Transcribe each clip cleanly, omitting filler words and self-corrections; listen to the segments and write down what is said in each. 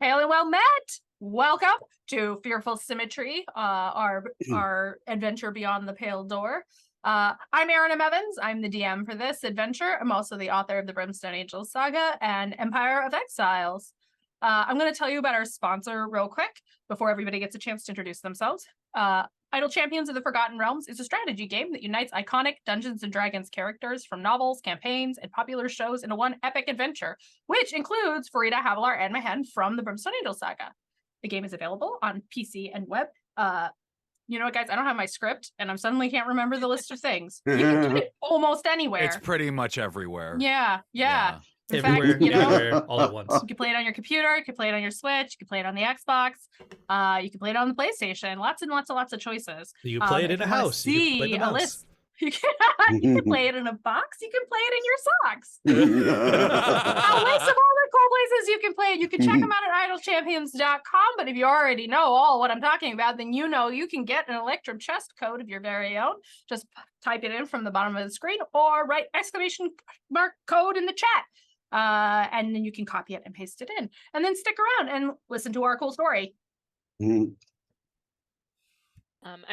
Hail and well met. Welcome to Fearful Symmetry, our adventure beyond the Pale Door. I'm Erin M. Evans. I'm the DM for this adventure. I'm also the author of the Brimstone Angels Saga and Empire of Exiles. I'm going to tell you about our sponsor real quick before everybody gets a chance to introduce themselves. Idle Champions of the Forgotten Realms is a strategy game that unites iconic Dungeons & Dragons characters from novels, campaigns, and popular shows into one epic adventure, which includes Farida, Havilar, and Mahen from the Brimstone Angels Saga. The game is available on PC and web. You know what, guys? I don't have my script, and I suddenly can't remember the list of things. You can get it almost anywhere. It's pretty much everywhere. Yeah. In everywhere, fact, you know, everywhere, all at once. You can play it on your computer, you can play it on your Switch, you can play it on the Xbox, you can play it on the PlayStation. Lots of choices. You can play it in a house. You can play it in a mouse. You can play it in a box. You can play it in your socks. A list of all the cool places you can play it. You can check them out at idlechampions.com. But if you already know all what I'm talking about, then you know you can get an Electrum chest code of your very own. Just type it in from the bottom of the screen or write ! code in the chat. And then you can copy it and paste it in. And then stick around and listen to our cool story. I'm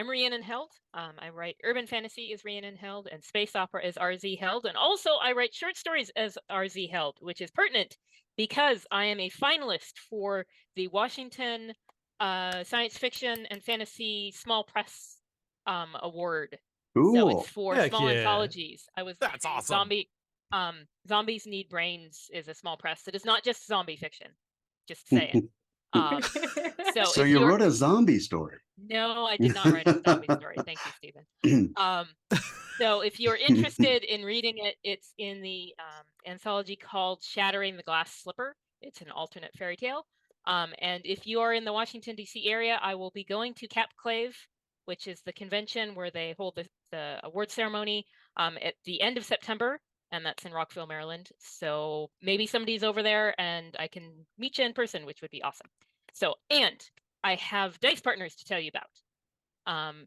Rhiannon Held. I write urban fantasy as Rhiannon Held and space opera as RZ Held. And also I write short stories as RZ Held, which is pertinent because I am a finalist for the Washington Science Fiction and Fantasy Small Press Award. Ooh. So it's for small yeah. anthologies. That's awesome. Zombies Need Brains is a small press that is not just zombie fiction. Just saying. So you wrote a zombie story? No, I did not write a zombie story. Thank you, Stephen. So if you're interested in reading it, it's in the anthology called Shattering the Glass Slipper. It's an alternate fairy tale. And if you are in the Washington, D.C. area, I will be going to Capclave, which is the convention where they hold the award ceremony at the end of September. And that's in Rockville, Maryland. So maybe somebody's over there and I can meet you in person, which would be awesome. So, and I have dice partners to tell you about.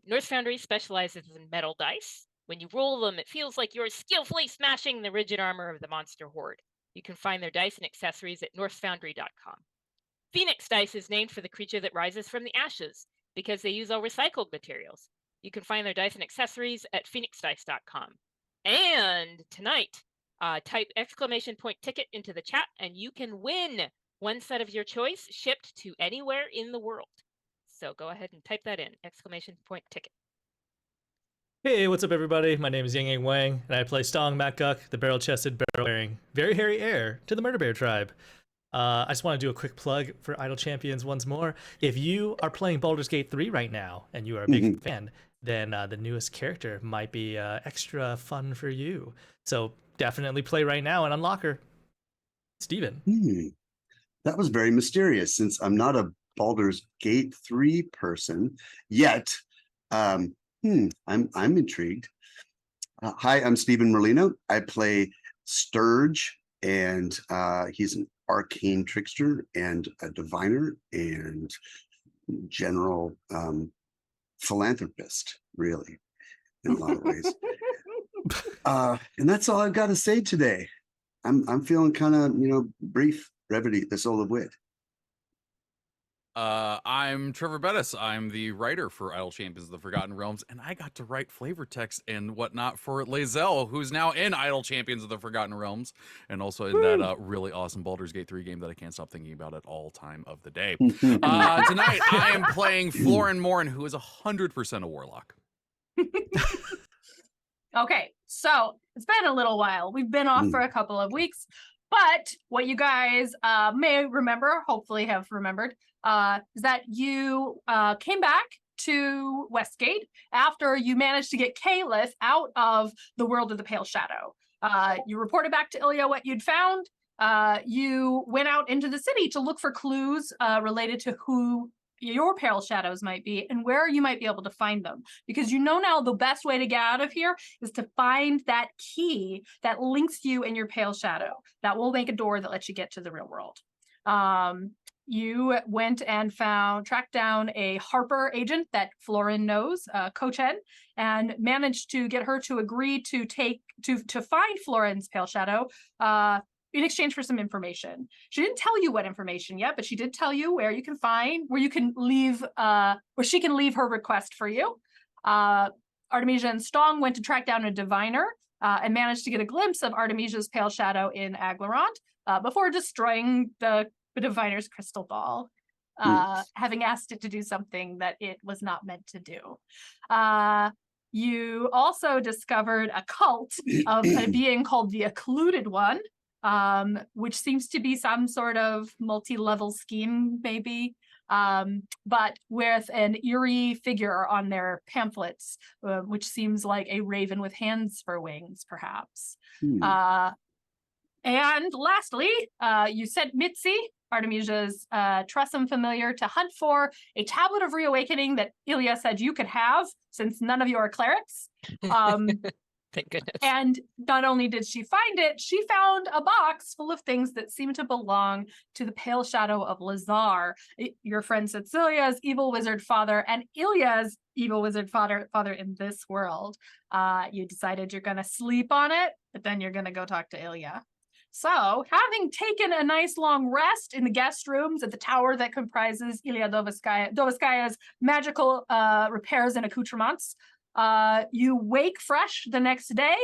North Foundry specializes in metal dice. When you roll them, it feels like you're skillfully smashing the rigid armor of the monster horde. You can find their dice and accessories at northfoundry.com. Phoenix Dice is named for the creature that rises from the ashes because they use all recycled materials. You can find their dice and accessories at phoenixdice.com. And tonight, type !ticket into the chat and you can win one set of your choice shipped to anywhere in the world. So go ahead and type that in, !ticket. Hey, what's up, everybody? My name is Yang Wang, and I play Stong Makguk, the barrel-chested, barrel-wearing, very hairy heir to the Murder Bear tribe. I just want to do a quick plug for Idle Champions once more. If you are playing Baldur's Gate 3 right now, and you are a big fan, then the newest character might be extra fun for you. So definitely play right now and unlock her. Steven. That was very mysterious since I'm not a Baldur's Gate 3 person yet. I'm intrigued. Hi, I'm Stephen Merlino. I play Stirge, and he's an arcane trickster and a diviner and general philanthropist, really, in a lot of ways. And that's all I've got to say today. I'm feeling kind of, brief, brevity, the soul of wit. I'm Trevor Bettis. I'm the writer for Idle Champions of the Forgotten Realms, and I got to write flavor text and whatnot for Lazelle, who's now in Idle Champions of the Forgotten Realms, and also in that really awesome Baldur's Gate 3 game that I can't stop thinking about at all time of the day. Tonight, I am playing Florin Morn, who is 100% a warlock. Okay, so it's been a little while. We've been off for a couple of weeks, but what you guys may remember, hopefully have remembered, is that you came back to Westgate after you managed to get Kaelith out of the world of the Pale Shadow. You reported back to Ilya what you'd found. You went out into the city to look for clues related to who your Pale Shadows might be and where you might be able to find them. Because you know now the best way to get out of here is to find that key that links you and your Pale Shadow. That will make a door that lets you get to the real world. You went and tracked down a Harper agent that Florin knows, Kochen, and managed to get her to agree to find Florin's Pale Shadow in exchange for some information. She didn't tell you what information yet, but she did tell you where you can find, where you can leave, where she can leave her request for you. Artemisia and Stong went to track down a diviner and managed to get a glimpse of Artemisia's pale shadow in Aglarond before destroying the diviner's crystal ball, having asked it to do something that it was not meant to do. You also discovered a cult of a being called the Occluded One, which seems to be some sort of multi-level scheme, maybe, but with an eerie figure on their pamphlets, which seems like a raven with hands for wings, perhaps. And lastly, you sent Mitzi, Artemisia's Tressum familiar, to hunt for a tablet of reawakening that Ilya said you could have, since none of you are clerics. Thank goodness. And not only did she find it, she found a box full of things that seem to belong to the pale shadow of Lazar, your friend Cecilia's evil wizard father, and Ilya's evil wizard father in this world. You decided you're going to sleep on it, but then you're going to go talk to Ilya. So, having taken a nice long rest in the guest rooms at the tower that comprises Ilya Dovoskaya's magical repairs and accoutrements, you wake fresh the next day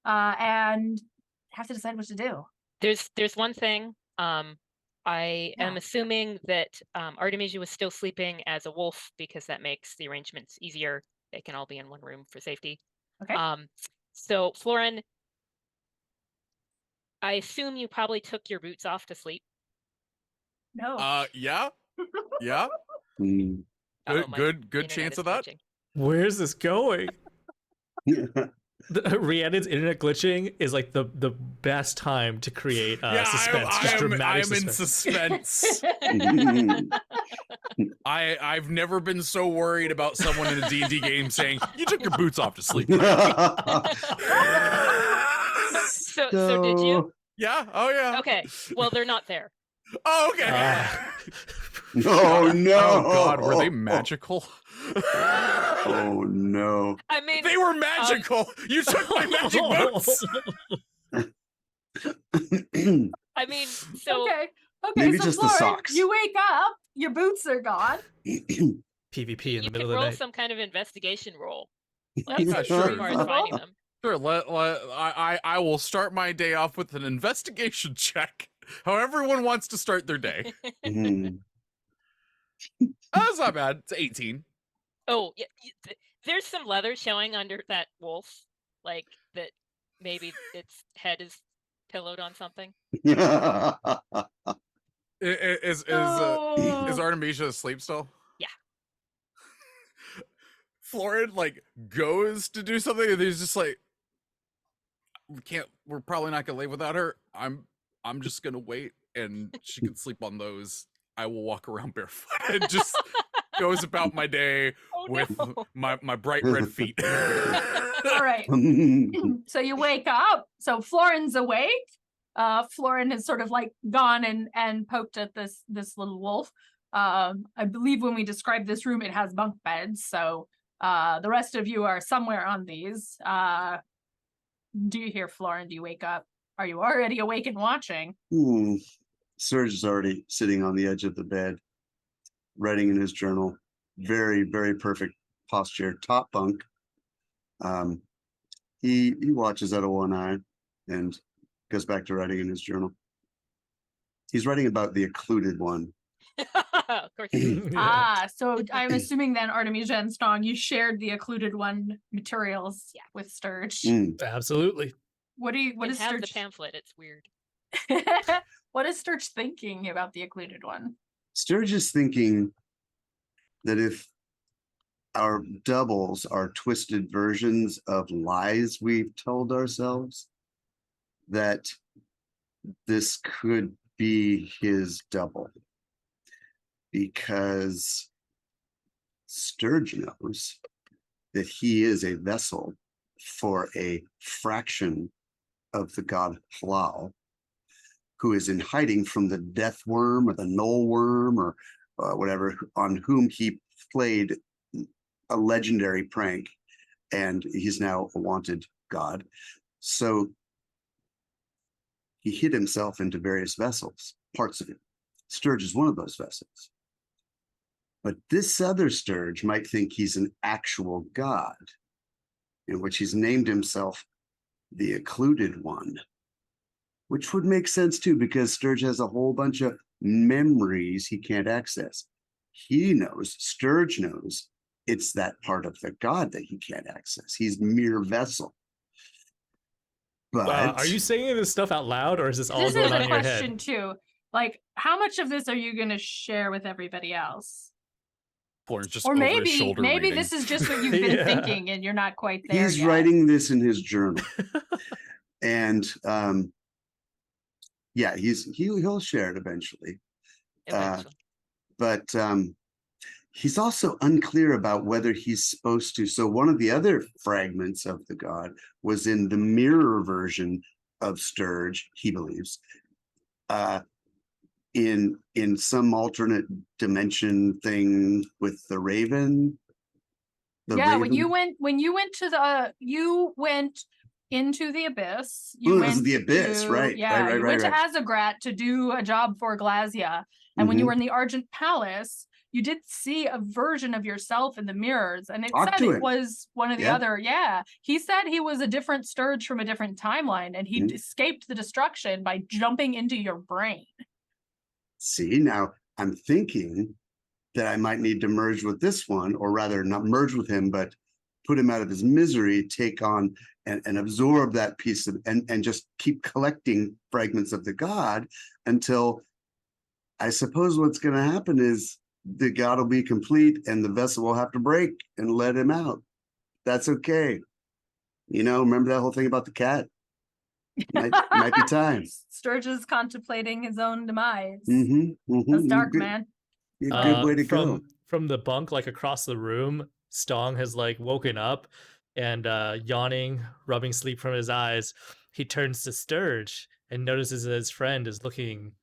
and have to decide what to do. There's one thing. I am assuming that Artemisia was still sleeping as a wolf because that makes the arrangements easier. They can all be in one room for safety. Okay. So Florin, I assume you probably took your boots off to sleep. No. Yeah. Yeah. Uh-oh, Good chance of that. glitching. Where's this going? Rhiannon's internet glitching is like the best time to create suspense. Just dramatic I'm in suspense. I've never been so worried about someone in a D&D game saying, "You took your boots off to sleep." So did you? Yeah. Oh yeah. Okay. Well, they're not there. Oh, okay. Oh no! Oh God, were they magical? Oh no! I mean, They were magical. You took my magic boots. I mean, so Okay, Maybe so just the Florin, socks. you wake up, your boots are gone. PvP in you the can middle of roll the night. some kind of investigation roll. Yeah, As sure. far as finding them. Sure. I will start my day off with an investigation check. How everyone wants to start their day. That's not bad. It's 18. Oh, yeah. There's some leather showing under that wolf, like that. Maybe its head is pillowed on something. Is Oh. Artemisia asleep still? Yeah. Florin like goes to do something and he's just like, we're probably not gonna leave without her. I'm just gonna wait and she can sleep on those. I will walk around barefoot and just goes about my day with my bright red feet. All right. So you wake up. So Florin's awake. Florin has sort of like gone and poked at this little wolf. I believe when we describe this room, it has bunk beds. So the rest of you are somewhere on these. Do you hear Florin? Do you wake up? Are you already awake and watching? Stirge is already sitting on the edge of the bed, writing in his journal. Very, very perfect posture. Top bunk. He watches out of one eye and goes back to writing in his journal. He's writing about the Occluded One. Of course. So I'm assuming then Artemisia and Stong, you shared the Occluded One materials with Stirge. Absolutely. What is have Stirge? the pamphlet? It's weird. What is Stirge thinking about the Occluded One? Stirge is thinking that if our doubles are twisted versions of lies we've told ourselves, that this could be his double. Because Stirge knows that he is a vessel for a fraction of the god Halal, who is in hiding from the death worm or the null worm or whatever, on whom he played a legendary prank, and he's now a wanted god. So he hid himself into various vessels, parts of it. Stirge is one of those vessels. But this other Stirge might think he's an actual god, in which he's named himself the Occluded One, which would make sense too, because Stirge has a whole bunch of memories he can't access. He knows, Stirge knows, it's that part of the god that he can't access. He's mere vessel. But Are you saying this stuff out loud, or is this all This going is on a in your question head? too. Like, how much of this are you going to share with everybody else? Florin's just Or over his maybe shoulder reading. this is just what you've been Yeah. thinking and you're not quite there he's yet. writing this in his journal. And yeah, he'll share it eventually. Eventually. But he's also unclear about whether he's supposed to. So one of the other fragments of the god was in the mirror version of Stirge, he believes, in some alternate dimension thing with the Raven. Yeah, when you Raven? you went into the abyss. Oh, it was the abyss, right, Yeah, right, you went right. to Azagrat to do a job for Glazia. And when you Mhm. were in the Argent Palace, you did see a version of yourself in the mirrors. And it Talk said to it him. was one of the Yeah. other. Yeah. He said he was a different Stirge from a different timeline and he Mhm. escaped the destruction by jumping into your brain. See, now I'm thinking that I might need to merge with this one, or rather not merge with him, but put him out of his misery, take on and absorb that piece of, and just keep collecting fragments of the god until I suppose what's going to happen is the god will be complete and the vessel will have to break and let him out. That's okay. You know, remember that whole thing about the cat? Might be time. Sturge is contemplating his own demise. Mm-hmm, That's dark, man. A good way to go. From the bunk, like across the room, Stong has like woken up and yawning, rubbing sleep from his eyes. He turns to Sturge and notices that his friend is looking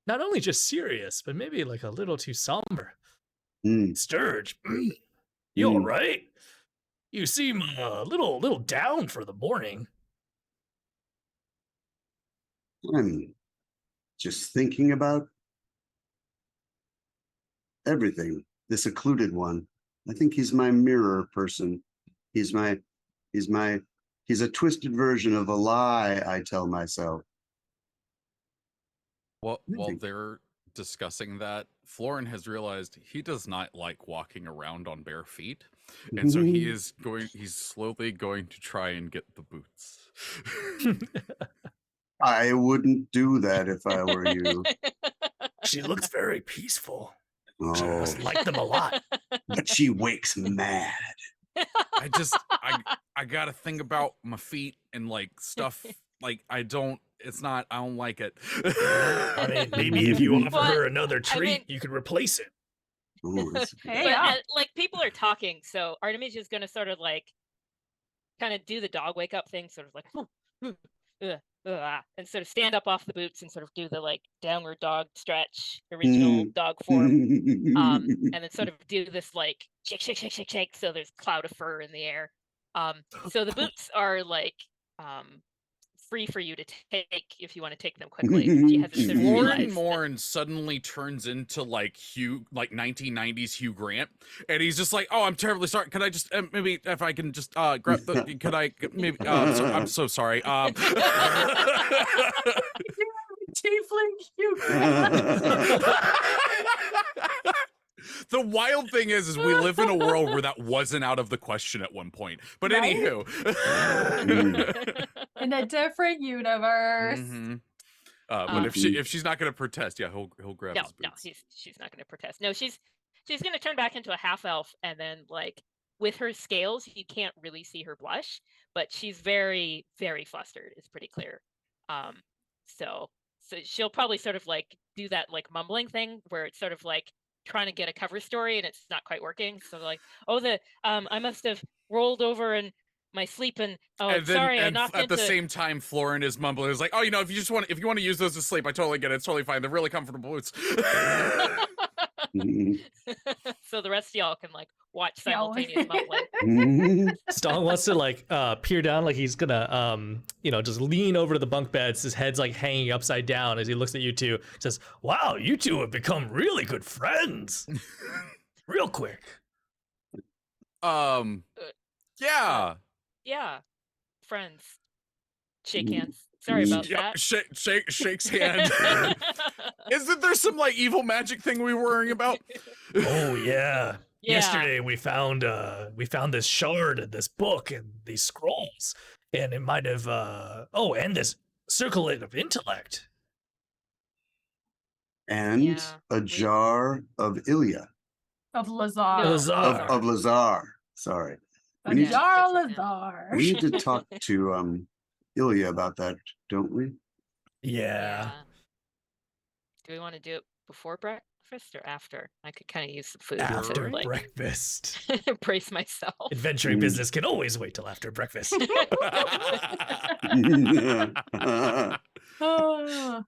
not only just serious, but maybe like a little too somber. Mm. Sturge, you all right? You seem a little down for the morning. I'm just thinking about everything. This Occluded One. I think he's my mirror person. He's a twisted version of a lie I tell myself. Well, while they're discussing that, Florin has realized he does not like walking around on bare feet. And so he's slowly going to try and get the boots. I wouldn't do that if I were you. She looks very peaceful. Oh, Must like them a lot. but she wakes mad. I gotta think about my feet and like stuff. Like I don't like it. I mean, maybe if you offer her But, another treat, I mean- you could replace it. Oh, that's Hey, But yeah. like people are talking, so Artemisia is going to sort of like kind of do the dog wake up thing, sort of like and sort of stand up off the boots and sort of do the like downward dog stretch, original dog form, and then sort of do this like shake, shake, shake, shake, shake. So there's a cloud of fur in the air. So the boots are like free for you to take if you want to take them quickly. She hasn't sort of Florin realized that- Morn suddenly turns into like 1990s Hugh Grant, and he's just like, "Oh, I'm terribly sorry. Can I just maybe if I can just grab the? Can I maybe? I'm so sorry. Tiefling, you. The wild thing is we live in a world where that wasn't out of the question at one point. But Right? anywho, In a different universe. Mhm. But if she's not going to protest, yeah, he'll grab his boots. she's not going to protest. No, she's going to turn back into a half elf, and then like with her scales, you can't really see her blush, but she's very, very flustered. It's pretty clear. So she'll probably sort of like do that like mumbling thing where it's sort of like trying to get a cover story and it's not quite working. So like, I must have rolled over in my sleep and sorry, I knocked at into. the same time, Florin is mumbling. It's like, oh, if you want to use those to sleep, I totally get it. It's totally fine. They're really comfortable boots. So the rest of y'all can like watch Yeah. simultaneous mumbling. Stong wants to like peer down, like he's gonna just lean over to the bunk beds. His head's like hanging upside down as he looks at you two. Says, "Wow, you two have become really good friends, real quick." Yeah. Yeah, friends. Shake hands. Sorry about Yep. that. Shakes hand. Isn't there some like evil magic thing we were worrying about? Oh yeah. Yeah. Yesterday we found this shard in this book and these scrolls, and it might have and this circlet of intellect. And Yeah, a jar of Ilya. Of Lazar. No. Lazar. Of Lazar. Sorry. A We need to- jar of Fix it Lazar. We need to talk to Ilya about that, don't we? Yeah. Do we want to do it before breakfast or after? I could kind of use some food After to like breakfast. brace myself. Adventuring business can always wait till after breakfast. All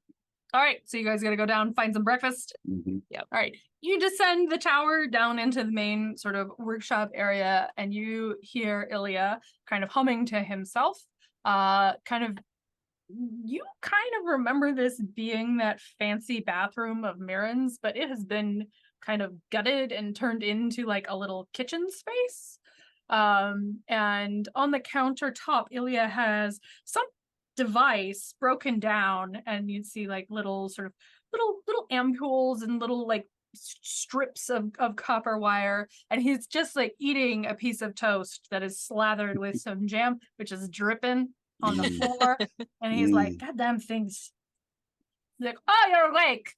right, so you guys gotta go down, find some breakfast. Mhm. All right, you descend the tower down into the main sort of workshop area, and you hear Ilya kind of humming to himself. You kind of remember this being that fancy bathroom of Mirren's, but it has been kind of gutted and turned into like a little kitchen space. And on the countertop, Ilya has some device broken down, and you'd see like little ampules and little like strips of copper wire, and he's just like eating a piece of toast that is slathered with some jam, which is dripping on the floor. And he's like, goddamn things. He's like, oh, you're awake.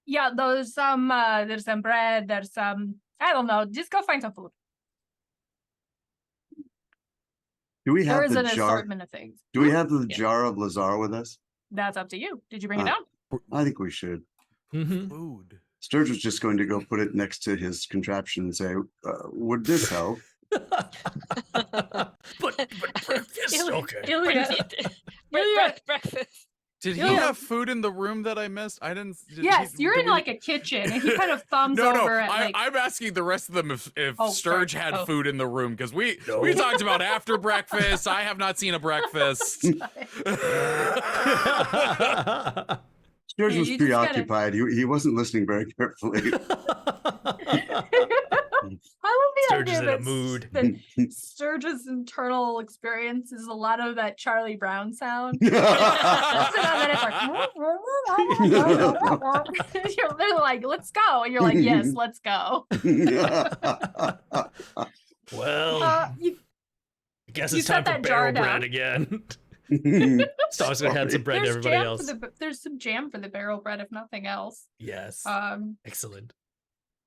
Yeah, there's some bread, there's some, I don't know, just go find some food. Do we There have is the an jar? assortment of things. Do we have the Yeah. jar of Lazar with us? That's up to you. Did you bring it Ah. down? I think we should. Mhm. Food. Sturge was just going to go put it next to his contraption and say, would this help? but breakfast, Ilya- okay. Ilya, Breakfast. Did he Ilya. have food in the room that I missed? I didn't. yes, did you're we- in like a kitchen, and he kind of thumbs No, over at like. I'm asking the rest of them if Oh, Sturge sorry. had Oh. food in the room because we No. talked about after breakfast. I have not seen a breakfast. Sturge Yeah, was you just gotta- preoccupied. He wasn't listening very carefully. I love the Sturge is idea in a that mood. that Sturge's internal experience is a lot of that Charlie Brown sound. They're like, let's go. And you're like, yes, let's go. Well, You, I guess you it's time set for that jar barrel bread down. again. Stong's gonna hand some bread to there's everybody jam else. for there's some jam for the barrel bread, if nothing else. Yes. Excellent.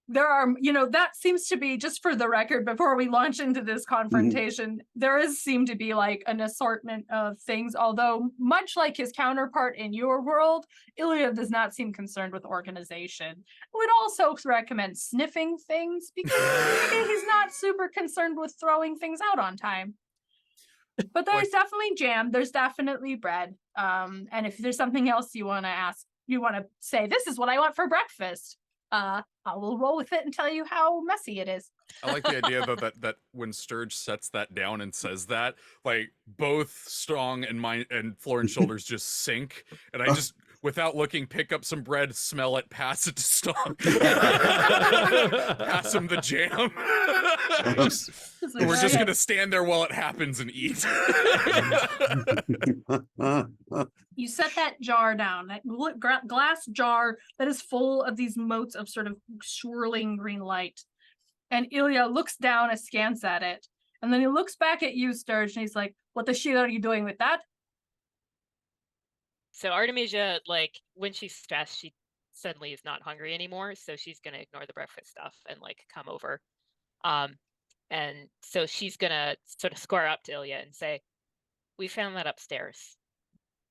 There are, that seems to be, just for the record, before we launch into this confrontation, there seem to be like an assortment of things, although much like his counterpart in your world, Ilya does not seem concerned with organization. I would also recommend sniffing things, because maybe he's not super concerned with throwing things out on time. But there's definitely jam, there's definitely bread. And if there's something else you want to ask, you want to say, this is what I want for breakfast, I will roll with it and tell you how messy it is. I like the idea though that when Sturge sets that down and says that, like both Strong and Florin's shoulders just sink, and I just, without looking, pick up some bread, smell it, pass it to Strong, pass him the jam. It's like, We're just okay. gonna stand there while it happens and eat. You set that jar down, that glass jar that is full of these motes of sort of swirling green light. And Ilya looks down askance at it. And then he looks back at you, Sturge, and he's like, what the shit are you doing with that? So Artemisia, like when she's stressed, she suddenly is not hungry anymore. So she's gonna ignore the breakfast stuff and like come over. And so she's gonna sort of square up to Ilya and say, we found that upstairs.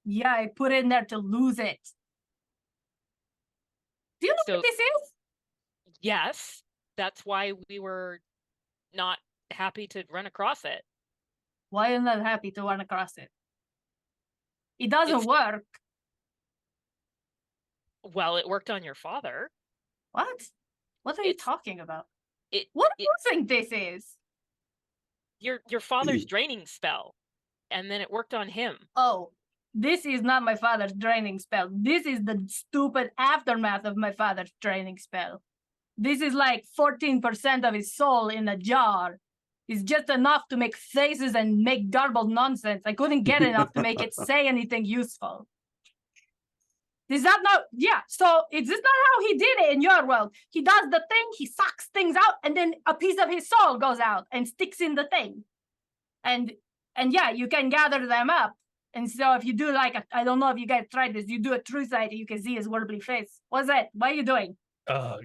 Yeah, I put it in there to lose it. Do you know So- what this is? Yes, that's why we were not happy to run across it. Why am I not happy to run across it? It doesn't It's- work. Well, it worked on your father. What? What are you It's- talking about? What do it you think this is? your father's draining spell, and then it worked on him. Oh, this is not my father's draining spell. This is the stupid aftermath of my father's draining spell. This is like 14% of his soul in a jar. It's just enough to make faces and make garbled nonsense. I couldn't get enough to make it say anything useful. Is that not, yeah, so is this not how he did it in your world? He does the thing, he sucks things out, and then a piece of his soul goes out and sticks in the thing. And yeah, you can gather them up. And so if you do like, I don't know if you guys tried this, you do a true sight, you can see his warbly face. What's that? What are you doing?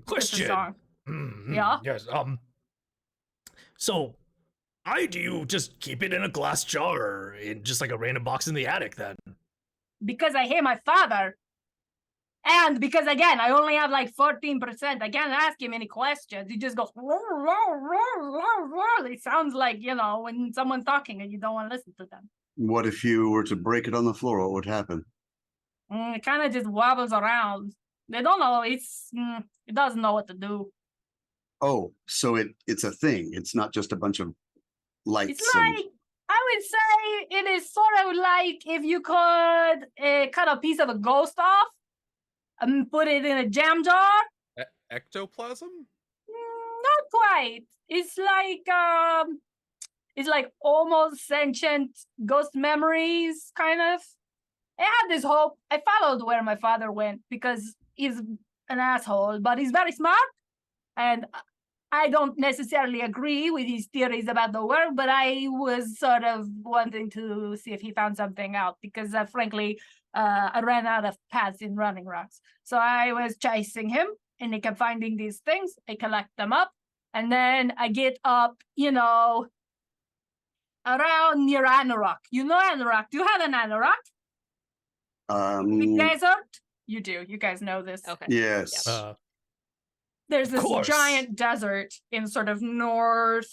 Question. Song. Yeah. Yes. So, why do you just keep it in a glass jar or in just like a random box in the attic then? Because I hate my father. And because again, I only have like 14%. I can't ask him any questions. He just goes, it sounds like, you know, when someone's talking and you don't want to listen to them. What if you were to break it on the floor? What would happen? It kind of just wobbles around. They don't know. It doesn't know what to do. Oh, so it's a thing. It's not just a bunch of lights. It's like, I would say it is sort of like if you could cut a piece of a ghost off and put it in a jam jar. Ectoplasm? Not quite. It's like almost sentient ghost memories, kind of. I had this hope. I followed where my father went because he's an asshole, but he's very smart. And I don't necessarily agree with his theories about the world, but I was sort of wanting to see if he found something out because, frankly, I ran out of paths in Running Rocks. So I was chasing him, and he kept finding these things. I collect them up, and then I get up, you know, around near Anorak. You know Anorak. Do you have an Anorak? The desert? You do. You guys know this. Okay. Yes. There's this course. giant desert in sort of north.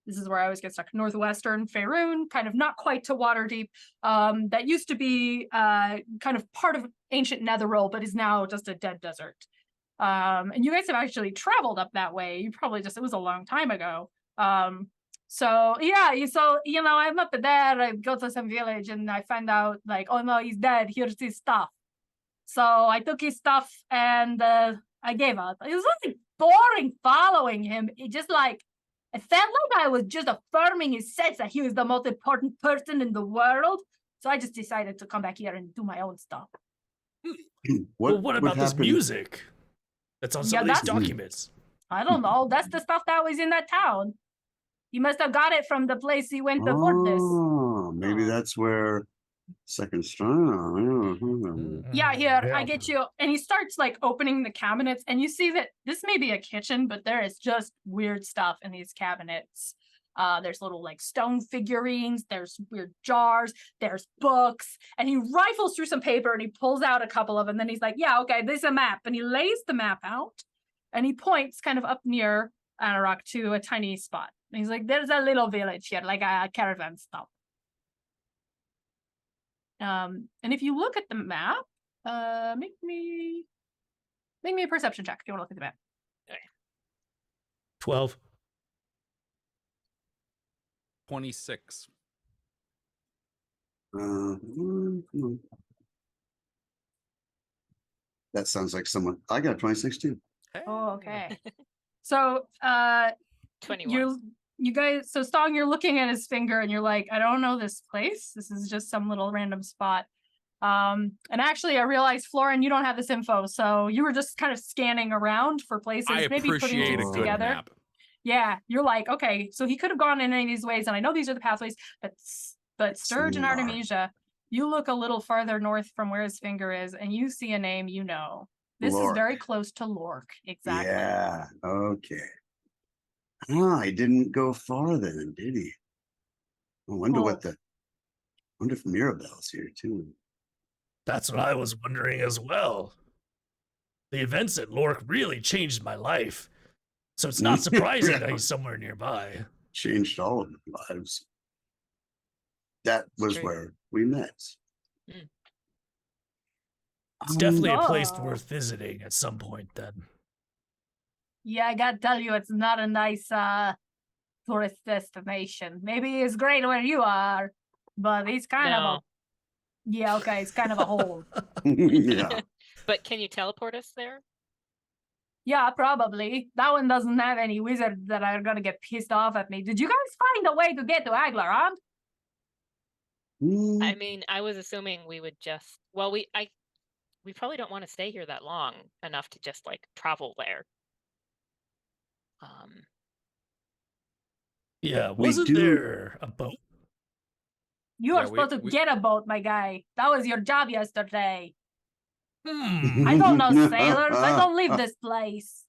This is where I always get stuck. Northwestern Faerun, kind of not quite to Waterdeep. That used to be kind of part of ancient Netheril, but is now just a dead desert. And you guys have actually traveled up that way. You probably just, it was a long time ago. So yeah, so, you know, I'm up there, I go to some village and I find out like, oh no, he's dead, here's his stuff. So I took his stuff and I gave up. It was really boring following him. It just like, I felt like I was just affirming his sense that he was the most important person in the world. So I just decided to come back here and do my own stuff. What about this happened? music that's on some of these that's- documents? I don't know. That's the stuff that was in that town. He must have got it from the place he went before this. Oh, maybe that's where second strong. Yeah, here, I get you. And he starts like opening the cabinets, and you see that this may be a kitchen, but there is just weird stuff in these cabinets. There's little like stone figurines, there's weird jars, there's books, and he rifles through some paper and he pulls out a couple of them. And then he's like, yeah, okay, this is a map. And he lays the map out and he points kind of up near Anorak to a tiny spot. And he's like, there's a little village here, like a caravan stop. And if you look at the map, make me a perception check if you want to look at the map. 12. 26. That sounds like someone. I got 26 too. Oh, okay. So 21. you guys, so Stong, you're looking at his finger and you're like, I don't know this place. This is just some little random spot. And actually I realized, Florin, you don't have this info. So you were just kind of scanning around for places, I maybe putting appreciate a things good together. map. Yeah, you're like, okay, so he could have gone in any of these ways, and I know these are the pathways, but Stirge and Smart. Artemisia, you look a little farther north from where his finger is, and you see a name you know. This is Lork. very close to Lork, exactly. Yeah. Okay. Ah, he didn't go far then, did he? I wonder Oh. wonder if Mirabelle's here too. That's what I was wondering as well. The events at Lork really changed my life. So it's not surprising that he's somewhere nearby. Changed all of our lives. That was true. where we met. It's definitely a place Oh. worth visiting at some point then. Yeah, I gotta tell you, it's not a nice tourist destination. Maybe it's great where you are, but it's kind of a No. yeah, okay, it's kind of a hole. Yeah. But can you teleport us there? Yeah, probably. That one doesn't have any wizards that are gonna get pissed off at me. Did you guys find a way to get to Aglarond? I mean, I was assuming we would just we probably don't want to stay here that long enough to just like travel there. Yeah, We wasn't do- there a boat? You are Yeah, supposed to get a boat, my guy. That was your job yesterday. Hmm. I don't know sailors. I don't leave this place.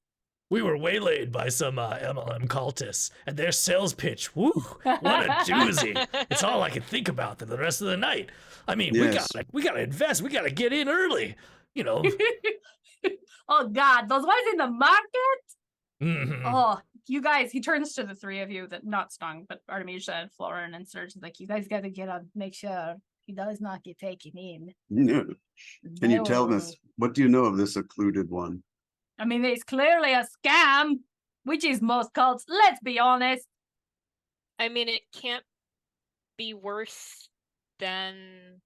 We were waylaid by some MLM cultists, and their sales pitch, woo, what a doozy. It's all I can think about for the rest of the night. I mean, Yes. we gotta invest, we gotta get in early, you know. Oh God, those ones in the market? Mhm. Oh, you guys, he turns to the three of you, that not Stung, but Artemisia and Florin and Stirge, like, you guys gotta get on, make sure he does not get taken in. Can you tell No. us, what do you know of this occluded one? I mean, it's clearly a scam, which is most cults, let's be honest. I mean, it can't be worse than,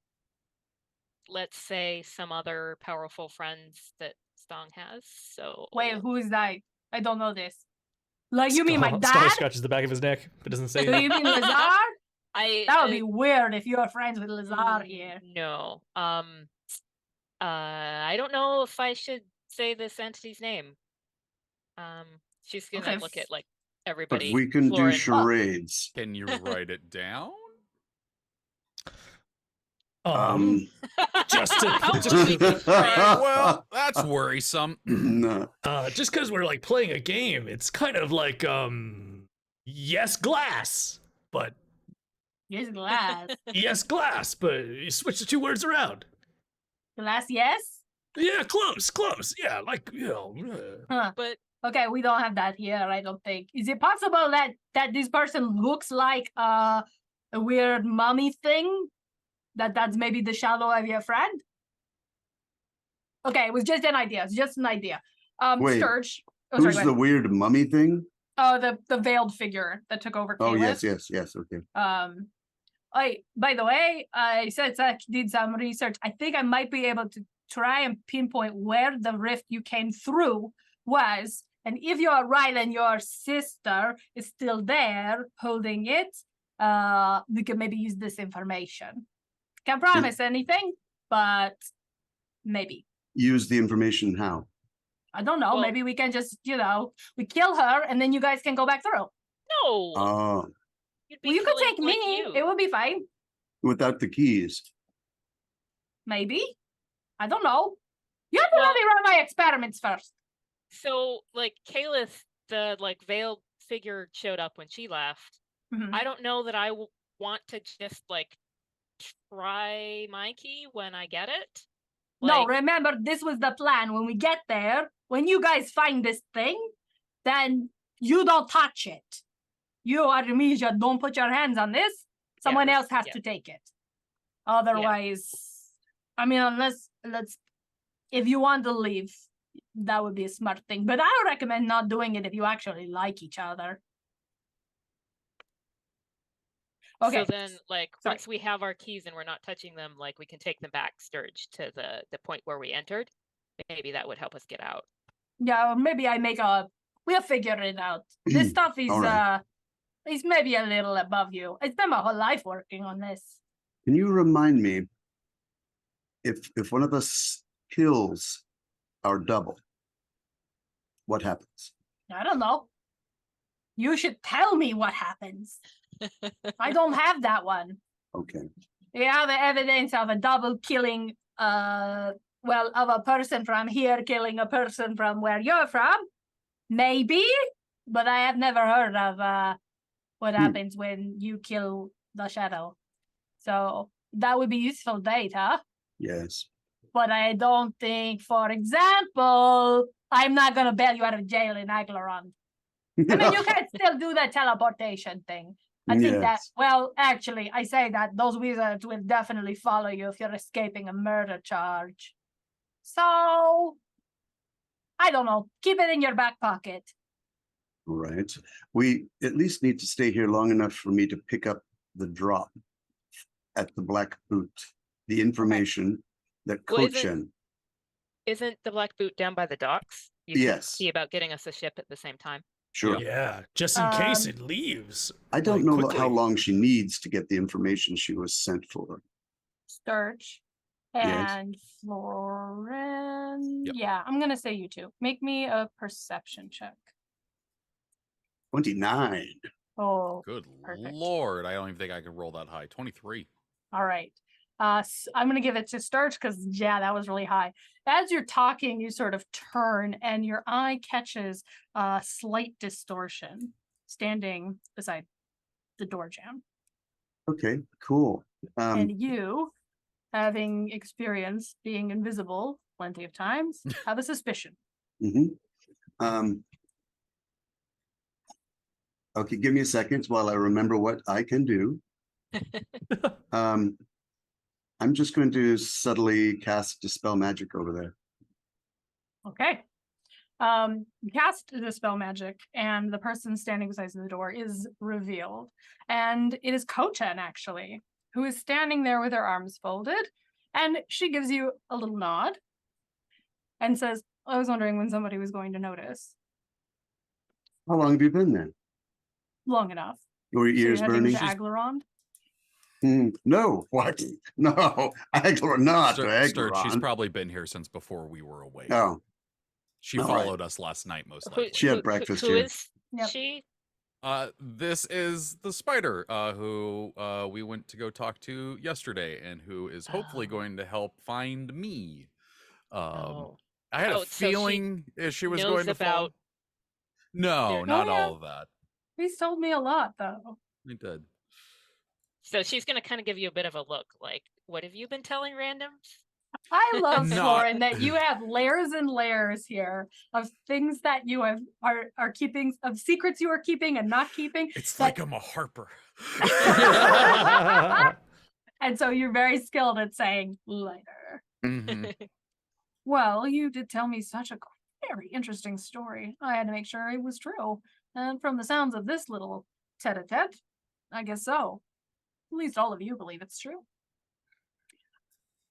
let's say, some other powerful friends that Stong has. So Wait, who is that? I don't know this. Like, you mean my Star dad? scratches the back of his neck, but doesn't say Do you anything. mean Lazar? I That would be weird if you're friends with Lazar here. No. I don't know if I should say this entity's name. She's gonna Okay. look at like But everybody. we can do Florin. charades. Can you write it down? Just How to, would we be friends? Well, that's worrisome. No. just because we're like playing a game, it's kind of like yes glass, but Yes, glass. yes glass, but you switch the two words around. Glass, yes? Yeah, close. Yeah, like Huh. But Okay, we don't have that here, I don't think. Is it possible that this person looks like a weird mummy thing? That's maybe the shadow of your friend? Okay, it was just an idea. It's just an idea. Wait, Stirge. Oh, sorry, Who's go the ahead. weird mummy thing? Oh, the veiled figure that took over Oh, Caliph. yes. Okay. By the way, I did some research. I think I might be able to try and pinpoint where the rift you came through was. And if you are right and your sister is still there holding it, we can maybe use this information. Can't promise anything, but maybe. Use the information how? I don't know. Well- Maybe we can just, we kill her and then you guys can go back through. no, Oh, you'd be Well, you could killing take me. like you. It would be fine. without the keys. Maybe. I don't know. You have to let Well- me run my experiments first. So like Caliph, the like veiled figure showed up when she left. Mhm. I don't know that I want to just like try my key when I get it. No, Like, remember, this was the plan. When we get there, when you guys find this thing, then you don't touch it. You, Artemisia, don't put your hands on this. Someone Yeah, else has yeah. to take it. Otherwise, I mean, if you want to leave, that would be a smart thing. But I would recommend not doing it if you actually like each other. Okay. So then, like, Sorry. once we have our keys and we're not touching them, like, we can take them back, Stirge, to the point where we entered. Maybe that would help us get out. Yeah, or maybe we'll figure it out. This stuff is All right. is maybe a little above you. I spent my whole life working on this. Can you remind me if one of us kills our double, what happens? I don't know. You should tell me what happens. I don't have that one. Okay. You have the evidence of a double killing, of a person from here killing a person from where you're from. Maybe, but I have never heard of what happens when you kill the shadow. So that would be useful data. Yes. But I don't think, for example, I'm not going to bail you out of jail in Aglarond. I mean, you can still do the teleportation thing. I think that, Yes. well, actually, I say that those wizards will definitely follow you if you're escaping a murder charge. So, I don't know. Keep it in your back pocket. All right. We at least need to stay here long enough for me to pick up the drop at the Black Boot, the information that Well, Kochen. Isn't the Black Boot down by the docks? You could Yes. see about getting us a ship at the same time. Sure. Yeah, just in case it leaves. I don't like, know quickly. how long she needs to get the information she was sent for. Stirge Yes. and Florin. Yep. Yeah, I'm gonna say you two. Make me a perception check. 29. Oh, Good Perfect. lord, I don't even think I could roll that high. 23. all right. I'm gonna give it to Stirge because yeah, that was really high. As you're talking, you sort of turn and your eye catches a slight distortion standing beside the door jamb. Okay, cool. And you, having experienced being invisible plenty of times, have a suspicion. mhm. Okay, give me a second while I remember what I can do. I'm just going to subtly cast Dispel Magic over there. Okay. You cast the spell magic, and the person standing beside the door is revealed. And it is Kochen, actually, who is standing there with her arms folded. And she gives you a little nod and says, I was wondering when somebody was going to notice. How long have you been there? Long enough. Your So you're ears heading burning? to Aglarond? No, what? No, Aglarond, not Stirge, Aglarond. she's probably been here since before we were awake. Oh, She all right. followed us last night, most Who- likely. She had who- breakfast who here. is Yep. she? This is the spider who we went to go talk to yesterday, and who is hopefully Oh. going to help find me. Oh. I had Oh, a so she feeling she was knows going to follow. about No, their- not Oh, yeah. all of that. He's told me a lot, though. I did. So she's going to kind of give you a bit of a look, like, what have you been telling randoms? I love, Not- Florin, that you have layers and layers here of things that you are keeping, of secrets you are keeping and not keeping. It's that- like I'm a harper. And so you're very skilled at saying later. Mhm. Well, you did tell me such a very interesting story. I had to make sure it was true. And from the sounds of this little tete-a-tete, I guess so. At least all of you believe it's true.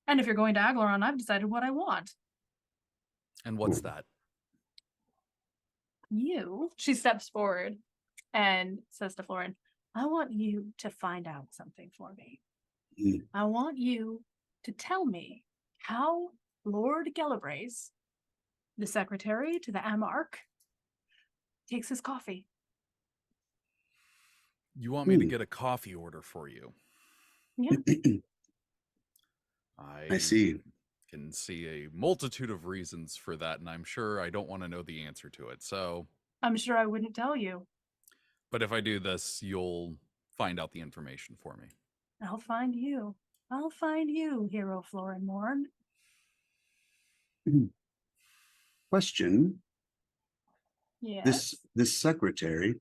And if you're going to Aglarond, I've decided what I want. And what's that? She steps forward and says to Florin, I want you to find out something for me. Mm. I want you to tell me how Lord Gellibrace, the secretary to the Amark, takes his coffee. You want me to get a coffee order for you? Yeah. I see. Can see a multitude of reasons for that, and I'm sure I don't want to know the answer to it. So, I'm sure I wouldn't tell you. but if I do this, you'll find out the information for me. I'll find you. I'll find you, Hero Florin Morn. Question. Yes. This secretary,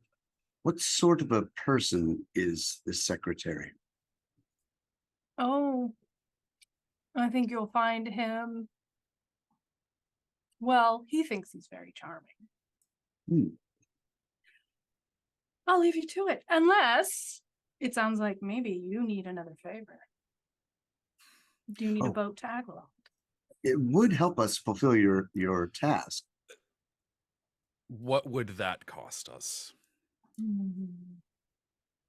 what sort of a person is this secretary? Oh, I think you'll find him. Well, he thinks he's very charming. Hmm. I'll leave you to it, unless it sounds like maybe you need another favor. Do you need a Oh. boat to Aglarond? It would help us fulfill your task. What would that cost us? You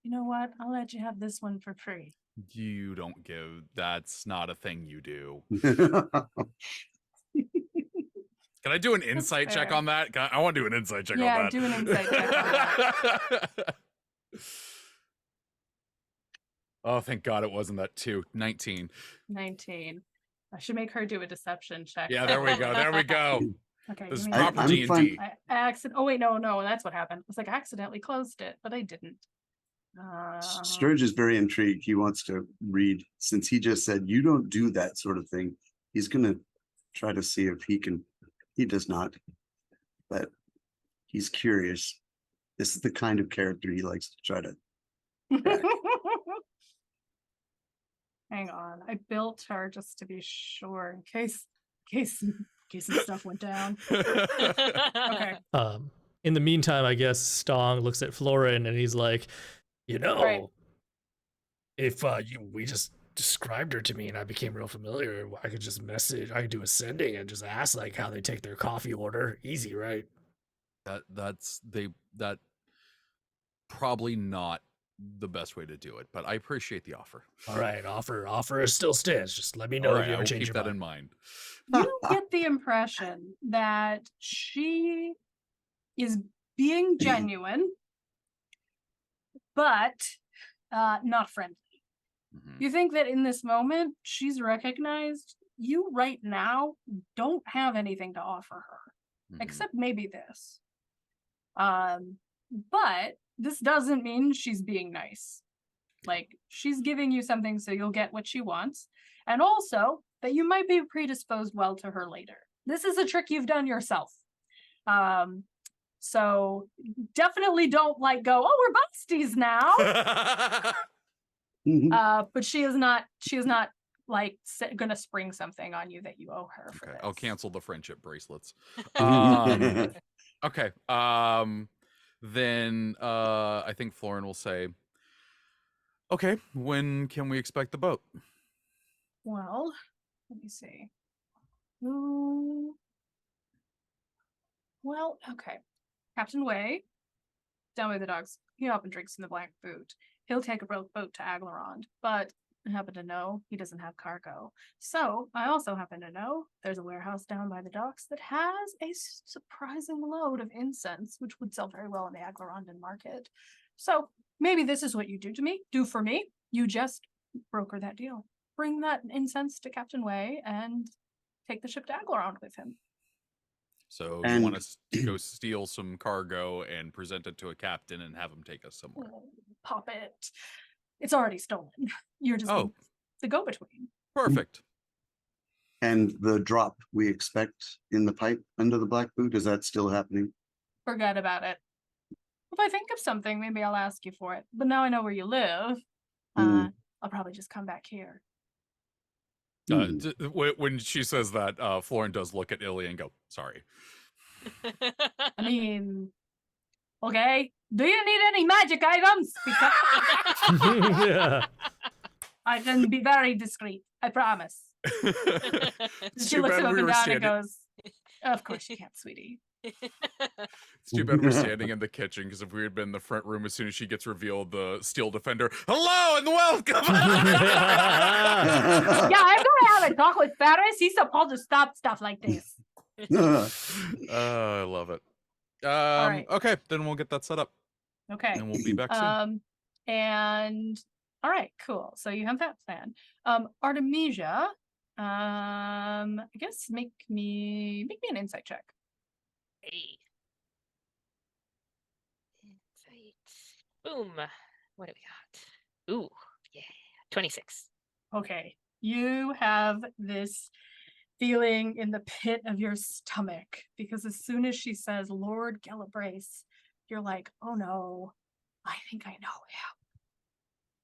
know what? I'll let you have this one for free. You don't give. That's not a thing you do. Can I do an insight check fair. on that? I want to do an insight check Yeah, on that. do an insight check on that. Oh, thank God it wasn't that too. 19. 19. I should make her do a deception check. Yeah, there we go. There we go. Okay. This is give me proper that. I'm D&D. Oh wait, no, that's what happened. It's like I accidentally closed it, but I didn't. Sturge is very intrigued. He wants to read, since he just said you don't do that sort of thing. He's gonna try to see if he can. He does not, but he's curious. This is the kind of character he likes to try to. Back. Hang on, I built her just to be sure in case some stuff went down. Okay. In the meantime, I guess Stong looks at Florin and he's like, Right. if we just described her to me and I became real familiar, I could just I could do a sending and just ask like how they take their coffee order. Easy, right? That's probably not the best way to do it, but I appreciate the offer. All right, offer still stands. Just let me know All if right, you I ever will change keep your that mind. in mind. You get the impression that she is being genuine, but not friendly. Mhm. You think that in this moment, she's recognized you right now don't have anything to offer her, Mhm. except maybe this. But this doesn't mean she's being nice. Like, she's giving you something so you'll get what she wants, and also that you might be predisposed well to her later. This is a trick you've done yourself. So definitely don't like go, oh, we're besties now. But she is not like gonna spring something on you that you owe her for Okay, this. I'll cancel the friendship bracelets. Mhm. Okay. Then I think Florin will say, okay, when can we expect the boat? Well, let me see. Ooh. Well, okay. Captain Way, down by the docks, he often drinks in the Black Boot. He'll take a boat to Aglarond, but I happen to know he doesn't have cargo. So I also happen to know there's a warehouse down by the docks that has a surprising load of incense, which would sell very well in the Aglarondin market. So maybe this is what you do for me. You just broker that deal. Bring that incense to Captain Way and take the ship to Aglarond with him. So you And- want us to go steal some cargo and present it to a captain and have him take us somewhere? Pop it. It's already stolen. You're just the go-between. Perfect. And the drop we expect in the pipe under the Black Boot, is that still happening? Forget about it. If I think of something, maybe I'll ask you for it. But now I know where you live. I'll probably just come back here. When she says that, Florin does look at Illy and go, sorry. I mean, okay. Do you need any magic items? Because Yeah. I can be very discreet. I promise. It's She too looks bad him up we and were down and standing. goes, of course you can't, sweetie. It's too bad we're standing in the kitchen, because if we had been in the front room as soon as she gets revealed, the Steel Defender, hello and welcome. Yeah, I'm gonna have a talk with Ferris. He's supposed to stop stuff like this. I love it. right. Okay, then we'll get that set up, Okay. and we'll be back soon. And all right, cool. So you have that plan. Artemisia, I guess make me an insight check. Hey. Insight. Boom. What do we got? Ooh, yeah. 26. Okay. You have this feeling in the pit of your stomach because as soon as she says Lord Galabrace, you're like, oh no, I think I know him.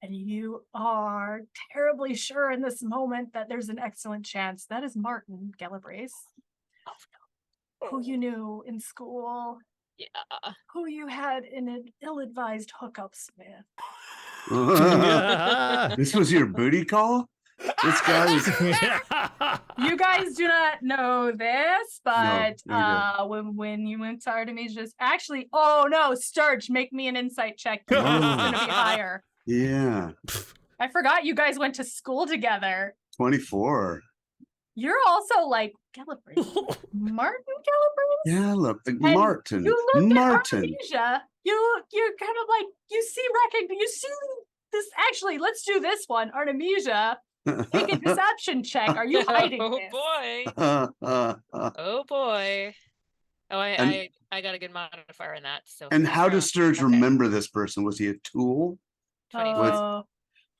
And you are terribly sure in this moment that there's an excellent chance that is Martin Galabrace, who you knew in school, Yeah. who you had an ill-advised hookups with. This was your booty call? This guy was. You guys do not know this, but No, when you went to Artemisia's, actually, oh no, Stirge, make me an insight check. It's gonna be higher. Yeah, I forgot you guys went to school together. 24. You're also like Galabrace. Martin Galabrace? Yeah, look, And Martin. You look Martin. at Artemisia. You're kind of like you see this. Actually, let's do this one. Artemisia, make a deception check. Are you hiding Oh this? boy. Oh boy. Oh, And- I got a good modifier in that. So And fingers how does crossed. Sturge Okay. remember this person? Was he a tool? 25.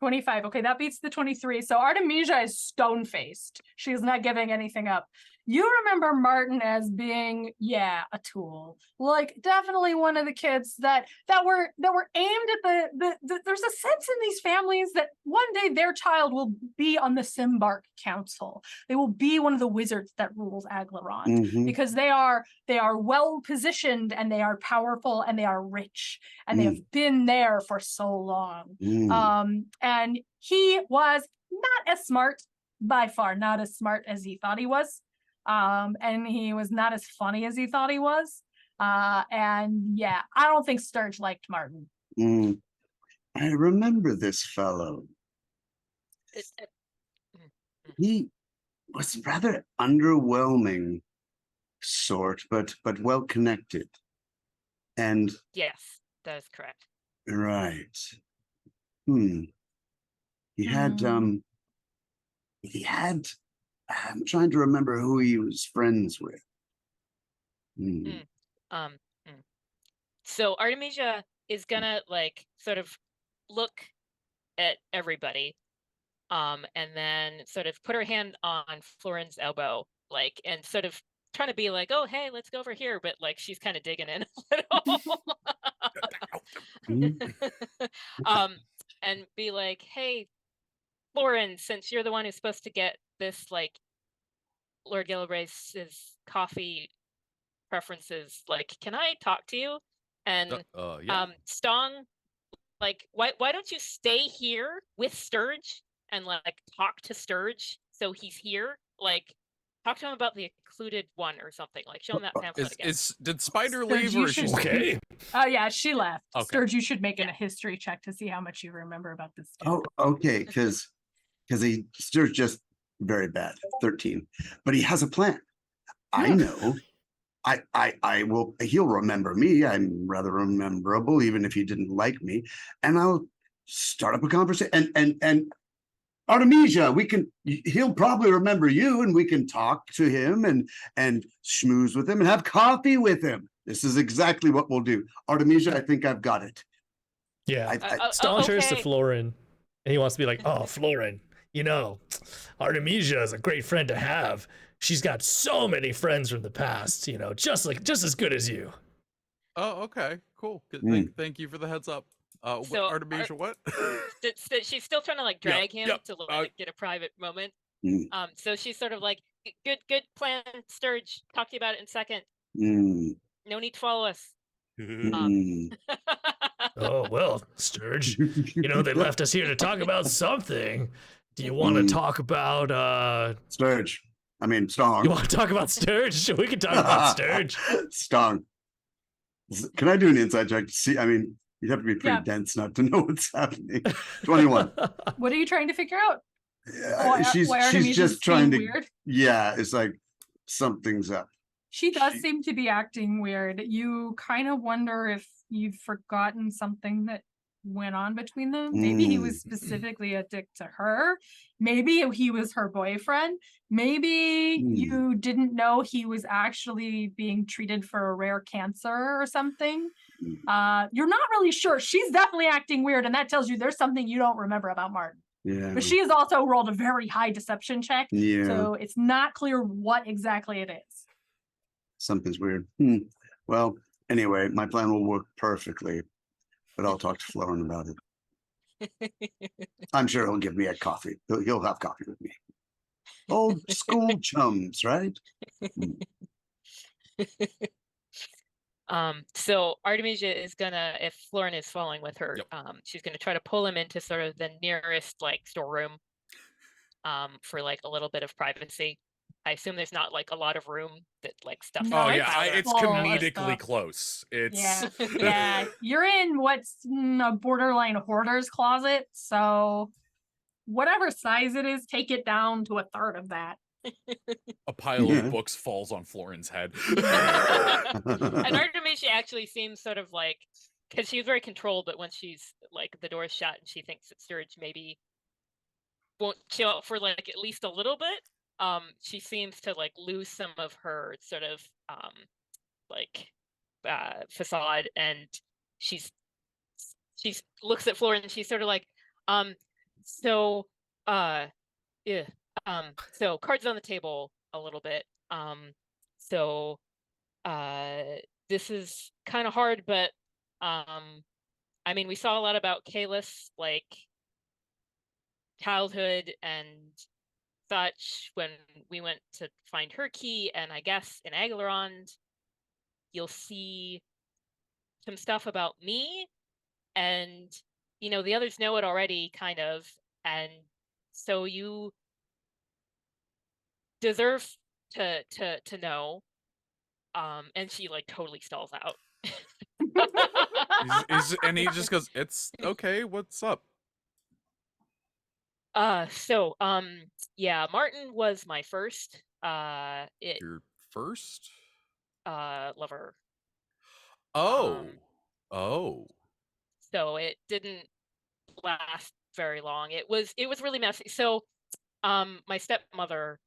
25. Okay, that beats the 23. So Artemisia is stone-faced. She is not giving anything up. You remember Martin as being, a tool. Like definitely one of the kids that were aimed at the there's a sense in these families that one day their child will be on the Symbark Council. They will be one of the wizards that rules Aglarond Mhm. because they are well positioned and they are powerful and they are rich and they have been there for so long. And he was not as smart, by far not as smart as he thought he was. And he was not as funny as he thought he was. And I don't think Stirge liked Martin. I remember this fellow. He was rather underwhelming sort, but well connected. And yes, that is correct. right. He had I'm trying to remember who he was friends with. So Artemisia is gonna like sort of look at everybody, and then sort of put her hand on Florin's elbow, like, and sort of trying to be like, oh, hey, let's go over here, but like she's kind of digging in a little. And be like, hey, Florin, since you're the one who's supposed to get this, like, Lord Gillibrace's coffee preferences, like, can I talk to you? And Stong, like, why don't you stay here with Stirge and like talk to Stirge so he's here? Like, talk to him about the occluded one or something. Like, show him that pamphlet again. Did Spider Stirge, leave, or is she okay? Oh yeah, she left. Okay. Stirge, you should make a history check to see how much you remember about this. Oh, okay, because Stirge just very bad, 13, but he has a plan. I know. I will. He'll remember me. I'm rather rememberable, even if he didn't like me. And I'll start up a conversation. And Artemisia, he'll probably remember you, and we can talk to him and schmooze with him and have coffee with him. This is exactly what we'll do. Artemisia, I think I've got it. Yeah. Stong turns to Florin, and he wants to be like, oh, Florin, you know, Artemisia is a great friend to have. She's got so many friends from the past, you know, just as good as you. Oh, okay, cool. Thank you for the heads up. So Artemisia, what? She's still trying to like drag him to like get a private moment. So she's sort of like, good plan, Stirge. Talk to you about it in a second. No need to follow us. Oh, well, Stirge, you know, they left us here to talk about something. Do you want to talk about Stirge? I mean, Stong. You want to talk about Stirge? We can talk about Stirge. Stong. Can I do an inside check to see? I mean, you'd have to be pretty dense not to know what's happening. 21. What are you trying to figure out? She's just trying to. Weird? Yeah, it's like something's up. She does seem to be acting weird. You kind of wonder if you've forgotten something that went on between them. Maybe he was specifically a dick to her. Maybe he was her boyfriend. Maybe you didn't know he was actually being treated for a rare cancer or something. You're not really sure. She's definitely acting weird, and that tells you there's something you don't remember about Martin. Yeah. But she has also rolled a very high deception check. Yeah. So it's not clear what exactly it is. Something's weird. Well, anyway, my plan will work perfectly, but I'll talk to Florin about it. I'm sure he'll give me a coffee. He'll have coffee with me. Old school chums, right? So Artemisia is gonna, if Florin is following with her, she's gonna try to pull him into sort of the nearest like storeroom, for like a little bit of privacy. I assume there's not like a lot of room that like stuff. Oh yeah, it's comedically close. It's yeah. You're in what's a borderline hoarder's closet, so whatever size it is, take it down to a third of that. A pile of books falls on Florin's head. And Artemisia actually seems sort of like, because she's very controlled, but when she's like the door's shut and she thinks that Stirge maybe won't chill out for like at least a little bit. She seems to like lose some of her sort of facade, and she looks at Florin and she's sort of like, so cards on the table a little bit. So this is kind of hard, but I mean, we saw a lot about Kalis, like childhood and such when we went to find her key, and I guess in Aglarond you'll see some stuff about me, and you know the others know it already, kind of, and so you deserve to know. And she like totally stalls out. And he just goes, "It's okay. What's up?" Yeah, Martin was my first Your first? lover. Oh. Oh. So it didn't last very long. It was really messy. So my stepmother,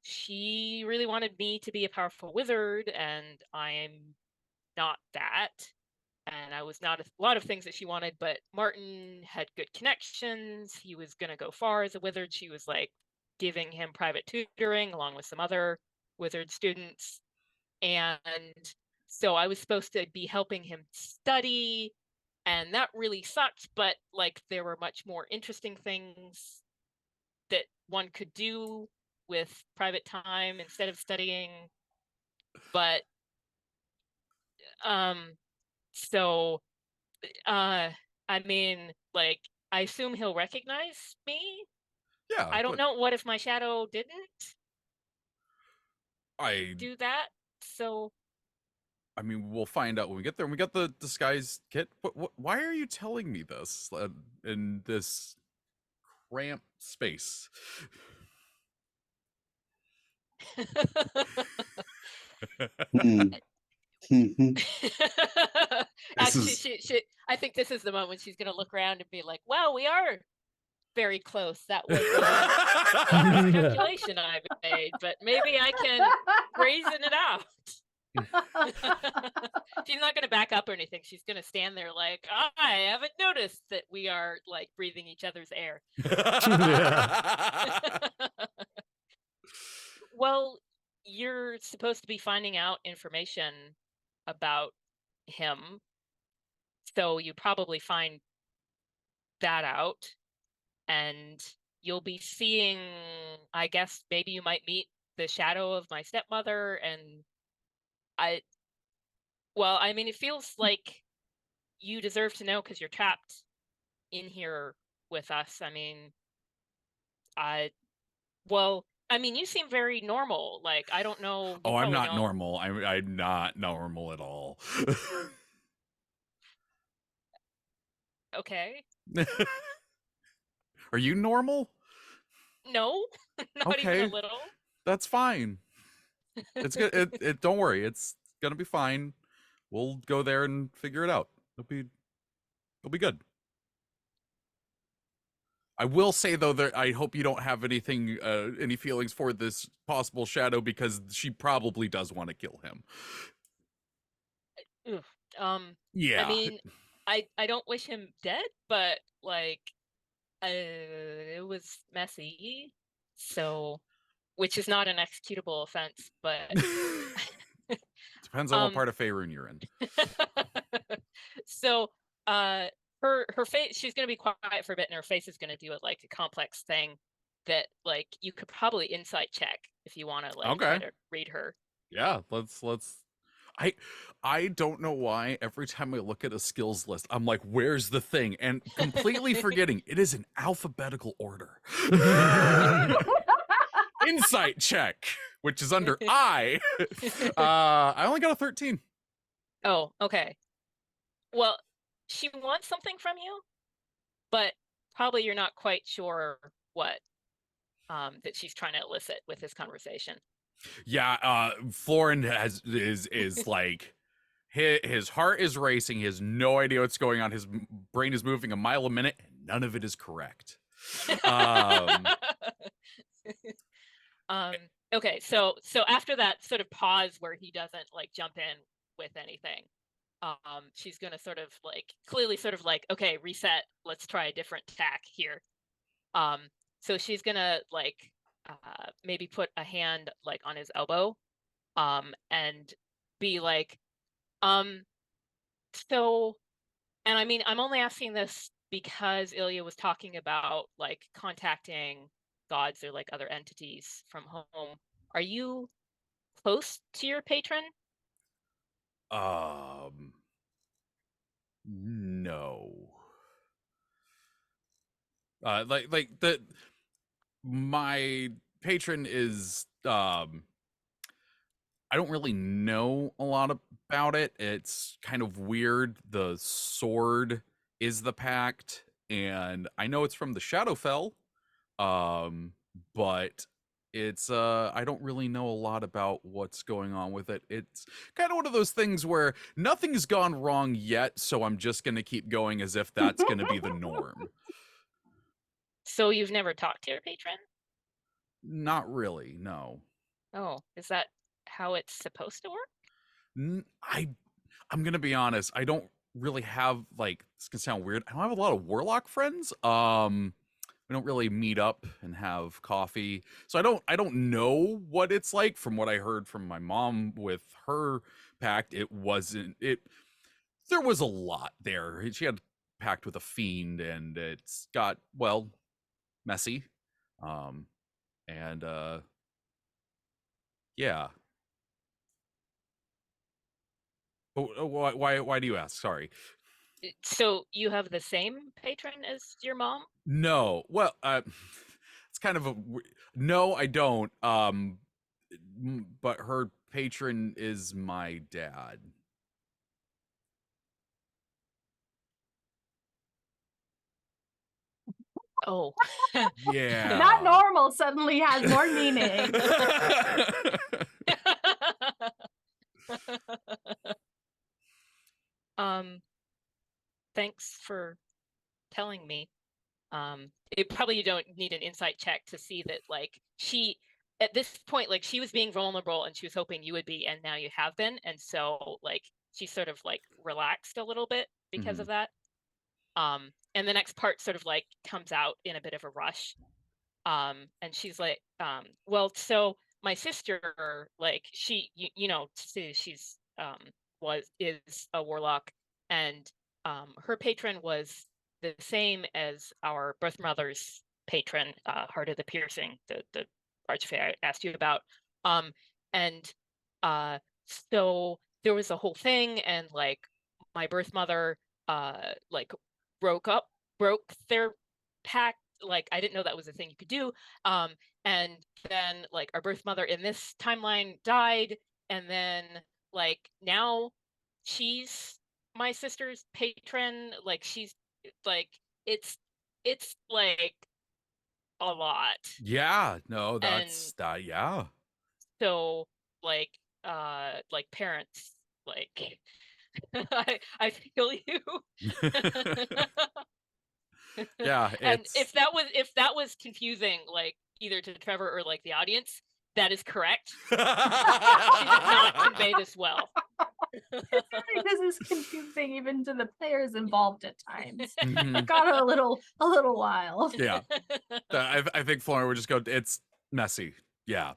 she really wanted me to be a powerful wizard, and I'm not that. And I was not a lot of things that she wanted, but Martin had good connections. He was going to go far as a wizard. She was like giving him private tutoring along with some other wizard students. And so I was supposed to be helping him study, and that really sucked, but like there were much more interesting things that one could do with private time instead of studying. But so I mean, like, I assume he'll recognize me. Yeah. I don't know what if my shadow didn't I do that. So mean, we'll find out when we get there. When we got the disguise kit. Why are you telling me this in this cramped space? Actually, I think this is the moment she's gonna look around and be like, "Well, we are very close. That was a calculation I made, but maybe I can brazen it out." She's not gonna back up or anything. She's gonna stand there like, I haven't noticed that we are like breathing each other's air. Well, you're supposed to be finding out information about him, so you probably find that out, and you'll be seeing, I guess maybe you might meet the shadow of my stepmother, and I mean, it feels like you deserve to know because you're trapped in here with us. I mean, you seem very normal. Like, I don't know. Oh, I'm not normal. I'm not normal at all. Okay. Are you normal? No, not even a little. That's fine. It's good. Don't worry. It's gonna be fine. We'll go there and figure it out. It'll be good. I will say though that I hope you don't have any feelings for this possible shadow, because she probably does want to kill him. Yeah. I mean, I don't wish him dead, but like, it was messy, so, which is not an executable offense, but depends on what part of Faerun you're in. So, her face, she's gonna be quiet for a bit, and her face is gonna do it like a complex thing that like you could probably insight check if you want to like try to read her. Yeah, let's. I don't know why every time I look at a skills list, I'm like, where's the thing? And completely forgetting it is in alphabetical order. Insight check, which is under I. I only got a 13. Oh, okay. Well, she wants something from you, but probably you're not quite sure what that she's trying to elicit with this conversation. Yeah, Florin is like, his heart is racing. He has no idea what's going on. His brain is moving a mile a minute, and none of it is correct. Okay, so after that sort of pause where he doesn't like jump in with anything, she's gonna sort of like clearly sort of like, okay, reset, let's try a different tack here. So she's gonna like maybe put a hand like on his elbow, and be like, so, and I mean, I'm only asking this because Ilya was talking about like contacting gods or like other entities from home. Are you close to your patron? No. My patron is I don't really know a lot about it. It's kind of weird. The sword is the pact, and I know it's from the Shadowfell, but it's I don't really know a lot about what's going on with it. It's kind of one of those things where nothing's gone wrong yet, so I'm just gonna keep going as if that's gonna be the norm. So you've never talked to your patron? Not really, no. Oh, is that how it's supposed to work? I'm gonna be honest. I don't really have like this can sound weird. I don't have a lot of warlock friends. We don't really meet up and have coffee, so I don't know what it's like. From what I heard from my mom with her pact, it wasn't it. There was a lot there. She had pact with a fiend, and it's got messy, and yeah. But why do you ask? Sorry. So you have the same patron as your mom? No. Well, it's kind of no, I don't. But her patron is my dad. Oh. Yeah. Not normal suddenly has more meaning. Thanks for telling me. It probably you don't need an insight check to see that like she at this point like she was being vulnerable and she was hoping you would be, and now you have been, and so like she sort of like relaxed a little bit because of that. And the next part sort of like comes out in a bit of a rush. And she's like, well, so my sister, like she, you know, she's is a warlock, and her patron was the same as our birth mother's patron, Heart of the Piercing, the archfey I asked you about. And so there was a whole thing, and like my birth mother like broke their pact. Like I didn't know that was a thing you could do. And then like our birth mother in this timeline died, and then like now she's my sister's patron. Like she's like it's like a lot. Yeah. No, that's yeah. So like parents, like I feel you. Yeah, and if that was confusing, like either to Trevor or like the audience, that is correct. She did not convey this well. This is confusing even to the players involved at times. Mhm. Got a little while. Yeah. I think Florian would just go, it's messy. Yeah.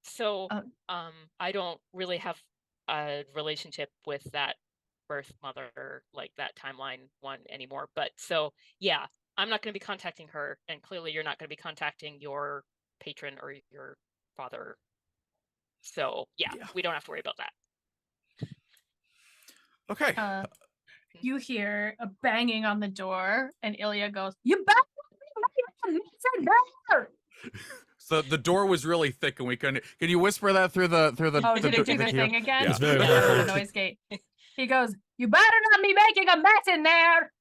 So I don't really have a relationship with that birth mother, like that timeline one anymore. But so yeah, I'm not going to be contacting her, and clearly you're not going to be contacting your patron or your father. So yeah, we don't have to worry about that. Okay. You hear a banging on the door, and Ilya goes, "You better there." So the door was really thick, and we couldn't. Can you whisper that through the? Oh, did it do the queue? thing again? Yeah. It's very Yeah, muffled. the noise gate. He goes, "You better not be making a mess in there."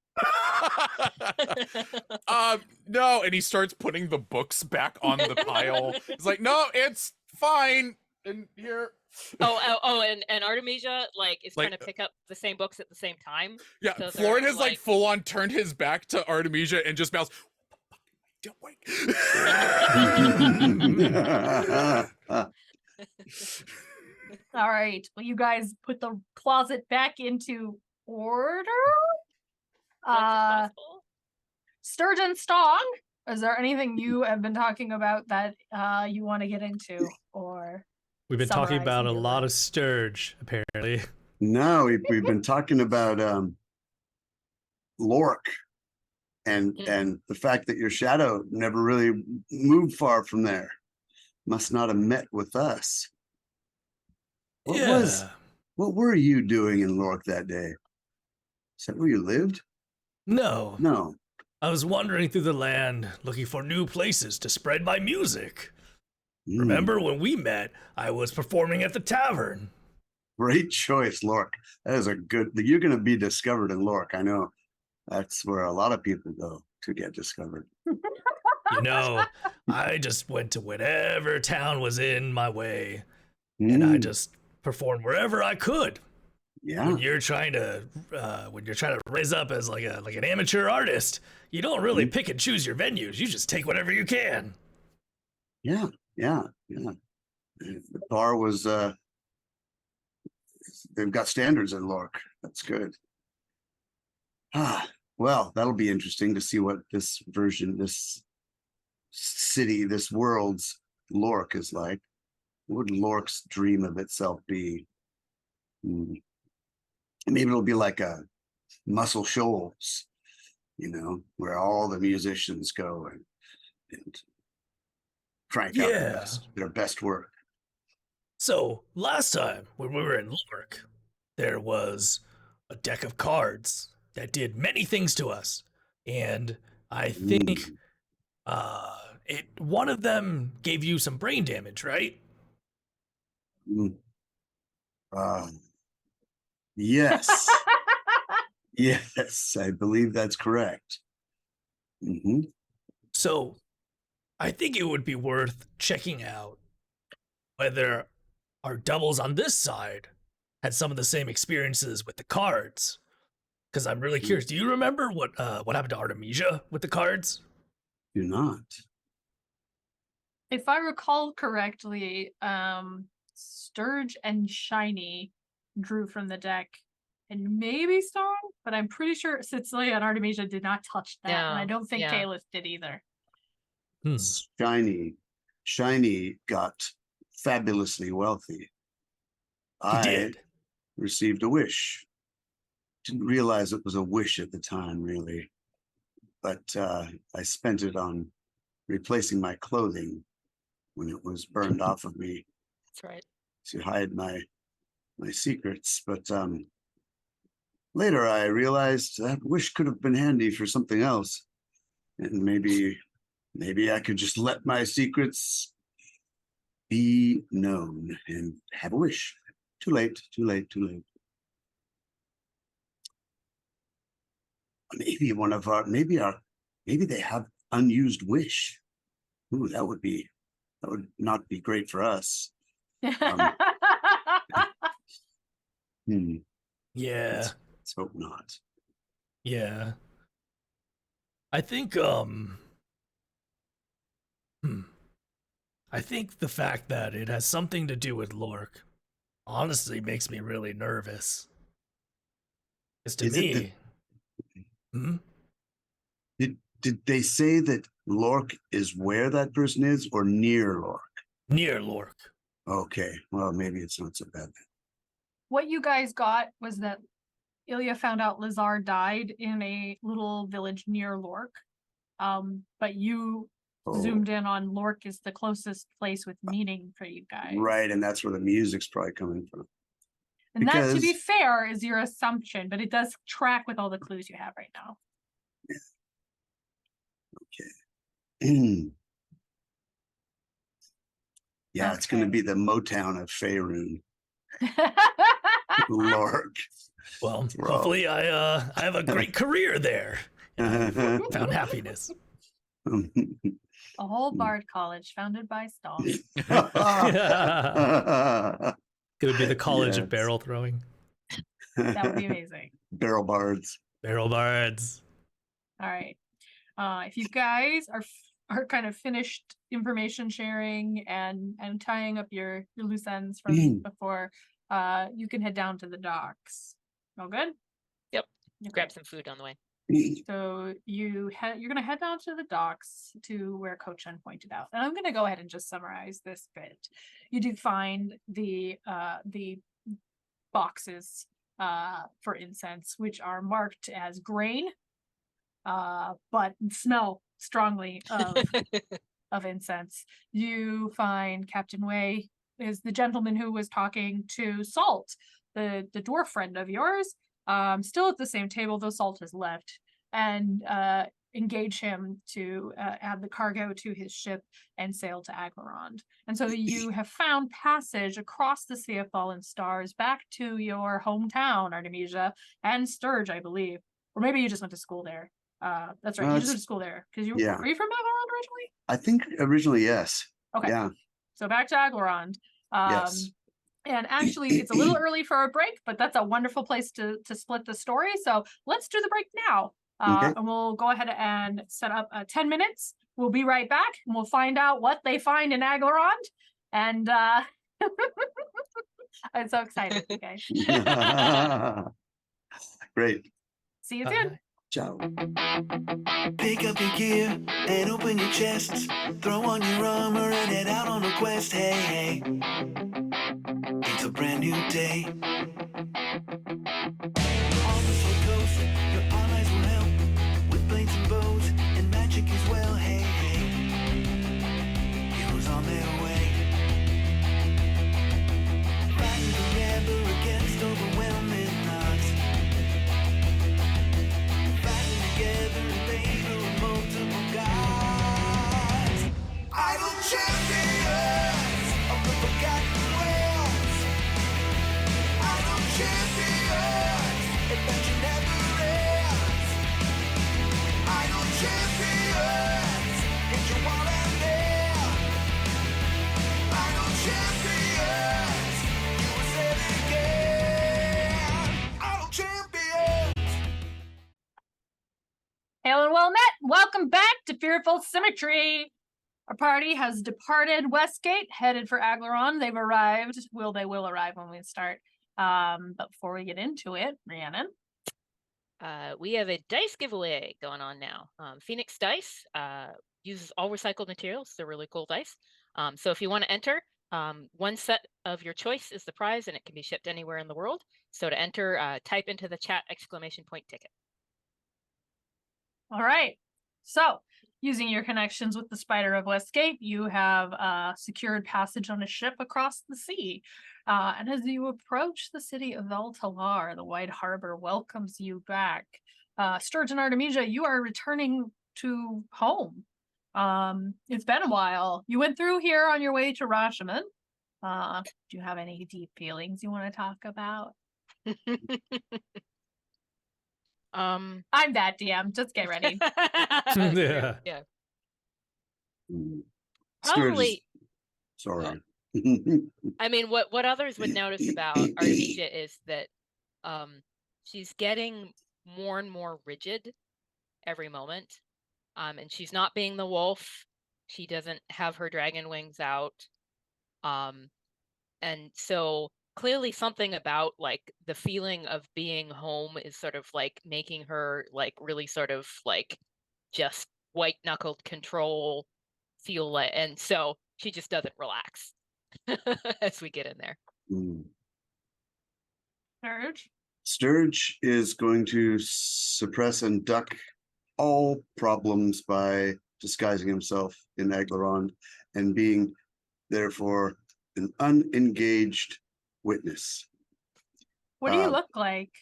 No, and he starts putting the books back on the pile. He's like, no, it's fine. And here. And Artemisia like is trying to pick up the same books at the same time. Yeah, so Florin has like full on turned his back to Artemisia and just mouths, what the fuck are you doing? All right. Well, you guys put the closet back into order. possible. Sturge and Stong, Is there anything you have been talking about that you want to get into or We've been talking summarize about a into lot words? of Stirge, apparently. No, we've been talking about Lork and the fact that your shadow never really moved far from there. Must not have met with us. What were you doing in Lork that day? Is that where you lived? No. No. I was wandering through the land looking for new places to spread my music. Remember when we met, I was performing at the tavern. Great choice, Lork. That is a good, you're going to be discovered in Lork. I know that's where a lot of people go to get discovered. You know, I just went to whatever town was in my way, and I just performed wherever I could. Yeah. When you're trying to raise up as like an amateur artist, you don't really pick and choose your venues. You just take whatever you can. Yeah. The bar was they've got standards in Lork. That's good. Well, that'll be interesting to see what this version, this city, this world's Lork is like. What would Lork's dream of itself be? Maybe it'll be like a Muscle Shoals, where all the musicians go and crank out their best work. So last time when we were in Lork, there was a deck of cards that did many things to us, and I think one of them gave you some brain damage, right? Yes. Yes, I believe that's correct. So I think it would be worth checking out whether our doubles on this side had some of the same experiences with the cards. Because I'm really curious. Do you remember what happened to Artemisia with the cards? Do not. If I recall correctly, Stirge and Shiny drew from the deck, and maybe Stone, but I'm pretty sure Cecilia and Artemisia did not touch that, and I don't think Kalis did either. Shiny got fabulously wealthy. I received a wish. Didn't realize it was a wish at the time, really, but I spent it on replacing my clothing when it was burned off of me. That's right. To hide my secrets, but later I realized that wish could have been handy for something else, and maybe I could just let my secrets be known and have a wish. Too late. Maybe maybe they have unused wish. Ooh, that would not be great for us. Yeah. Let's hope not. Yeah. I think I think the fact that it has something to do with Lork honestly makes me really nervous. Because to me, Did they say that Lork is where that person is or near Lork? Near Lork. Okay, well, maybe it's not so bad then. What you guys got was that Ilya found out Lazar died in a little village near Lork. But you zoomed in on Lork is the closest place with meaning for you guys. Right, and that's where the music's probably coming from. And that, to be fair, is your assumption, but it does track with all the clues you have right now. Okay. Yeah, it's going to be the Motown of Faerun. Lork. Well, hopefully I have a great career there. Found happiness. A whole bard college founded by Stahl. Could be the college of barrel throwing. That would be amazing. Barrel bards. Barrel bards. All right. If you guys are kind of finished information sharing and tying up your loose ends from before, you can head down to the docks. All good? Yep. Grab some food on the way. So you're going to head down to the docks to where Coach Chen pointed out. And I'm going to go ahead and just summarize this bit. You do find the boxes for incense, which are marked as grain, but smell strongly of incense. You find Captain Wei is the gentleman who was talking to Salt, the dwarf friend of yours, still at the same table, though Salt has left, and engage him to add the cargo to his ship and sail to Aglarond. And so you have found passage across the Sea of Fallen Stars back to your hometown, Artemisia and Stirge, I believe. Or maybe you just went to school there. That's right. You just went to school there. Are you from Aglarond originally? I think originally, yes. Okay. Yeah. So back to Aglarond. Yes. And actually, it's a little early for a break, but that's a wonderful place to split the story. So let's do the break now. Okay. And we'll go ahead and set up 10 minutes. We'll be right back and we'll find out what they find in Aglarond. And I'm so excited, you guys. Great. See you soon. Ciao. Pick up your gear and open your chests. Throw on your armor and head out on a quest. Hey, hey. It's a brand new day. On the Slow Coast, your allies will help with blades and bows and magic as well. Hey, hey. Heroes on their way. Fighting together against overwhelming odds. Fighting together in favor of multiple gods. Idle champions of the forgotten realms. Idle champions, adventure never ends. Idle champions, get your wallet there. Idle champions, you will say it again. Idle champions. Hail and well met. Welcome back to Fearful Symmetry. Our party has departed Westgate, headed for Aglarond. They've arrived. They will arrive when we start. But before we get into it, Rhiannon. We have a dice giveaway going on now. Phoenix Dice uses all recycled materials. They're really cool dice. So if you want to enter, one set of your choice is the prize, and it can be shipped anywhere in the world. So to enter, type into the chat !ticket. All right. So, using your connections with the Spider of Westgate, you have secured passage on a ship across the sea. And as you approach the city of Veltalar, the White Harbor welcomes you back. Stirge and Artemisia, you are returning to home. It's been a while. You went through here on your way to Rashomon. Do you have any deep feelings you want to talk about? I'm that DM. Just get ready. Yeah. Yeah. Stirge Probably. is- Sorry. I mean, what others would notice about Artemisia is that she's getting more and more rigid every moment. And she's not being the wolf. She doesn't have her dragon wings out. And so clearly something about like the feeling of being home is sort of like making her like really sort of like just white knuckled control feel like, and so she just doesn't relax as we get in there. Stirge? Stirge is going to suppress and duck all problems by disguising himself in Aglarond and being therefore an unengaged witness. What do you look like?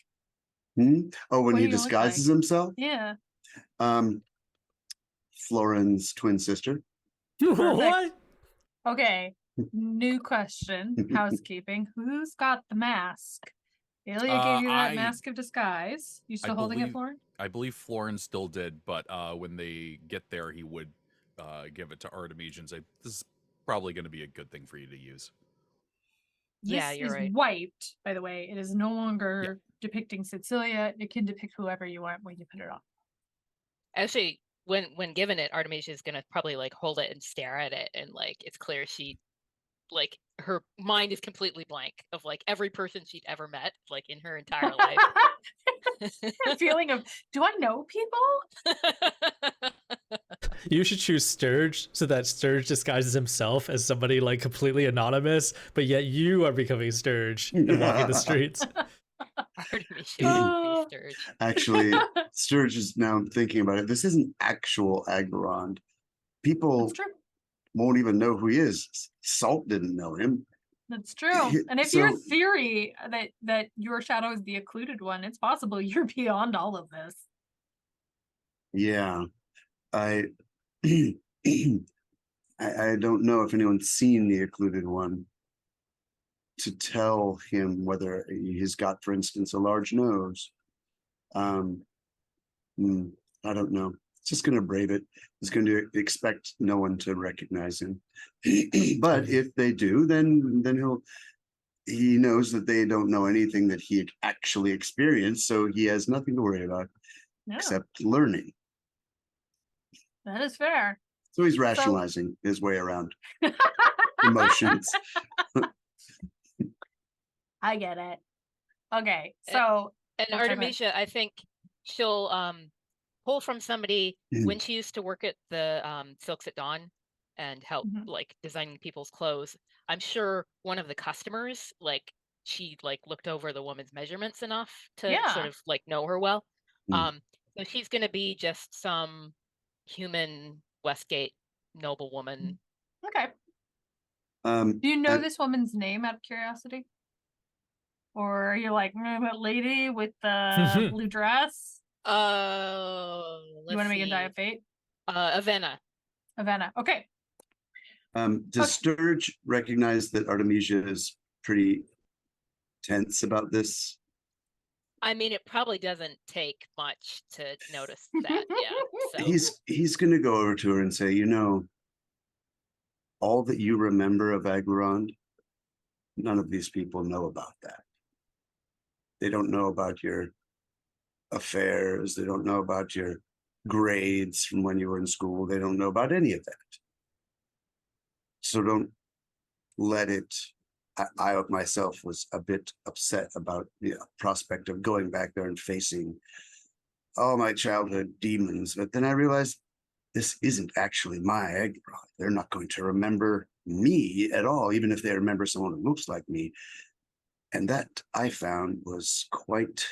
Oh, when What do he you look disguises like? himself? Yeah. Florin's twin sister. What? Okay. New question. Housekeeping. Who's got the mask? Ilya gave you that mask of disguise. You still holding it, Florin? I believe Florin still did, but when they get there, he would give it to Artemisia and say, "This is probably going to be a good thing for you to use." Yeah, This you're is right. wiped, by the way. It is no longer depicting Cecilia. It can depict whoever you want when you put it on. Actually, when given it, Artemisia is gonna probably like hold it and stare at it, and like it's clear she, like her mind is completely blank of like every person she'd ever met, like in her entire life. A feeling of, do I know people? You should choose Stirge so that Stirge disguises himself as somebody like completely anonymous, but yet you are becoming Stirge and walking the streets. Artemisia Oh. and Stirge. Actually, Sturge is now thinking about it. This isn't actual Aglarond. People That's true. won't even know who he is. Salt didn't know him. That's true. And if So- your theory that your shadow is the occluded one, it's possible you're beyond all of this. Yeah, I I don't know if anyone's seen the occluded one to tell him whether he's got, for instance, a large nose. I don't know. Just going to brave it. He's going to expect no one to recognize him. But if they do, then he knows that they don't know anything that he actually experienced, so he has nothing to worry about Yeah, except learning. that is fair. So he's rationalizing his way around emotions. I get it. Okay, And- so And Oh, sorry, go ahead. Artemisia, I think she'll pull from somebody when she used to work at the Silks at Dawn and help Mhm. like designing people's clothes. I'm sure one of the customers, like she like looked over the woman's measurements enough to Yeah. sort of like know her well. Mm. So she's gonna be just some human Westgate noblewoman. okay. Do you know I- this woman's name out of curiosity? Or are you like, that lady with the blue dress? You You want to make a die of fate? Avena. Avena. Okay. Does Sturge recognize that Artemisia is pretty tense about this? I mean, it probably doesn't take much to notice that. Yeah. So He's going to go over to her and say, you know, all that you remember of Aglarond, none of these people know about that. They don't know about your affairs. They don't know about your grades from when you were in school. They don't know about any of that. So don't let it. I myself was a bit upset about the prospect of going back there and facing all my childhood demons. But then I realized this isn't actually my Aglarond. They're not going to remember me at all, even if they remember someone who looks like me. And that I found was quite,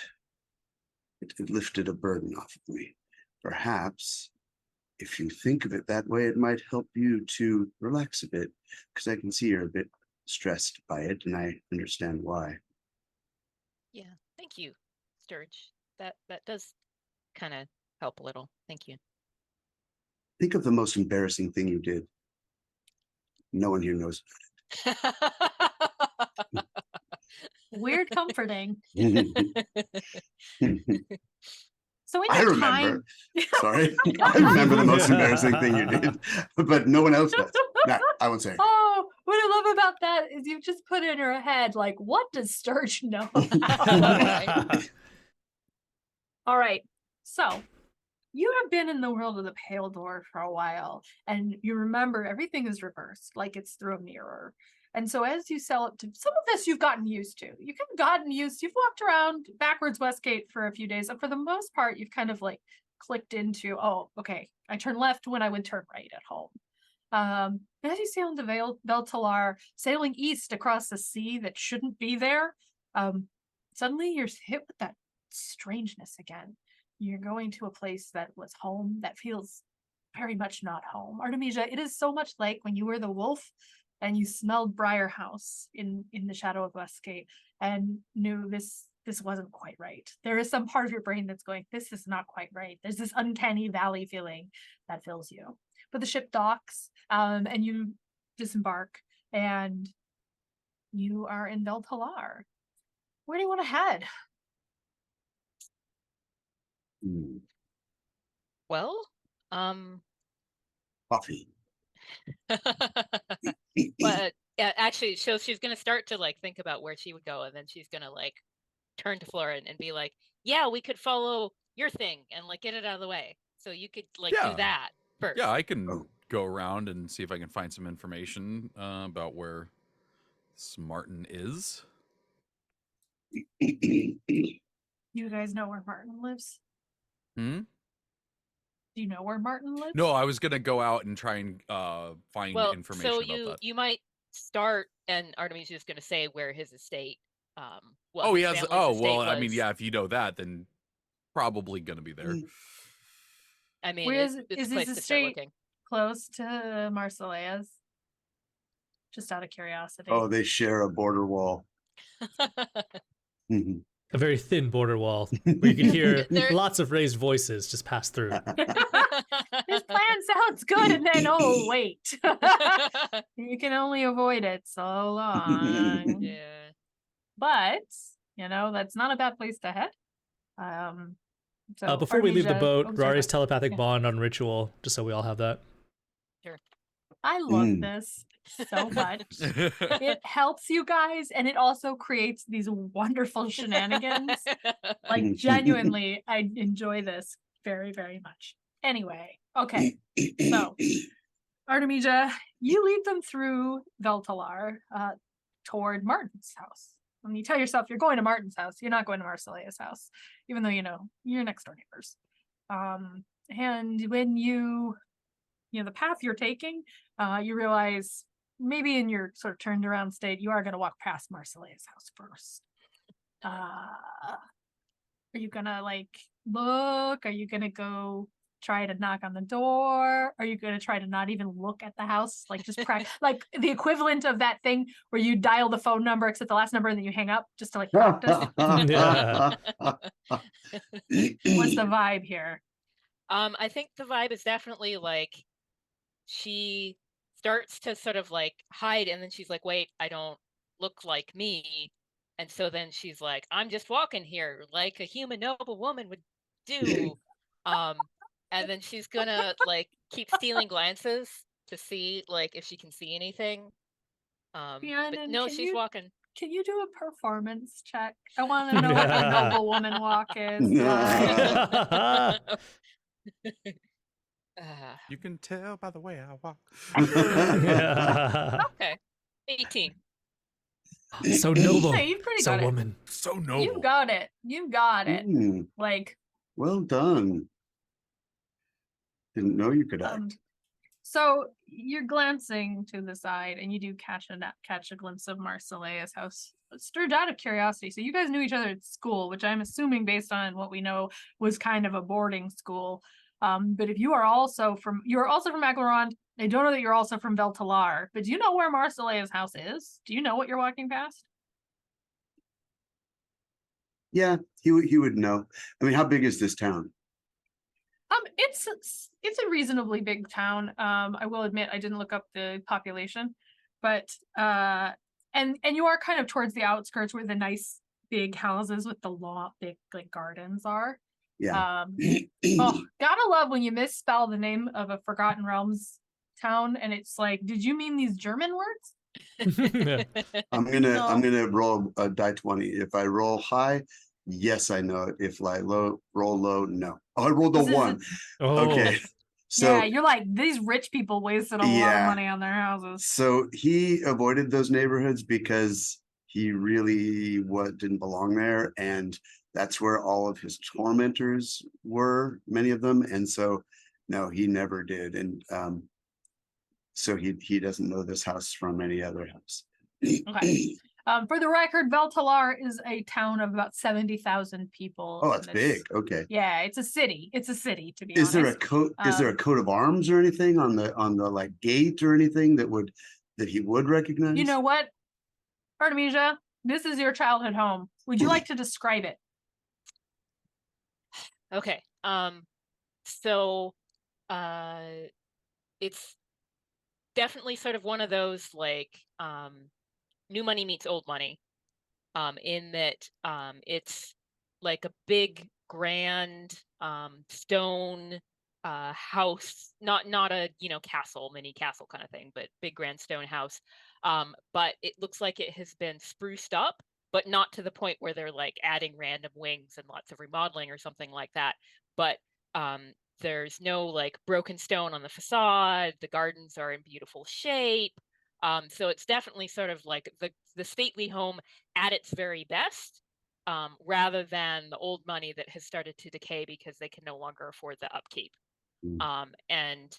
it lifted a burden off of me. Perhaps if you think of it that way, it might help you to relax a bit, because I can see you're a bit stressed by it, and I understand why. yeah, thank you, Sturge. That does kind of help a little. Thank you. Think of the most embarrassing thing you did. No one here knows. Weird comforting. So in I your remember. time, Sorry. I remember the most embarrassing thing you did, but no one else does. Nah, I won't say. Oh, what I love about that is you just put in her head, like, what does Sturge know about? Right. All right. So you have been in the world of the Pale Door for a while, and you remember everything is reversed, like it's through a mirror. And so as you sell it to some of this, you've gotten used to. You've walked around backwards Westgate for a few days. And for the most part, you've kind of like clicked into, oh, okay, I turn left when I would turn right at home. And as you sail into Veltalar, sailing east across the sea that shouldn't be there, suddenly you're hit with that strangeness again. You're going to a place that was home that feels very much not home. Artemisia, it is so much like when you were the wolf and you smelled Briar House in the shadow of Westgate and knew this wasn't quite right. There is some part of your brain that's going, this is not quite right. There's this uncanny valley feeling that fills you. But the ship docks, and you disembark, and you are in Veltalar. Where do you want to head? Hmm, Well, coffee. but yeah, actually, so she's gonna start to like think about where she would go, and then she's gonna like turn to Flora and be like, "Yeah, we could follow your thing and like get it out of the way. So you could like Yeah. do that first." Yeah, I can Oh. go around and see if I can find some information about where Smartin is. You You guys know where Martin lives? Hmm? Do you know where Martin lives? No, I was gonna go out and try and find Well, information so about that. you might start, and Artemisia is going to say where his estate. Well, Oh, he his has. family's Oh, estate well, I mean, was. yeah. If you know that, then probably gonna be there. I mean, Where is it's his a place to start estate? looking. Close to Marseillaise? Just out of curiosity. Oh, they share a border wall. Mhm. A very thin border wall where you can hear There- lots of raised voices just pass through. This plan sounds good, and then oh wait, you can only avoid it so long. Yeah. But that's not a bad place to head. So Before we leave the Artemisia- boat, oh, sorry, Rari's go. telepathic Yeah. bond on ritual, just so we all have that. I love Mm. this so much. It helps you guys, and it also creates these wonderful shenanigans. Like genuinely, I enjoy this very, very much. Anyway, okay. So, Artemisia, you lead them through Veltalar toward Martin's house. When you tell yourself you're going to Martin's house, you're not going to Marseilla's house, even though you're next door neighbors. And when the path you're taking, you realize maybe in your sort of turned around state, you are going to walk past Marseilla's house first. Are you gonna look? Are you gonna go try to knock on the door? Are you gonna try to not even look at the house? Like just like the equivalent of that thing where you dial the phone number except the last number and then you hang up just to practice. Yeah. What's the vibe here? I think the vibe is definitely she starts to sort of hide, and then she's like, wait, I don't look like me. And so then she's like, I'm just walking here like a human noble woman would do. And then she's gonna keep stealing glances to see if she can see anything. But Rhiannon, no, she's walking. Can you do a performance check? I want to know what a noble woman walk is. Like. You can tell by the way I walk. Okay, 18. So noble. Hey, you've pretty So got it. woman. So noble. You got it. You got it. Mm, well done. Didn't know you could act. So you're glancing to the side, and you do catch a glimpse of Marseilla's house. Stirred out of curiosity. So you guys knew each other at school, which I'm assuming, based on what we know, was kind of a boarding school. But if you're also from Aglarond, I don't know that you're also from Veltalar, but do you know where Marseilla's house is? Do you know what you're walking past? Yeah, he would know. I mean, how big is this town? It's a reasonably big town. I will admit I didn't look up the population, but and you are kind of towards the outskirts where the nice big houses with the big gardens are. Yeah. Oh, gotta love when you misspell the name of a Forgotten Realms town, and it's like, did you mean these German words? I'm gonna roll a die 20. If I roll high, yes, I know it. If I roll low, no. Oh, I rolled a 1. Okay. So yeah, you're like, these rich people wasted a lot of money on their houses. So he avoided those neighborhoods because he really didn't belong there, and that's where all of his tormentors were, many of them. And so no, he never did. And so he doesn't know this house from any other house. Okay. For the record, Veltalar is a town of about 70,000 people. Oh, that's big. Okay. Yeah, it's a city. It's a city, to be Is honest. there a coat? Is there a coat of arms or anything on the gate or anything that he would recognize? You know what, Artemisia, this is your childhood home. Would you like to describe it? Okay. So it's definitely sort of one of those new money meets old money, in that it's like a big grand stone house, not a castle, mini castle kind of thing, but big grand stone house. But it looks like it has been spruced up, but not to the point where they're adding random wings and lots of remodeling or something like that. But there's no broken stone on the facade. The gardens are in beautiful shape. So it's definitely sort of the stately home at its very best. rather than the old money that has started to decay because they can no longer afford the upkeep. And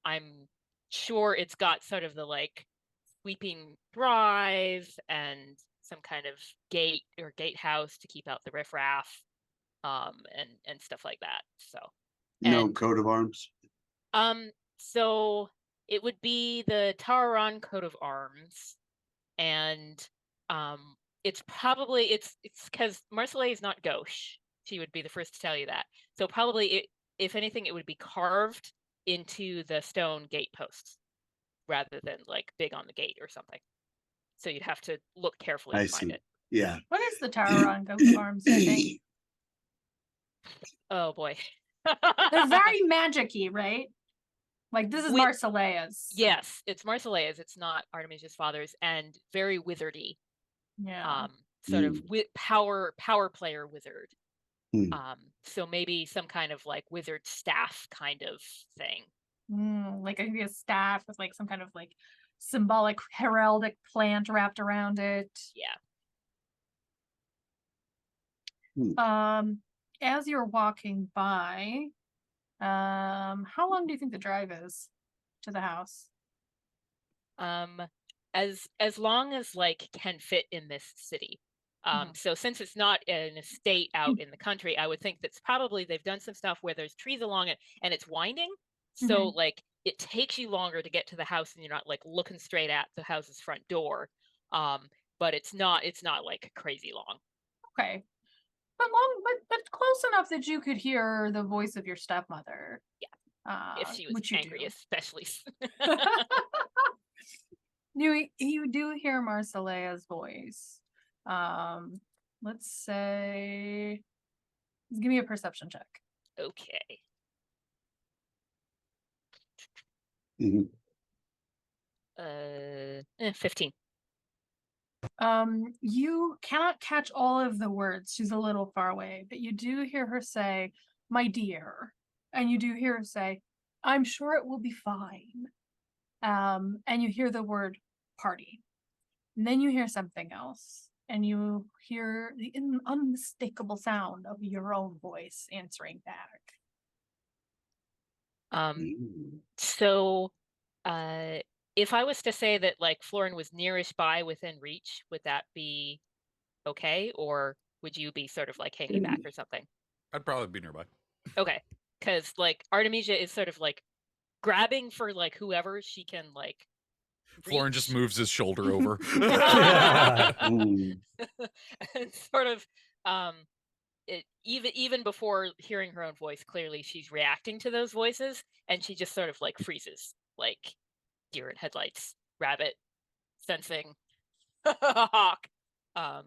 I'm sure it's got sort of the like sweeping drive and some kind of gate or gatehouse to keep out the riffraff, and stuff like that. So No and coat of arms. so it would be the Tararon coat of arms, and it's probably it's because Marseille is not gauche. She would be the first to tell you that. So probably if anything, it would be carved into the stone gate posts rather than like big on the gate or something. So you'd have to look carefully I to find see. it. Yeah. What is the tower on Goat of Arms, I think? Oh boy. They're very magic-y, right? Like this is Wi- Marseillaise. Yes, it's Marseille's. It's not Artemisia's father's, and very wizardy. Yeah. Sort of power player wizard. Hmm. So maybe some kind of like wizard staff kind of thing. Like a staff with like some kind of like symbolic heraldic plant wrapped around it. Yeah. As you're walking by, how long do you think the drive is to the house? As long as like can fit in this city. So since it's not an estate out in the country, I would think that's probably they've done some stuff where there's trees along it and it's winding. So like it takes you longer to get to the house and you're not like looking straight at the house's front door. But it's not like crazy long. Okay. But long, but close enough that you could hear the voice of your stepmother. Yeah. If she was which you angry, do. especially. You do hear Marseilla's voice. Let's say, give me a perception check. Okay. 15. You cannot catch all of the words. She's a little far away, but you do hear her say, "My dear," and you do hear her say, "I'm sure it will be fine." And you hear the word "party," and then you hear something else, and you hear the unmistakable sound of your own voice answering back. So, if I was to say that like Florin was nearest by within reach, would that be okay? Or would you be sort of like hanging back or something? I'd probably be nearby. Okay. Because like Artemisia is sort of like grabbing for like whoever she can like. Florin just moves his shoulder over. And sort of even before hearing her own voice, clearly she's reacting to those voices and she just sort of like freezes, like deer in headlights, rabbit, sensing, hawk, and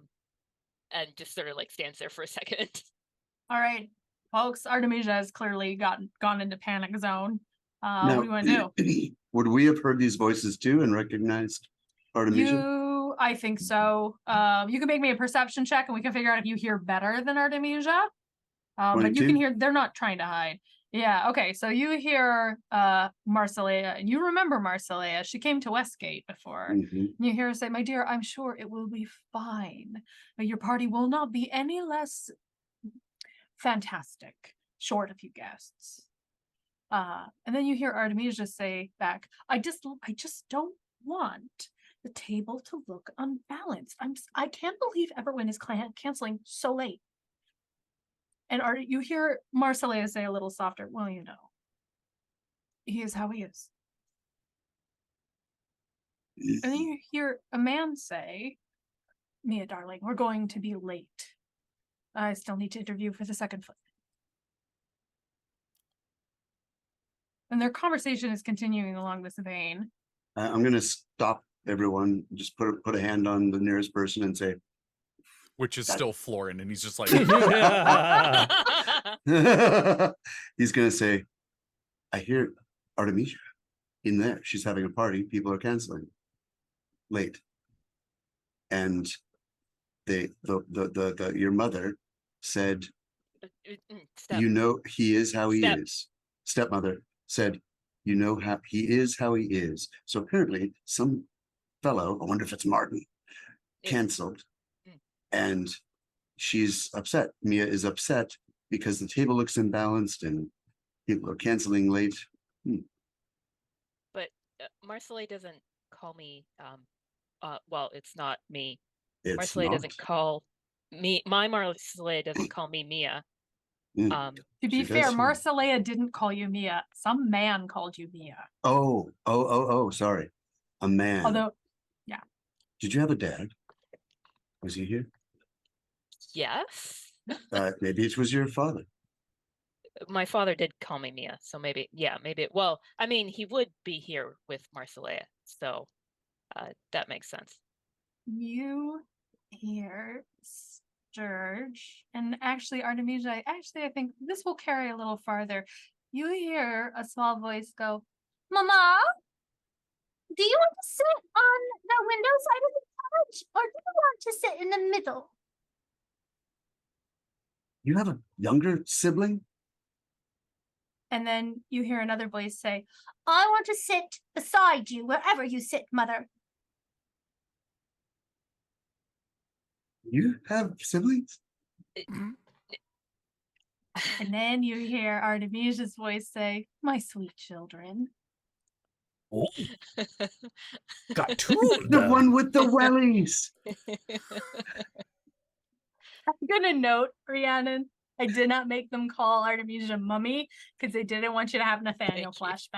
just sort of like stands there for a second. All right, folks, Artemisia has clearly gone into panic zone. Now, what do you want to do? Would we have heard these voices too and recognized Artemisia? I think so. You can make me a perception check and we can figure out if you hear better than Artemisia. But you can hear, they're not trying to hide. Yeah, okay, so you hear Marseilla, and you remember Marseilla. She came to Westgate before. And you hear her say, "My dear, I'm sure it will be fine. But your party will not be any less fantastic, short a few guests." And then you hear Artemisia say back, I just don't want the table to look unbalanced. I can't believe everyone is canceling so late." And you hear Marseilla say a little softer, "Well, you know, he is how he is." And then you hear a man say, "Mia, darling, we're going to be late. I still need to interview for the second foot." And their conversation is continuing along this vein. I'm going to stop everyone, just put a hand on the nearest person and say, which is still Florin, and he's just like, he's going to say, "I hear Artemisia in there. She's having a party. People are canceling late." And your mother said, "You know, he is how he is." Stepmother said, "You know how he is how he is." So apparently some fellow, I wonder if it's Martin, canceled. And she's upset. Mia is upset because the table looks imbalanced and people are canceling late. But Marcellet doesn't call me. Well, it's not me. It's Marcellet not. doesn't call me. My Marcellet doesn't call me Mia. Mm. To be She fair, does. Marcelea didn't call you Mia. Some man called you Mia. Oh, sorry. A man. Although, Did you have a dad? Was he here? Yes. Maybe it was your father. My father did call me Mia, so maybe, yeah, maybe. Well, I mean, he would be here with Marcellet, so that makes sense. you hear Stirge, and actually, Artemisia, I think this will carry a little farther. You hear a small voice go, "Mama, do you want to sit on the window side of the couch, or do you want to sit in the middle?" You have a younger sibling? And then you hear another voice say, "I want to sit beside you, wherever you sit, mother." You have siblings? And then you hear Artemisia's voice say, "My sweet children." Oh, got two of The them. one with the wellies. I'm gonna note, Rhiannon, I did not make them call Artemisia mummy because they didn't want you to have Nathaniel Thank you.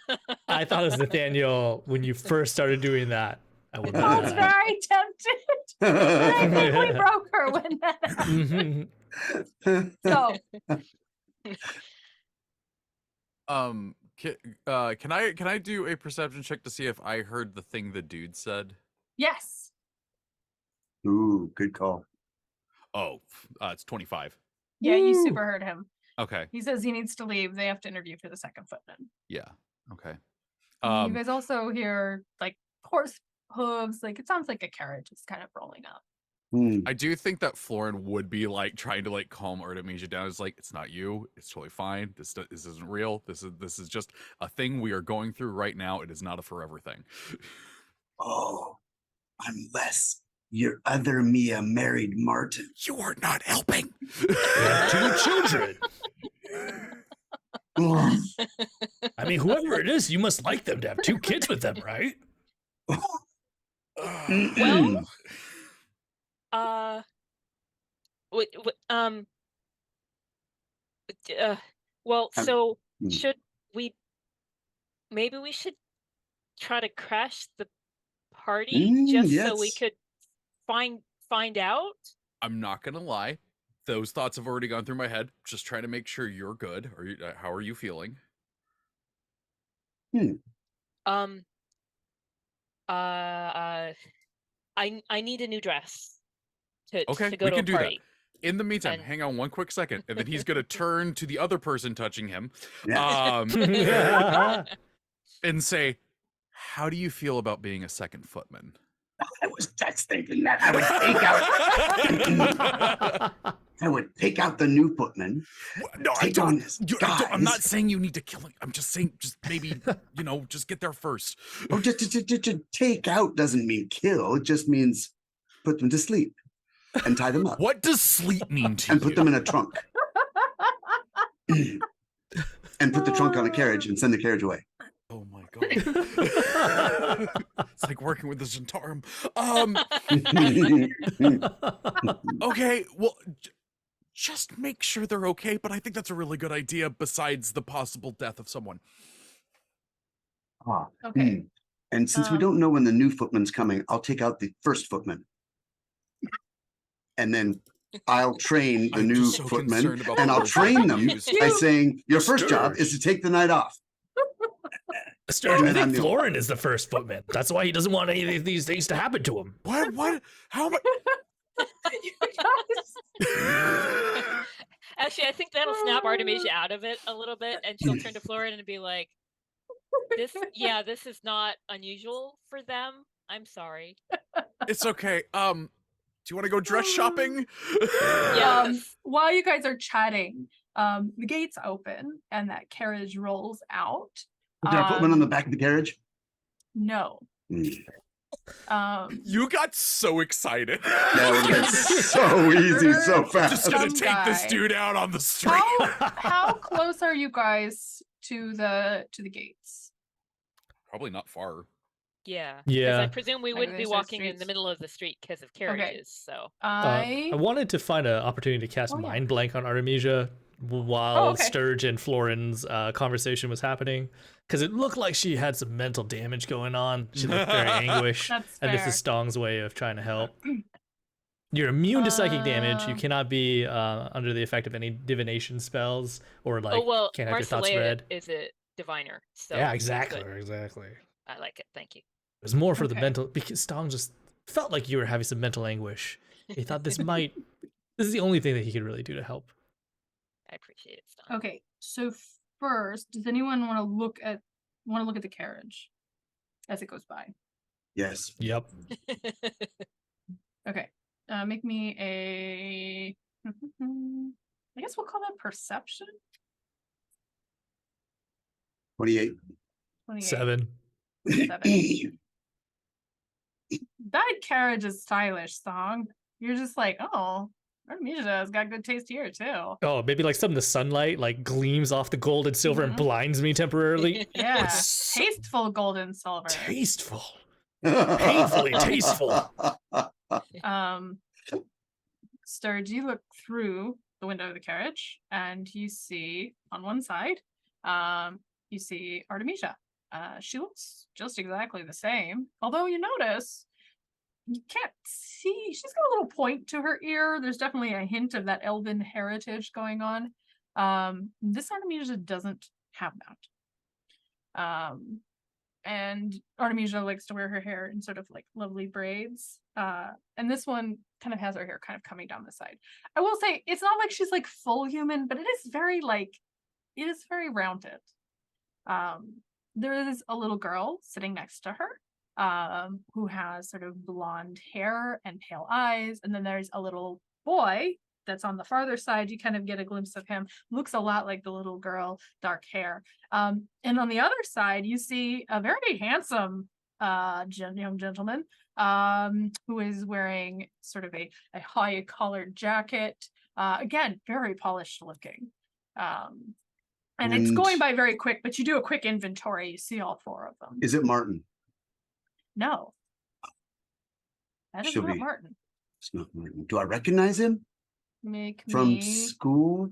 flashbacks. I thought it was Nathaniel when you first started doing that. I would I was very tempted. And I think we broke her when that happened. So Can I do a perception check to see if I heard the thing the dude said? yes. Ooh, good call. Oh, it's 25. Yeah, you Woo. super heard him. Okay. He says he needs to leave. They have to interview for the second footman. Yeah. Okay. You guys also hear like horse hooves. Like it sounds like a carriage is kind of rolling up. I do think that Florin would be like trying to like calm Artemisia down. It's like, it's not you. It's totally fine. This isn't real. This is just a thing we are going through right now. It is not a forever thing. Oh, unless your other Mia married Martin. You are not helping. We have two children. Oh, I mean, whoever it is, you must like them to have two kids with them, right? Well, well, Um, so hmm. should we? Maybe we should try to crash the party just so we yes. could find out. I'm not gonna lie. Those thoughts have already gone through my head. Just trying to make sure you're good. Are you? How are you feeling? I need a new dress to Okay, go we to can a do that. party. In the meantime, And- hang on one quick second, and then he's gonna turn to the other person touching him, Yeah. and say, "How do you feel about being a second footman?" I was just thinking that I would take out the new footman. No, Take on his I'm not guys. saying you need to kill him. I'm just saying, just maybe, just get there first. Oh, just to take out doesn't mean kill. It just means put them to sleep and tie them up What does sleep mean to and you? put them in a trunk. And put the trunk on a carriage and send the carriage away. Oh my god. It's like working with the Zentarum. Okay, well, just make sure they're okay, but I think that's a really good idea besides the possible death of someone. Okay. And since we don't know when the new footman's coming, I'll take out the first footman. And then I'll train the I'm new just so footman, concerned about and the I'll words train you them use. by saying, your first job Stirge. is to take the night off. Stirge, And I then I'm think the- Florin is the first footman. That's why he doesn't want any of these things to happen to him. What? How am You guys- Actually, I think that'll snap Artemisia out of it a little bit, and she'll turn to Florin and be like, this is not unusual for them. I'm sorry. It's okay. Do you want to go dress shopping? Yes. While you guys are chatting, the gates open and that carriage rolls out. Put that footman on the back of the carriage. No. Mm. You got so excited. That would have been so easy, so fast. Just gonna Some take this guy. dude out on the street. How close are you guys to the gates? Probably not far. Yeah. Yeah. I presume we Like wouldn't be these are walking in the streets. middle of the street because of carriages. So I wanted to find an opportunity to cast Oh, yeah. Mind Blank on Artemisia while okay. Stirge and Florin's conversation was happening, because it looked like she had some mental damage going on. She looked very anguished, That's and this fair. is Stong's way of trying to help. You're immune to psychic damage. You Uh, cannot be under the effect of any divination spells, or like can't have your thoughts Marcelea read. is a diviner. So Yeah, that's exactly, good. exactly. I like it. Thank you. It was more for the Okay. mental, because Stong just felt like you were having some mental anguish. He thought this is the only thing that he could really do to help. I appreciate it. Stan. Okay, so first, does anyone want to look at the carriage as it goes by? Yes. Yep. Okay, make me a. I guess we'll call that perception. 28. 28. 7. 7. That carriage is stylish, Song. You're just like, oh, Artemisia's got good taste here too. Oh, maybe like some of the sunlight like gleams off the gold and silver and blinds me temporarily. Yeah, It's so tasteful gold and silver. tasteful. Painfully tasteful. Stirge, you look through the window of the carriage and you see on one side, you see Artemisia. She looks just exactly the same. Although you notice you can't see, she's got a little point to her ear. There's definitely a hint of that elven heritage going on. This Artemisia doesn't have that. And Artemisia likes to wear her hair in sort of like lovely braids. And this one kind of has her hair kind of coming down the side. I will say it's not like she's like full human, but it is very rounded. There is a little girl sitting next to her, who has sort of blonde hair and pale eyes. And then there's a little boy that's on the farther side. You kind of get a glimpse of him. Looks a lot like the little girl, dark hair. And on the other side, you see a very handsome young gentleman who is wearing sort of a high collared jacket. Again, very polished looking. And it's going by very quick, but you do a quick inventory. You see all 4 of them. Is it Martin? No. That is Should not be. Martin. It's not Martin. Do I recognize him Make from me, school?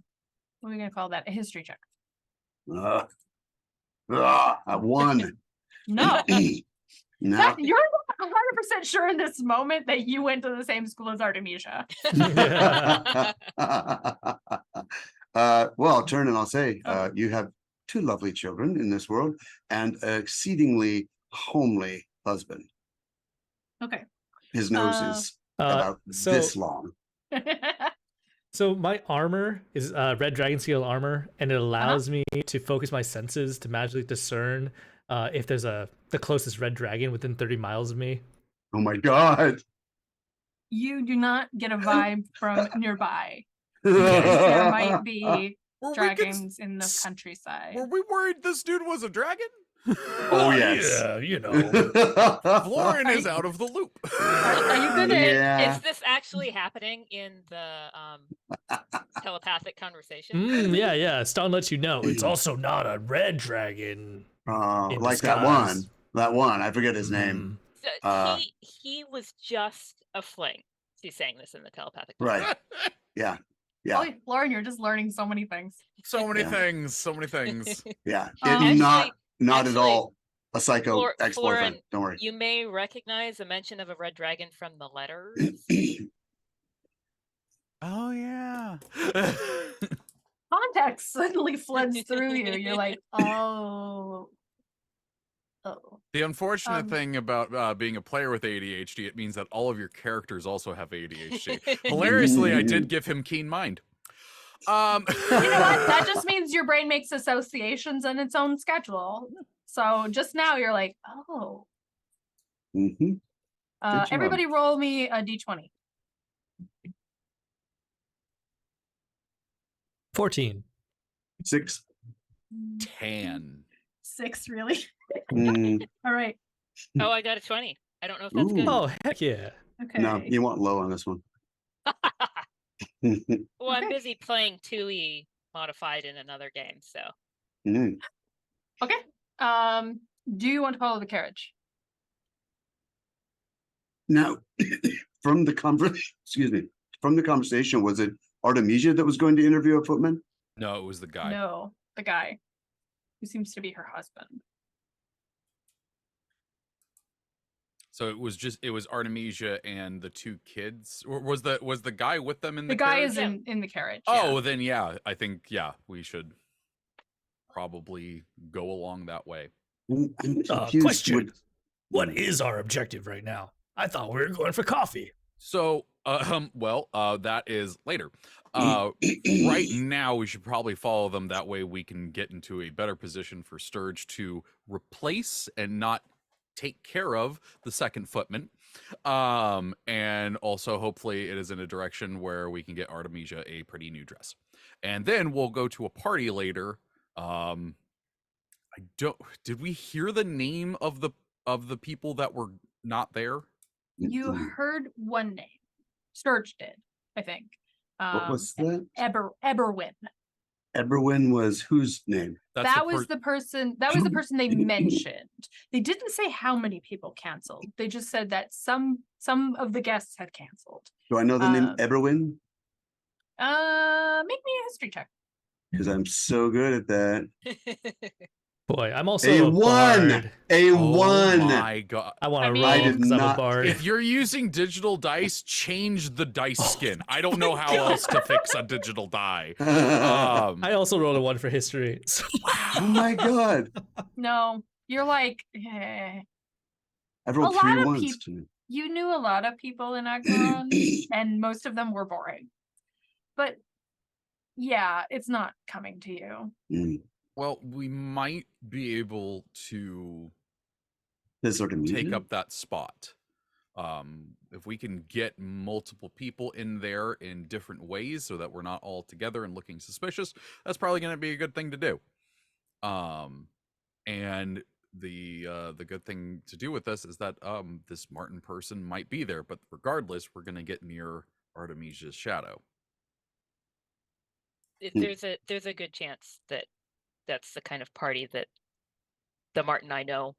what are we going to call that? A history check. I won. No. No. That, you're 100% sure in this moment that you went to the same school as Artemisia. Well, I'll turn and I'll say, you have 2 lovely children in this world and an exceedingly homely husband. Okay. His nose is about this long. So my armor is red dragon scale armor, and it allows me to focus my senses to magically discern if there's the closest red dragon within 30 miles of me. Oh my God. You do not get a vibe from nearby. There might be dragons in the countryside. Were we worried this dude was a dragon? Oh, yes. Yeah, you know. Florin is out of the loop. Are you gonna? Yeah. Is this actually happening in the telepathic conversation? Yeah. Stone lets you know it's also not a red dragon. In Like disguise. that one. I forget his name. So he was just a fling. She's saying this in the telepathic. Right. Yeah. Yeah. Oh, Lauren, you're just learning so many things. So many Yeah. things. So many things. Yeah. Actually- Not at all a psycho Florin, ex-boyfriend. Don't worry. You may recognize a mention of a red dragon from the letters. Oh yeah. Context suddenly floods through you. You're like, oh. The unfortunate thing about being a player with ADHD, it means that all of your characters also have ADHD. Hilariously, I did give him keen mind. You know what? That just means your brain makes associations in its own schedule. So just now you're like, oh. Mhm. job. Everybody roll me a d20. 14. 6. 10. 6, really? Mm, All right. Oh, I got a 20. I don't know if that's good. Oh, heck yeah. Okay. No, you want low on this one. Well, I'm Okay. busy playing 2E modified in another game, so Mm. Okay. Do you want to follow the carriage? Now, from the excuse me, from the conversation, was it Artemisia that was going to interview a footman? No, it was the guy. No, the guy who seems to be her husband. So it was Artemisia and the two kids. Or was the guy with them in The the guy carriage? is in the carriage. Oh, then yeah, I think we should probably go along that way. I'm confused. Question. What is our objective right now? I thought we were going for coffee. So, that is later. Right now, we should probably follow them. That way, we can get into a better position for Stirge to replace and not take care of the second footman. And also, hopefully, it is in a direction where we can get Artemisia a pretty new dress. And then we'll go to a party later. Did we hear the name of the people that were not there? You heard one name. Stirge did, I think. What was that? Eberwin. Eberwin was whose name? That was the person they mentioned. They didn't say how many people canceled. They just said that some of the guests had canceled. Do I know the name Eberwin? Make me a history check. Because I'm so good at that. Boy, I'm also A a one. bard. A Oh one. my god. I want to I mean- roll I did because I'm a not- bard. If you're using digital dice, change the dice skin. I don't know how else to fix a digital die. I also rolled a 1 for history. So Oh my god. No, you're like, eh. I've rolled A lot 3 of ones tonight. You knew a lot of people in Aglarond, and most of them were boring. But yeah, it's not coming to you. Mm. Well, we might be able to This sort of take up that spot. If we can get multiple people in there in different ways so that we're not all together and looking suspicious, that's probably going to be a good thing to do. And the good thing to do with this is that this Martin person might be there, but regardless, we're going to get near Artemisia's shadow. There's a good chance that that's the kind of party that the Martin I know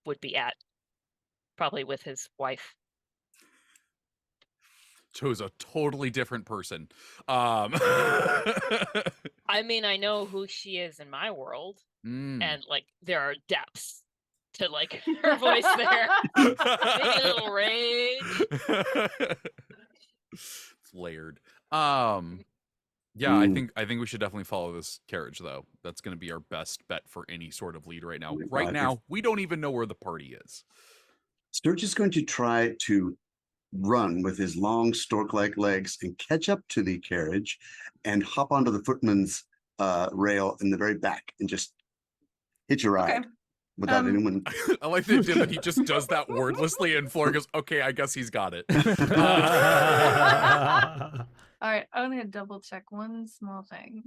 would be at, probably with his wife. Chose a totally different person. I mean, I know who she is in my world, Mm. and like there are depths to like her voice there. Maybe a little rage. It's layered. Yeah, I think we should definitely follow this carriage though. That's going to be our best bet for any sort of lead right now. Oh my Right God, now, we don't even know where the party is. Sturge is going to try to run with his long stork-like legs and catch up to the carriage and hop onto the footman's rail in the very back and just hitch a ride without anyone. I like the idea that he just does that wordlessly and Floor goes, okay, I guess he's got it. All right, I'm gonna double check one small thing.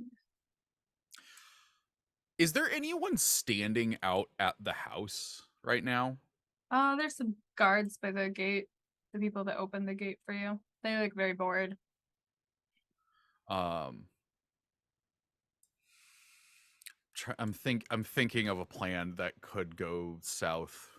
Is there anyone standing out at the house right now? There's some guards by the gate. The people that opened the gate for you. They're like very bored. I'm thinking of a plan that could go south.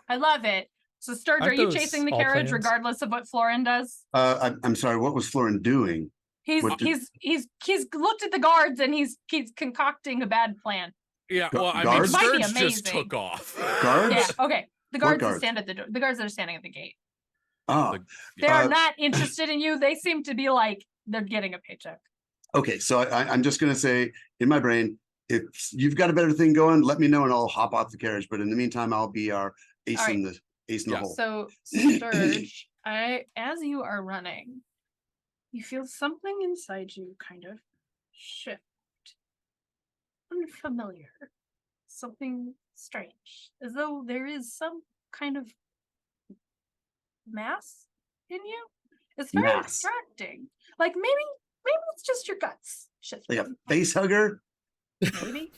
I love it. So Sturge, are Aren't you those chasing the all carriage plans? regardless of what Florin does? I'm sorry, what was Florin doing? He's What did- he's looked at the guards and he's concocting a bad plan. Yeah, well, I mean, Guards? Might be Sturge just amazing. took off. Guards? Yeah, okay. The guards that guards? stand at the door. The guards that are standing at the gate. Oh, They are Uh, not interested in you. They seem to be like they're getting a paycheck. okay. So I'm just going to say in my brain, if you've got a better thing going, let me know and I'll hop off the carriage. But in the meantime, I'll be our ace All in the Yeah. hole. So Sturge, as you are running, you feel something inside you kind of shift. Unfamiliar. Something strange. As though there is some kind of mass in you. It's very Mass. distracting. Like maybe it's just your guts shifting. Like a face hugger. Maybe.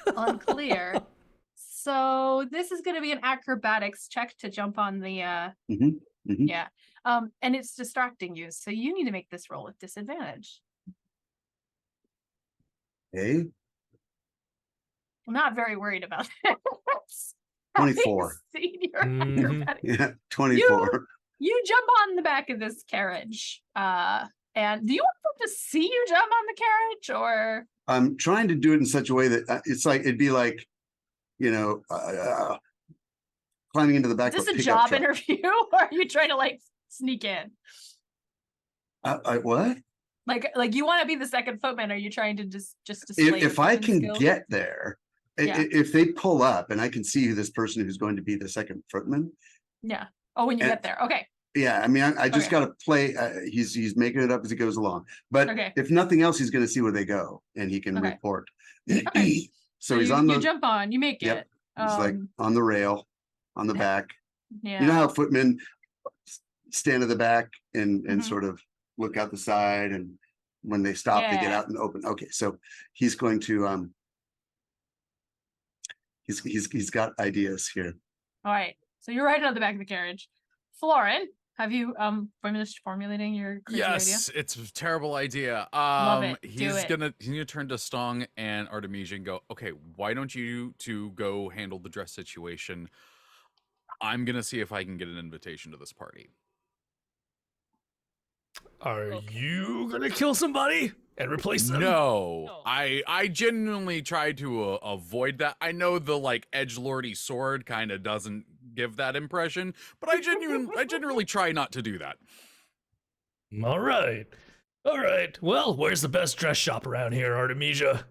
Unclear. So this is going to be an acrobatics check to jump on the Mhm. yeah. And it's distracting you, so you need to make this roll with disadvantage. Okay. I'm not very worried about it. 24. Mhm. Yeah, 24. You jump on the back of this carriage. And do you want them to see you jump on the carriage, or I'm trying to do it in such a way that it's like it'd be like, climbing into the back is of this a a pickup job truck. interview, or are you trying to like sneak in? What? Like you want to be the second footman? Are you trying to just display If your I footman can skills? get there, Yeah. if they pull up and I can see who this person who's going to be the second footman. Yeah. Oh, when you And- get there. Okay. Yeah, I mean, I just Okay. got to play. He's making it up as he goes along. But Okay. if nothing else, he's going to see where they go and he can Okay. report. Okay. So he's you, on you the. jump on, you make Yep. it. He's like on the rail, on the back. Yeah. You know how footmen stand at the back and Mhm. sort of look out the side, and when they stop, they get Yeah. out in the open. Okay, so he's going to he's got ideas here. All right. So you're right on the back of the carriage. Florin, have you finished formulating your crazy idea? Yes, it's a terrible idea. Love it. Do He's it. gonna turn to Stong and Artemisia and go, okay, why don't you two go handle the dress situation? I'm gonna see if I can get an invitation to this party. Are Okay. you gonna kill somebody and replace them? No, No. I genuinely tried to avoid that. I know the like edgelordy sword kind of doesn't give that impression, but I genuinely try not to do that. All right. All right. Well, where's the best dress shop around here, Artemisia?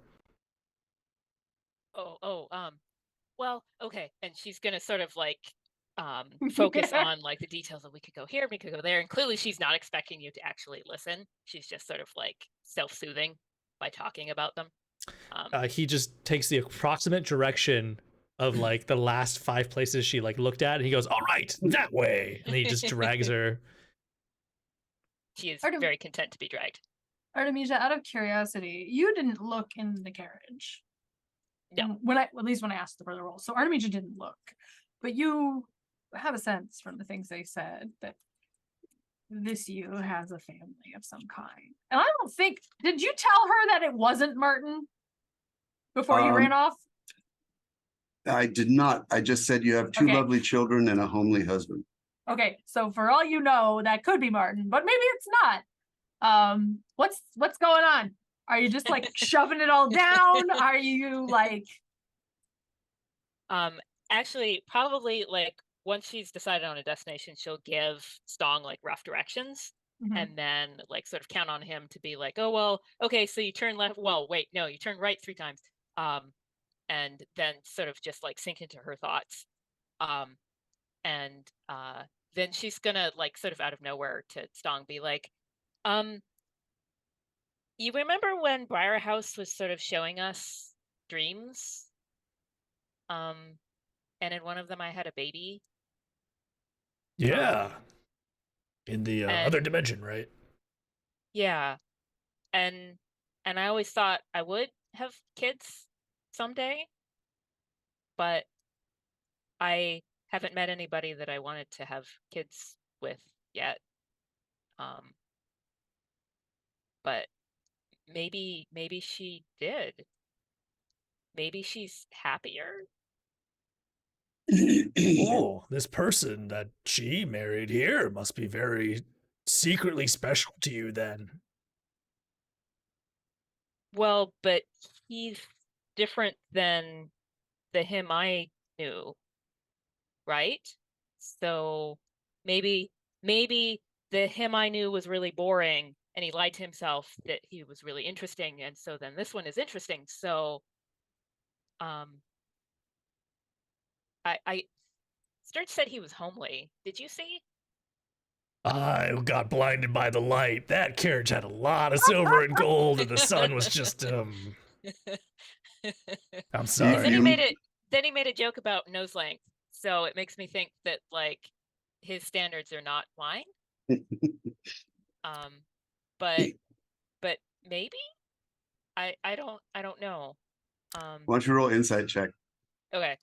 Well, okay. And she's gonna sort of like focus on like the details of we could go here, we could go there. And clearly she's not expecting you to actually listen. She's just sort of like self-soothing by talking about them. He just takes the approximate direction of like the last 5 places she like looked at, and he goes, "All right, that way," and he just drags her. She is Artem- very content to be dragged. Artemisia, out of curiosity, you didn't look in the carriage. No. At least when I asked the brother role. So Artemisia didn't look, but you have a sense from the things they said that this you has a family of some kind. And I don't think, did you tell her that it wasn't Martin before you ran off? I did not. I just said you have 2 Okay. lovely children and a homely husband. Okay, so for all you know, that could be Martin, but maybe it's not. What's going on? Are you just like shoving it all down? Are you like Actually, probably like once she's decided on a destination, she'll give Stong like rough directions mhm. and then like sort of count on him to be like, oh, well, okay, so you turn left. Well, wait, no, you turn right 3 times. And then sort of just like sink into her thoughts. And then she's gonna like sort of out of nowhere to Stong be like, you remember when Briar House was sort of showing us dreams? And in one of them I had a baby. Yeah. In the other dimension, right? Yeah. And I always thought I would have kids someday, but I haven't met anybody that I wanted to have kids with yet. But maybe she did. Maybe she's happier. Oh, this person that she married here must be very secretly special to you then. Well, but he's different than the him I knew, right? So maybe the him I knew was really boring and he lied to himself that he was really interesting, and so then this one is interesting. So I Sturge said he was homely. Did you see? I got blinded by the light. That carriage had a lot of silver and gold, and the sun was just I'm sorry. Then he made a joke about nose length, so it makes me think that like his standards are not mine. But maybe I don't know. Why don't you roll insight check? Okay.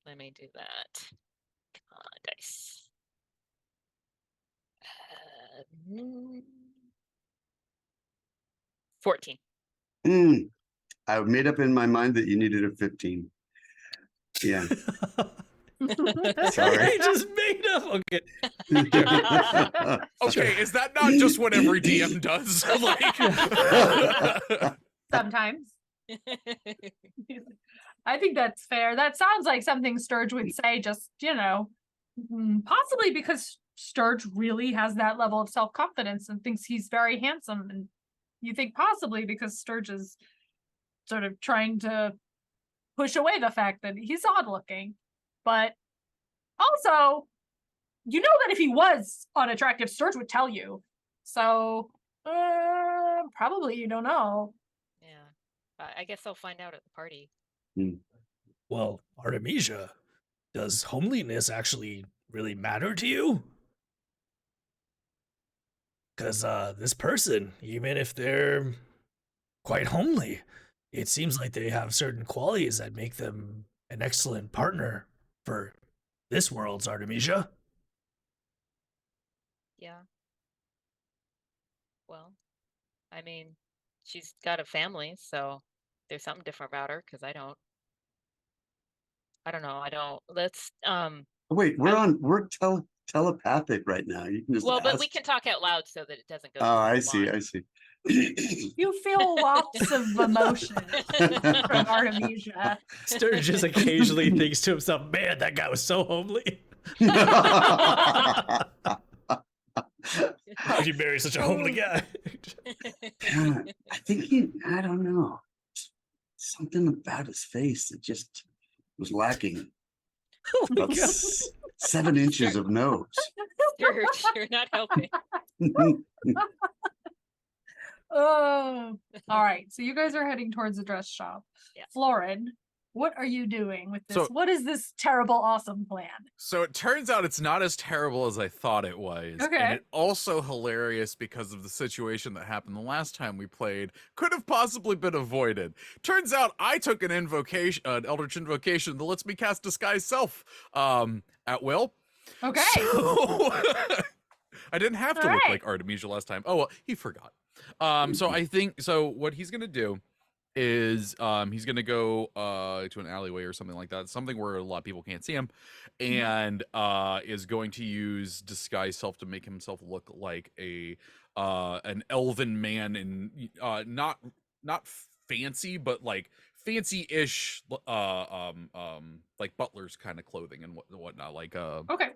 Let me do that. Come on, dice. 14. I made up in my mind that you needed a 15. Yeah. Sorry. He just made up. Okay. Okay, is that not just what every DM does? Like, Sometimes. I think that's fair. That sounds like something Stirge would say, just, possibly because Stirge really has that level of self-confidence and thinks he's very handsome. And you think possibly because Stirge is sort of trying to push away the fact that he's odd looking. But also, you know that if he was unattractive, Stirge would tell you. So, probably you don't know. Yeah. I guess I'll find out at the party. Well, Artemisia, does homeliness actually really matter to you? Because this person, even if they're quite homely, it seems like they have certain qualities that make them an excellent partner for this world's Artemisia. Yeah. Well, I mean, she's got a family, so there's something different about her, because I don't know. Let's Wait, we're telepathic right now. You can just but we ask. can talk out loud so that it doesn't go. Oh, I see. You feel lots of emotion from Artemisia. Sturge just occasionally thinks to himself, man, that guy was so homely. How'd you marry such a homely guy? I think I don't know. Something about his face that just was lacking. About 7 inches of nose. Stirge, you're not helping. Oh, all right. So you guys are heading towards the dress shop. Yeah. Florin, what are you doing with this? So- What is this terrible, awesome plan? so it turns out it's not as terrible as I thought it was. Okay. And it also hilarious because of the situation that happened the last time we played. Could have possibly been avoided. Turns out I took an invocation, an Eldritch invocation that lets me cast Disguise Self at will. Okay. So I didn't have to look Alright. like Artemisia last time. Oh, well, he forgot. So I think, so what he's going to do is he's going to go to an alleyway or something like that, something where a lot of people can't see him, and is going to use Disguise Self to make himself look like an elven man, and not fancy, but like fancy-ish like butler's kind of clothing and whatnot, like Okay.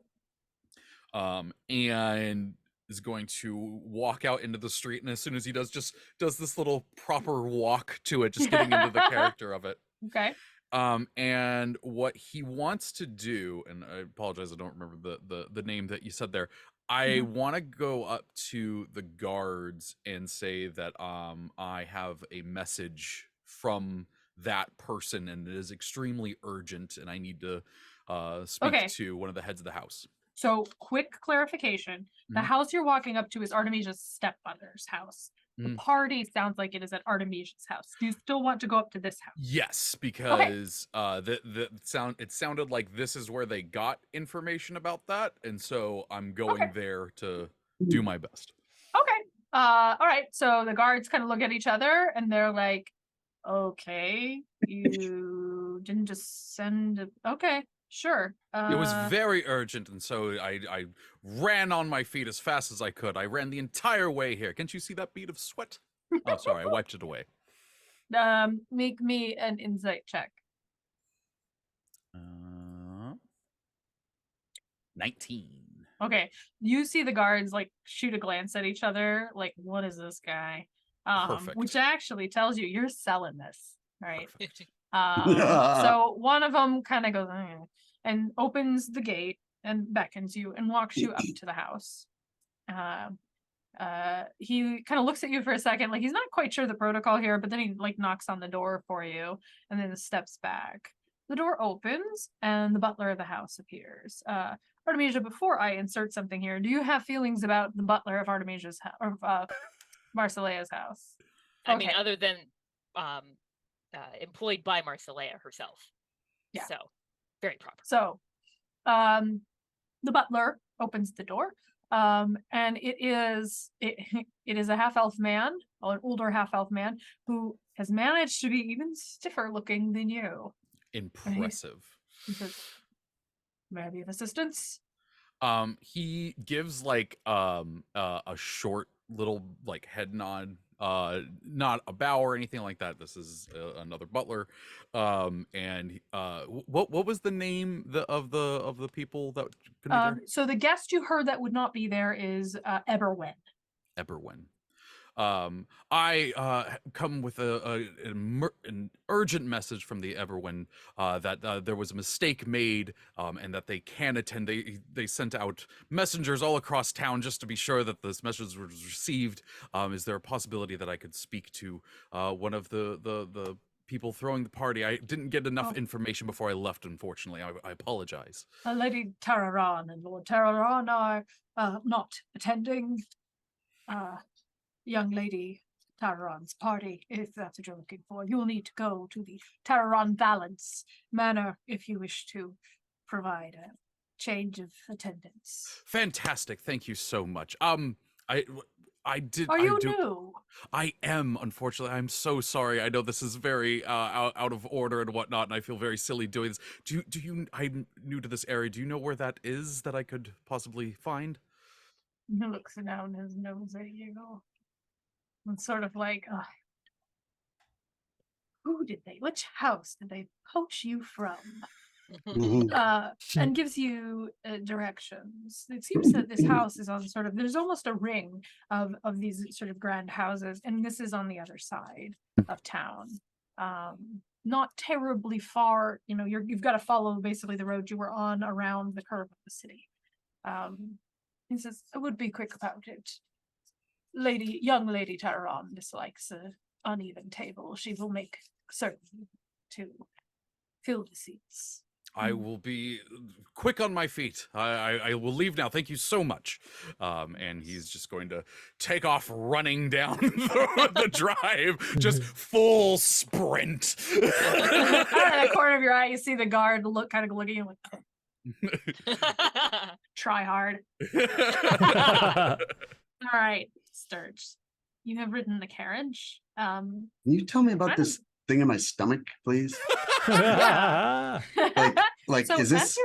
and is going to walk out into the street, and as soon as he does this little proper walk to it, just getting into the character of it. Okay. And what he wants to do, and I apologize, I don't remember the name that you said there. I want to go up to the guards and say that I have a message from that person, and it is extremely urgent, and I need to speak to one of the heads of the house. So, quick clarification. The house you're walking up to is Artemisia's stepmother's house. The party sounds like it is at Artemisia's house. Do you still want to go up to this house? Yes, because it sounded like this is where they got information about that, and so I'm going there to do my best. Okay. All right. So the guards kind of look at each other and they're like, okay, you didn't just send okay, sure. It was very urgent, and so I ran on my feet as fast as I could. I ran the entire way here. Can't you see that bead of sweat? Oh, sorry, I wiped it away. Make me an insight check. 19. Okay. You see the guards like shoot a glance at each other, like, what is this guy? Perfect. Which actually tells you you're selling this, right? Perfect. So one of them kind of goes and opens the gate and beckons you and walks you up to the house. He kind of looks at you for a second, like he's not quite sure the protocol here, but then he like knocks on the door for you and then steps back. The door opens and the butler of the house appears. Artemisia, before I insert something here, do you have feelings about the butler of Artemisia's Marcelea's house? I mean, other than employed by Marcelea herself. Yeah. So Very proper. So, the butler opens the door, and it is a half-elf man, or an older half-elf man, who has managed to be even stiffer looking than you. Impressive. He says, "May I be of assistance?" He gives like a short little like head nod, not a bow or anything like that. This is another butler. And what was the name of the people that could be there? So the guest you heard that would not be there is Eberwin. Eberwin. I come with an urgent message from the Everwin that there was a mistake made, and that they can attend. They sent out messengers all across town just to be sure that this message was received. Is there a possibility that I could speak to one of the people throwing the party? I didn't get enough information before I left, unfortunately. I apologize. Lady Tararan and Lord Tararan are not attending. Young lady Tararan's party, if that's what you're looking for. You will need to go to the Tararan Valance Manor if you wish to provide a change of attendance. Fantastic. Thank you so much. I did. Are you new? I am, unfortunately. I'm so sorry. I know this is very out of order and whatnot, and I feel very silly doing this. Do you? I'm new to this area. Do you know where that is that I could possibly find? He looks down his nose at you. And sort of like, which house did they poach you from? And gives you directions. It seems that this house is on sort of, there's almost a ring of these sort of grand houses, and this is on the other side of town. Not terribly far, you've got to follow basically the road you were on around the curve of the city. He says, I would be quick about it. Young lady Tararan dislikes an uneven table. She will make certain to fill the seats. I will be quick on my feet. I will leave now. Thank you so much. And he's just going to take off running down the drive, just full sprint. Out of the corner of your eye, you see the guard looking at you like, try hard. All right, Stirge, you have ridden the carriage. Can you tell me about this thing in my stomach, please? like So is this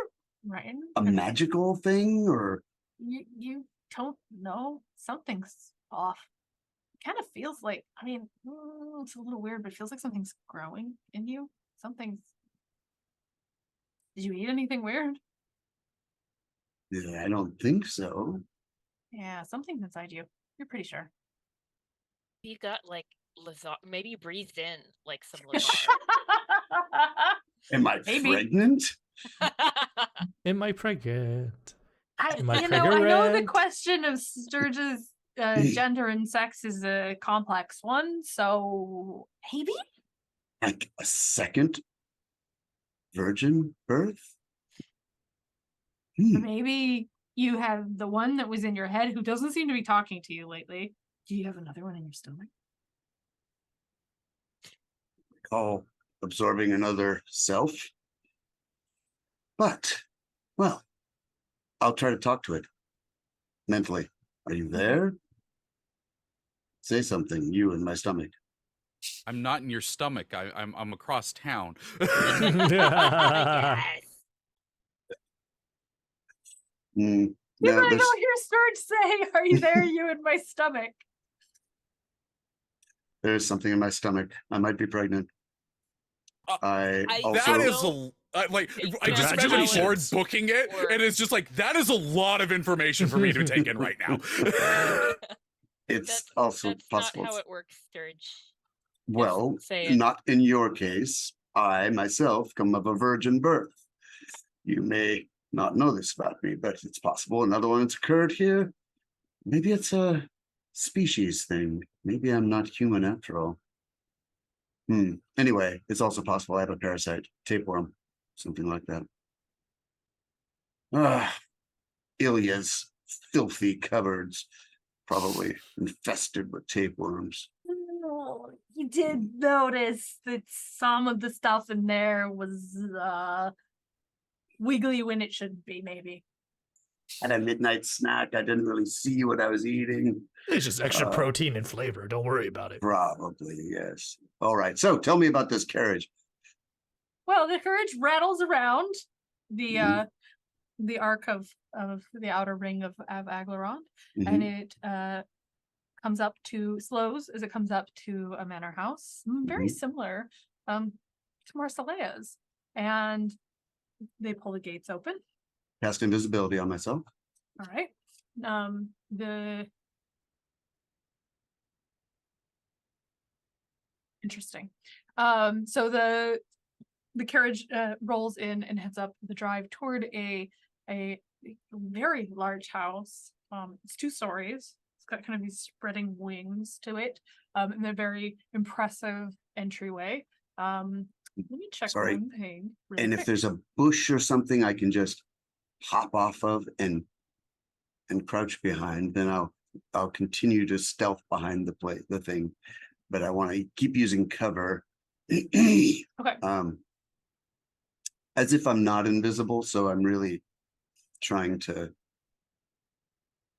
right? a magical thing, or You don't know. Something's off. It kind of feels like, it's a little weird, but it feels like something's growing in you. Did you eat anything weird? Yeah, I don't think so. Yeah, something's inside you. You're pretty sure. You got like maybe you breathed in like some Lazar. Am I Maybe. pregnant? Am I pregnant? I Am I know the pregnant? question of Sturge's gender and sex is a complex one, so maybe? Like a second virgin birth? Maybe you have the one that was in your head who doesn't seem to be talking to you lately. Do you have another one in your stomach? Oh, absorbing another self? But, well, I'll try to talk to it mentally. Are you there? Say something, you in my stomach. I'm not in your stomach. I'm across town. Yes. No, You're gonna there's, go hear Sturge say, "Are you there? You in my stomach?" there's something in my stomach. I might be pregnant. I also That is I just imagine Congratulations. Ford booking it, Or- and it's just like that is a lot of information for me to take in right now. it's also That's possible. not how it works, Sturge. Well, say it. not in your case. I myself come of a virgin birth. You may not know this about me, but it's possible another one has occurred here. Maybe it's a species thing. Maybe I'm not human after all. Anyway, it's also possible I have a parasite, tapeworm, something like that. Ilya's filthy cupboards, probably infested with tapeworms. No, you did notice that some of the stuff in there was wiggly when it shouldn't be, maybe. Had a midnight snack. I didn't really see what I was eating. It's just extra protein and flavor. Don't worry about it. Probably, yes. All right. So tell me about this carriage. Well, the carriage rattles around the Mhm. the arc of the outer ring of Aglarond, Mhm. and it slows as it comes up to a manor house, very Mhm. similar to Marsalea's, and they pull the gates open. Cast invisibility on myself. All right. The Interesting. So the carriage rolls in and heads up the drive toward a very large house. It's 2 stories. It's got kind of these spreading wings to it, and a very impressive entryway. Let me check Sorry. one thing. Really And quick. if there's a bush or something I can just hop off of and crouch behind, then I'll continue to stealth behind the thing. But I want to keep using cover. Okay. As if I'm not invisible, so I'm really trying to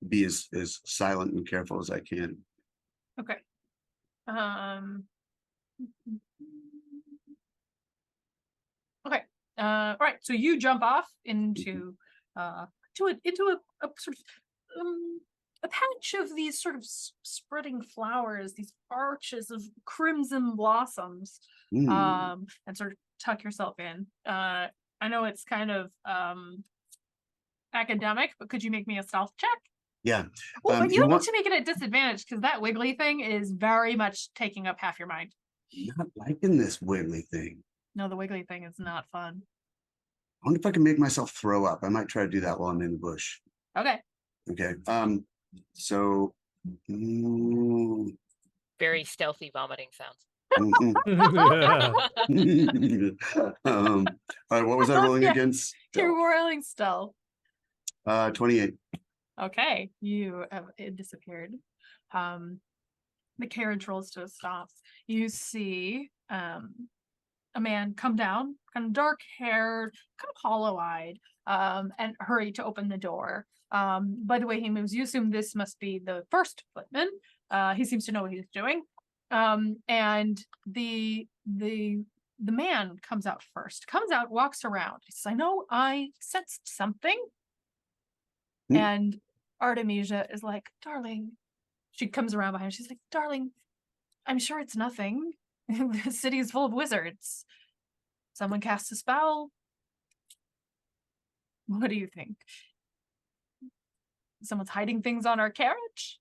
be as silent and careful as I can. Okay. Okay. All right. So you jump off into a sort of a patch of these sort of spreading flowers, these arches of crimson blossoms, Mm. and sort of tuck yourself in. I know it's kind of academic, but could you make me a stealth check? Yeah. Well, but you you need want- to make it at disadvantage because that wiggly thing is very much taking up half your mind. Not liking this wiggly thing. No, the wiggly thing is not fun. I wonder if I can make myself throw up. I might try to do that while I'm in the bush. Okay. Okay. So Very stealthy vomiting sounds. all right, what was I rolling Yeah. against? You're rolling stealth. 28. Okay, it disappeared. The carriage rolls to a stop. You see a man come down, kind of dark haired, kind of hollow eyed, and hurry to open the door. By the way he moves, you assume this must be the first footman. He seems to know what he's doing. And the man comes out first, walks around. He says, I know I sensed something. Hmm. And Artemisia is like, darling, she comes around behind him. She's like, darling, I'm sure it's nothing. The city is full of wizards. Someone casts a spell. What do you think? Someone's hiding things on our carriage?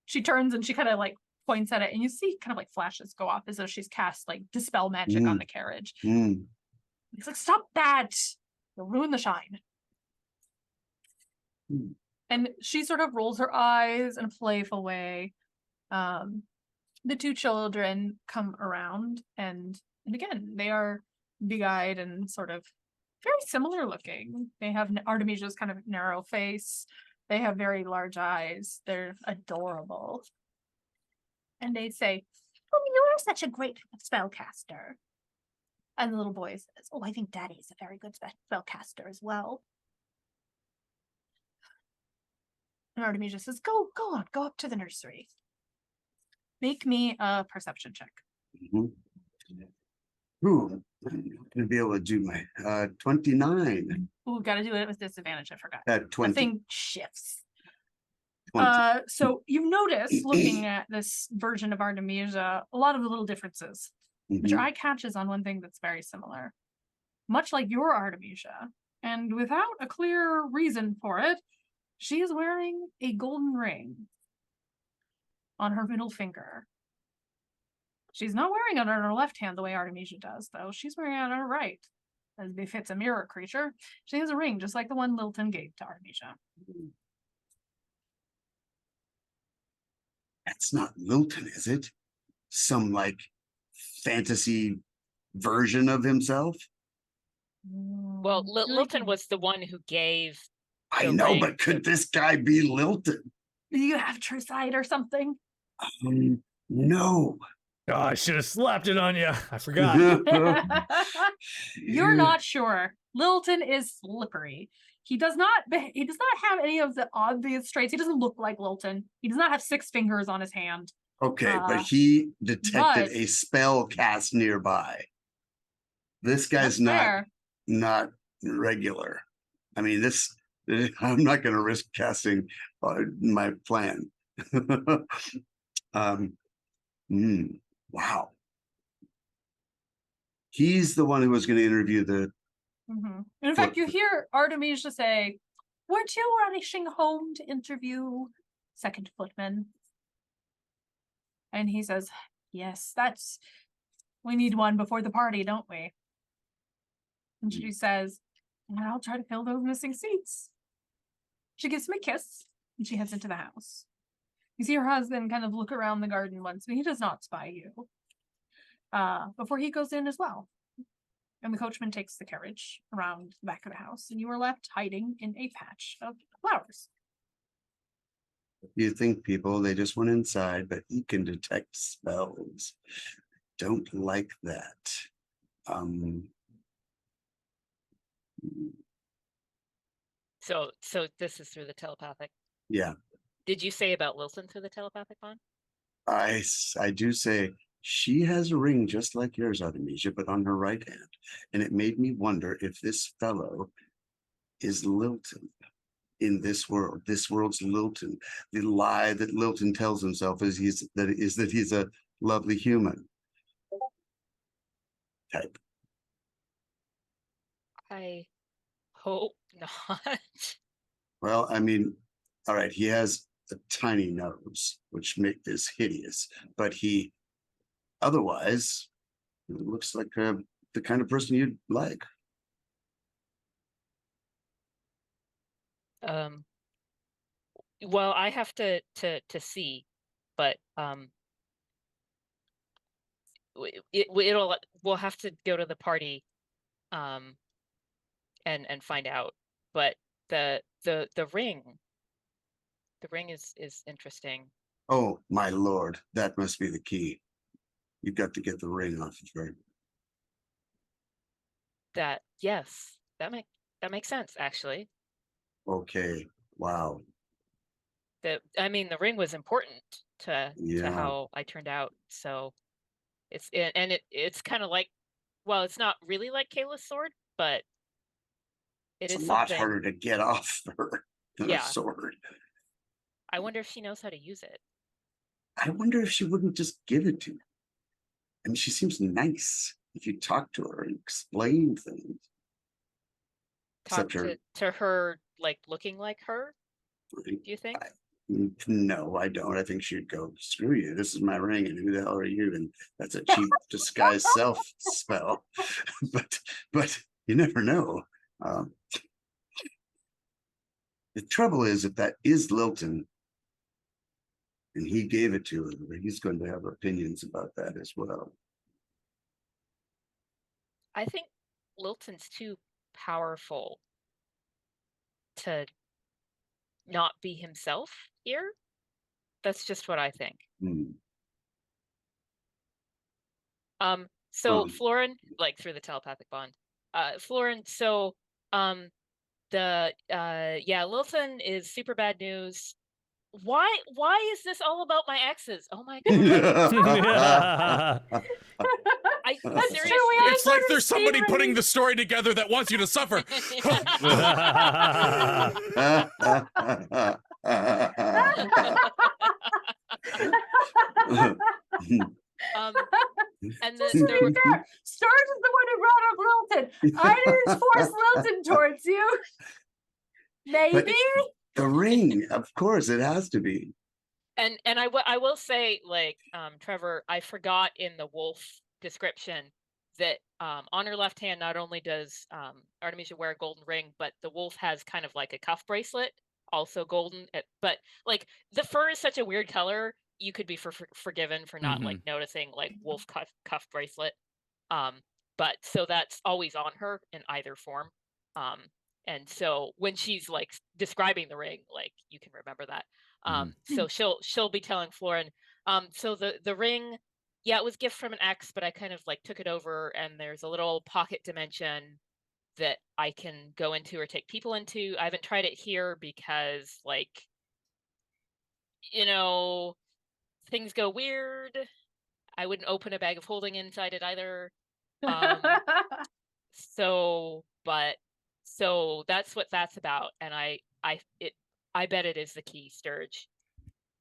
She turns and she kind of like points at it, and you see kind of like flashes go off as though she's cast like dispel magic on the carriage. Mm. He's like, stop that! You'll ruin the shine. Mm. And she sort of rolls her eyes in a playful way. The 2 children come around, and again, they are big-eyed and sort of very similar looking. They have Artemisia's kind of narrow face. They have very large eyes. They're adorable. And they say, oh, you're such a great spellcaster. And the little boy says, oh, I think Daddy's a very good spellcaster as well. And Artemisia says, go on, go up to the nursery. Make me a perception check. Mhm. Ooh, I'm not gonna be able to do my 29. Ooh, gotta do it with disadvantage, I forgot. 20. The thing shifts. 20. So you've noticed, looking at this version of Artemisia, a lot of the little differences. But your Mhm. eye catches on one thing that's very similar. Much like your Artemisia, and without a clear reason for it, she is wearing a golden ring on her middle finger. She's not wearing it on her left hand the way Artemisia does, though. She's wearing it on her right, as befits a mirror creature. She has a ring just like the one Lilton gave to Artemisia. That's not Lilton, is it? Some like fantasy version of himself? Well, Lilton was the one who gave. I the know, ring but to- could this guy be Lilton? Do you have true sight or something? No. Oh, I should have slapped it on you. I forgot. You're not sure. Littleton is slippery. He does not have any of the obvious traits. He doesn't look like Littleton. He does not have 6 fingers on his hand. Okay, but he detected but- a spell cast nearby. This guy's That's not fair. regular. I mean, I'm not going to risk casting my plan. Wow. He's the one who was going to interview the. And in fact, you hear Artemisia say, "Weren't you rushing home to interview second footman?" And he says, "Yes, we need one before the party, don't we?" And she says, "And I'll try to fill those missing seats." She gives him a kiss and she heads into the house. You see her husband kind of look around the garden once, but he does not spy you before he goes in as well. And the coachman takes the carriage around the back of the house, and you are left hiding in a patch of flowers. You think people, they just went inside, but he can detect spells. Don't like that. So this is through the telepathic. Yeah, Did you say about Wilson through the telepathic bond? I do say she has a ring just like yours, Artemisia, but on her right hand. And it made me wonder if this fellow is Lilton in this world. This world's Lilton. The lie that Lilton tells himself is that he's a lovely human type. I hope not. Well, I mean, all right, he has a tiny nose, which makes this hideous, but he otherwise looks like the kind of person you'd like. Well, I have to see, but we'll have to go to the party and find out. But the ring is interesting. Oh my lord, that must be the key. You've got to get the ring off of her. Yes, that makes sense actually. Okay, wow. I mean, the ring was important to Yeah. how I turned out. So it's kind of like, well, it's not really like Kayla's sword, but It's is a lot something. harder to get off her than a Yeah. sword. I wonder if she knows how to use it. I wonder if she wouldn't just give it to me. I mean, she seems nice if you talk to her and explain things. Talk Except to her like looking like her, do you think? No, I don't. I think she'd go, screw you. This is my ring, and who the hell are you? And that's a cheap disguise self spell. but you never know. The trouble is, if that is Lilton, and he gave it to her, he's going to have opinions about that as well. I think Lilton's too powerful to not be himself here. That's just what I think. So Florin, like through the telepathic bond, Florin, so Lilton is super bad news. Why is this all about my exes? Oh my god. That's seriously- true. We It's like there's somebody Stephen. putting the story together that wants you to suffer. And Just to be fair, Stirge is the one who brought up Lilton. I didn't force Lilton towards you. Maybe. The ring, of course, it has to be. And I will say, like, Trevor, I forgot in the wolf description that on her left hand, not only does Artemisia wear a golden ring, but the wolf has kind of like a cuff bracelet, also golden. But like the fur is such a weird color, you could be forgiven for not like noticing like wolf cuff bracelet. But so that's always on her in either form. And so when she's like describing the ring, like you can remember that. So she'll be telling Florin, so the ring, yeah, it was gift from an ex, but I kind of like took it over, and there's a little pocket dimension that I can go into or take people into. I haven't tried it here because, like, things go weird. I wouldn't open a bag of holding inside it either. So that's what that's about, and I bet it is the key, Stirge.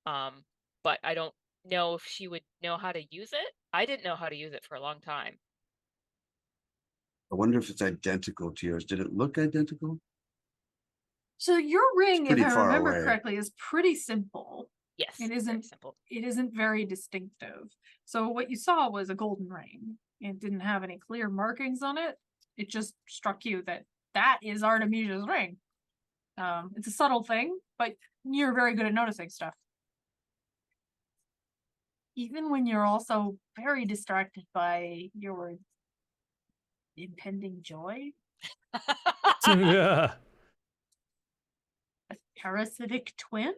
But I don't know if she would know how to use it. I didn't know how to use it for a long time. I wonder if it's identical to yours. Did it look identical? So your ring, if pretty I far remember away. correctly, is pretty simple. Yes, It very isn't simple. It isn't very distinctive. So what you saw was a golden ring. It didn't have any clear markings on it. It just struck you that is Artemisia's ring. It's a subtle thing, but you're very good at noticing stuff. Even when you're also very distracted by your impending joy, Yeah. a parasitic twin.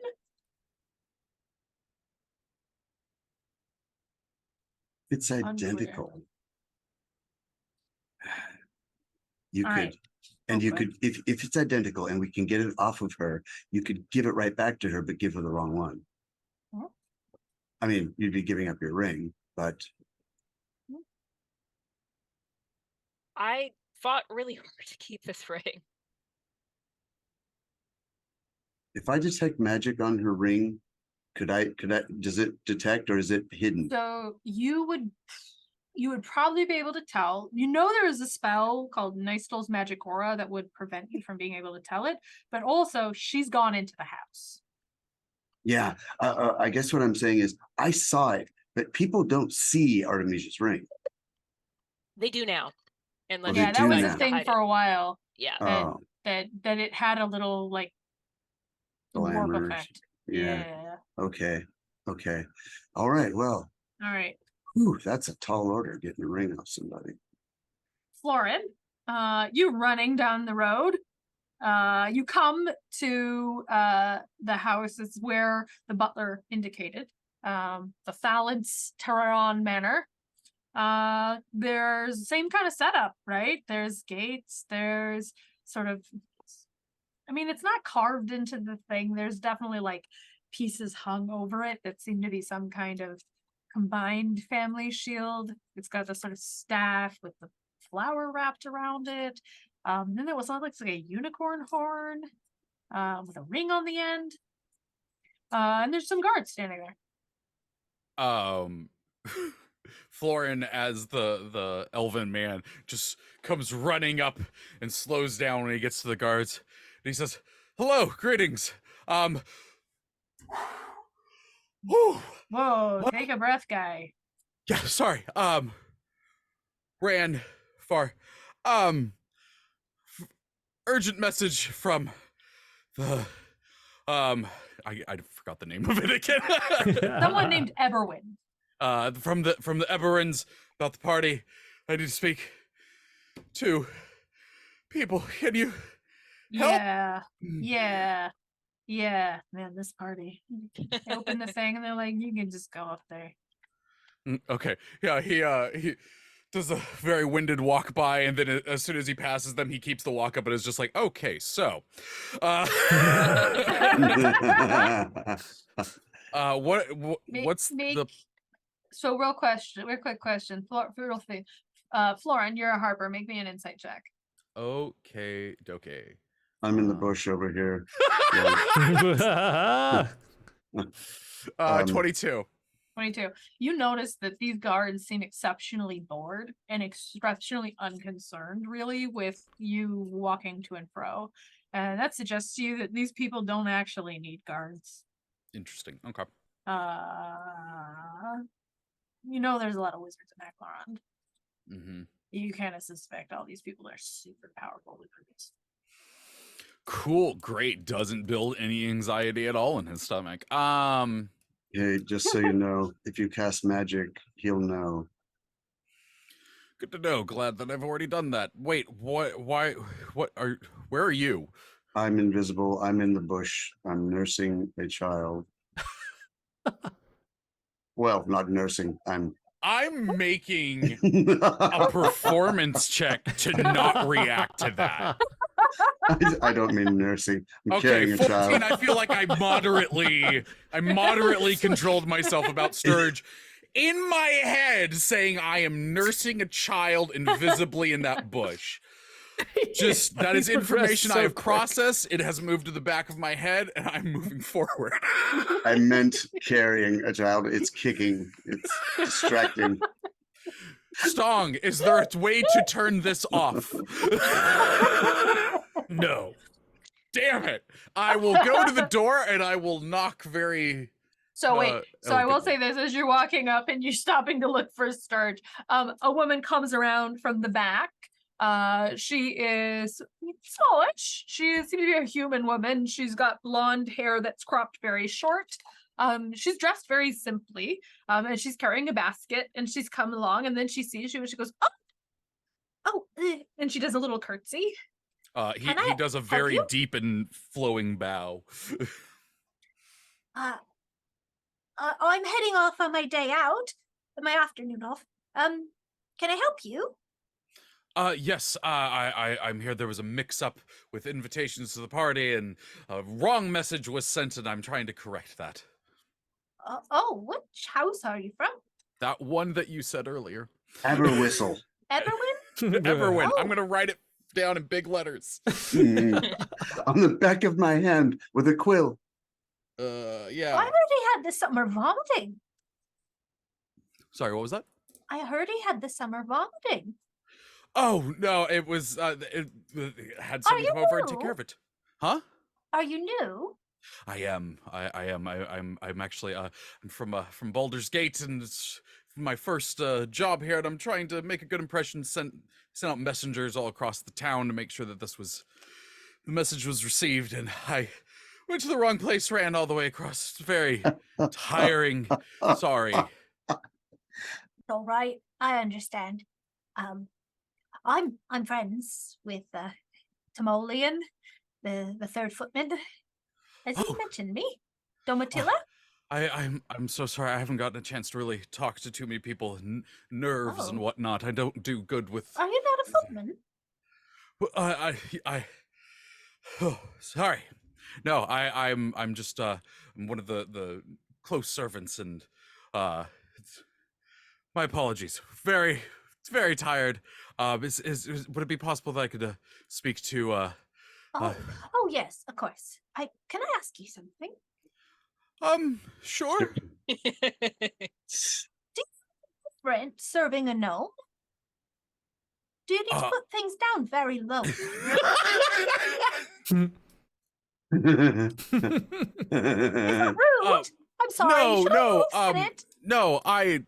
It's identical. You All could, right. and you Okay. could, if it's identical and we can get it off of her, you could give it right back to her, but give her the wrong one. Oh. I mean, you'd be giving up your ring, but I fought really hard to keep this ring. if I detect magic on her ring, could I, does it detect or is it hidden? So you would probably be able to tell. There is a spell called Nystel's Magic Aura that would prevent you from being able to tell it, but also she's gone into the house. Yeah, I guess what I'm saying is I saw it, but people don't see Artemisia's ring. They do now. Unless they Yeah, that do was now. a thing for a while. Yeah. Oh, That it had a little like warp glamour. effect. Yeah. Yeah. Okay. All right. Well, All right. whew, that's a tall order, getting a ring off somebody. Florin, you running down the road. You come to the house is where the butler indicated. The Thalence Terraron Manor. There's the same kind of setup, right? There's gates, there's sort of, I mean, it's not carved into the thing. There's definitely like pieces hung over it that seem to be some kind of combined family shield. It's got the sort of staff with the flower wrapped around it. Then there was looks like a unicorn horn with a ring on the end. And there's some guards standing there. Florin, as the elven man, just comes running up and slows down when he gets to the guards. And he says, "Hello, greetings. Whew, Whoa, What? take a breath, guy. yeah, sorry. Ran far. Urgent message from the I forgot the name of it again. Someone named Eberwin. From the Eberons about the party. I need to speak to people. Can you help? Yeah. Man, this party. They open the thing and they're like, you can just go up there. Okay. Yeah, he does a very winded walk by, and then as soon as he passes them, he keeps the walk up and is just like, okay, so what's the So real quick question. Florin, you're a harper. Make me an insight check. okay, dokie. I'm in the bush over here. 22. 22. You notice that these guards seem exceptionally bored and exceptionally unconcerned, really, with you walking to and fro. And that suggests to you that these people don't actually need guards. Interesting. Okay. There's a lot of wizards in Aglarond. Mm-hmm. You kind of suspect all these people are super powerful wizards. Cool. Great. Doesn't build any anxiety at all in his stomach. Hey, just so you know, if you cast magic, he'll know. Good to know. Glad that I've already done that. Wait, where are you? I'm invisible. I'm in the bush. I'm nursing a child. Well, not nursing. I'm I'm making a performance check to not react to that. I don't mean nursing. I'm Okay, carrying a 14. child. I feel like I moderately controlled myself about Stirge in my head, saying I am nursing a child invisibly in that bush. Just that is information I have processed. It has moved to the back of my head, and I'm moving forward. I meant carrying a child. It's kicking. It's distracting. Stong, is there a way to turn this off? No. Damn it. I will go to the door and I will knock very... So wait, so I will say elegantly. this as you're walking up and you're stopping to look for Stirge. A woman comes around from the back. She is smallish. She seems to be a human woman. She's got blonde hair that's cropped very short. She's dressed very simply. And she's carrying a basket and she's come along and then she sees you and she goes, and she does a little curtsy. He does a very deep and flowing bow. I'm heading off on my day out, my afternoon off. Can I help you? Yes, I'm here. There was a mix-up with invitations to the party, and a wrong message was sent, and I'm trying to correct that. Which house are you from? That one that you said earlier. Everwhistle. Everwin? Everwin. Oh. I'm gonna write it down in big letters. On the back of my hand with a quill. Yeah. I heard he had the summer vomiting. Sorry, what was that? I heard he had the summer vomiting. Oh no, it was it had someone come over and take care of it. Huh? Are you new? I am. I'm actually I'm from Baldur's Gate, and it's my first job here, and I'm trying to make a good impression. Sent out messengers all across the town to make sure that the message was received, and I went to the wrong place, ran all the way across. It's very tiring. Sorry. All right, I understand. I'm friends with Timoleon, the third footman. Has he mentioned me? Domitilla? I'm so sorry. I haven't gotten a chance to really talk to too many people. Nerves and whatnot. I don't do good with. Are you not a footman? Oh, sorry. No, I'm just I'm one of the close servants, and my apologies. It's very tired. Would it be possible that I could speak to Oh yes, of course. Can I ask you something? Sure. Brent serving a gnome? Do you need to put things down very low? Is that rude? I'm sorry. No, I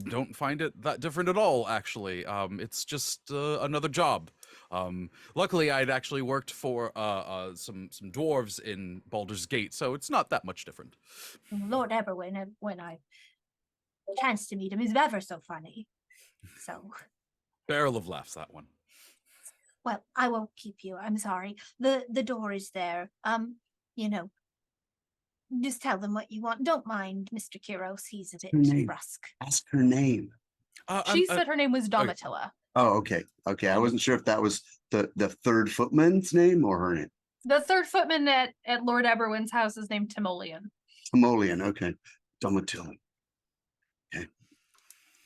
don't find it that different at all, actually. It's just another job. Luckily I'd actually worked for some dwarves in Baldur's Gate, so it's not that much different. Lord Everwin, when I chanced to meet him, is ever so funny. So Barrel of laughs, that one. well, I won't keep you. I'm sorry. The door is there. You know, just tell them what you want. Don't mind Mr. Kiros. He's a bit name. brusque. Ask her name. She said her name was Domitilla. Oh, okay. Okay. I wasn't sure if that was the third footman's name or her name. The third footman at Lord Eberwin's house is named Timoleon. Timoleon. Okay. Domitilla. Okay.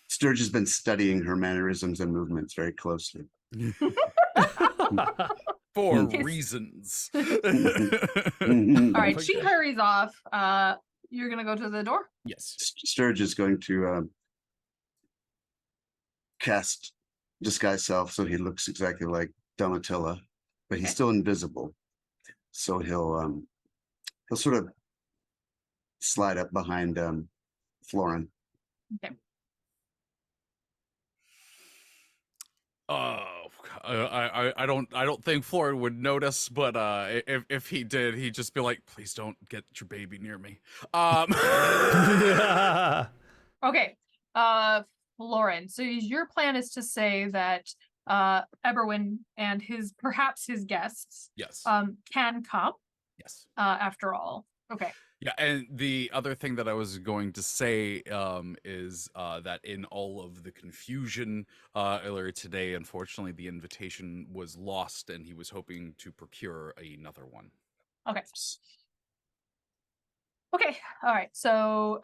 Stirge has been studying her mannerisms and movements very closely. For reasons. All right, she hurries off. You're gonna go to the door? Yes. Stirge is going to cast disguise self so he looks exactly like Domitilla, but he's still invisible. So he'll sort of slide up behind Florin. Okay. I don't think Florin would notice, but if he did, he'd just be like, "Please don't get your baby near me." Okay. Lauren, so your plan is to say that Eberwin and perhaps his guests Yes. can come Yes. after all. Okay. Yeah, and the other thing that I was going to say is that in all of the confusion earlier today, unfortunately, the invitation was lost, and he was hoping to procure another one. Okay. Okay. All right. So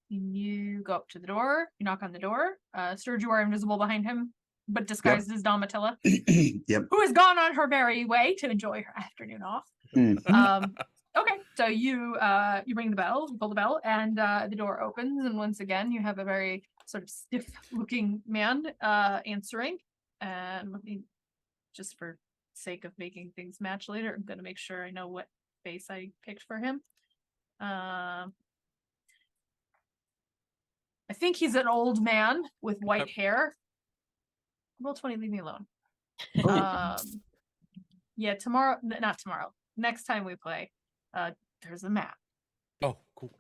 you go up to the door. You knock on the door. Stirge, you are invisible behind him, but disguised as Domitilla, Yep. who has gone on her merry way to enjoy her afternoon off. Mhm. Okay, so you ring the bell, you pull the bell, and the door opens, and once again you have a very sort of stiff-looking man answering. And let me, just for sake of making things match later, I'm gonna make sure I know what face I picked for him. I think he's an old man with white hair. Roll 20, leave me alone. Oh. Yeah, tomorrow, not tomorrow. Next time we play, there's a map. Oh, cool.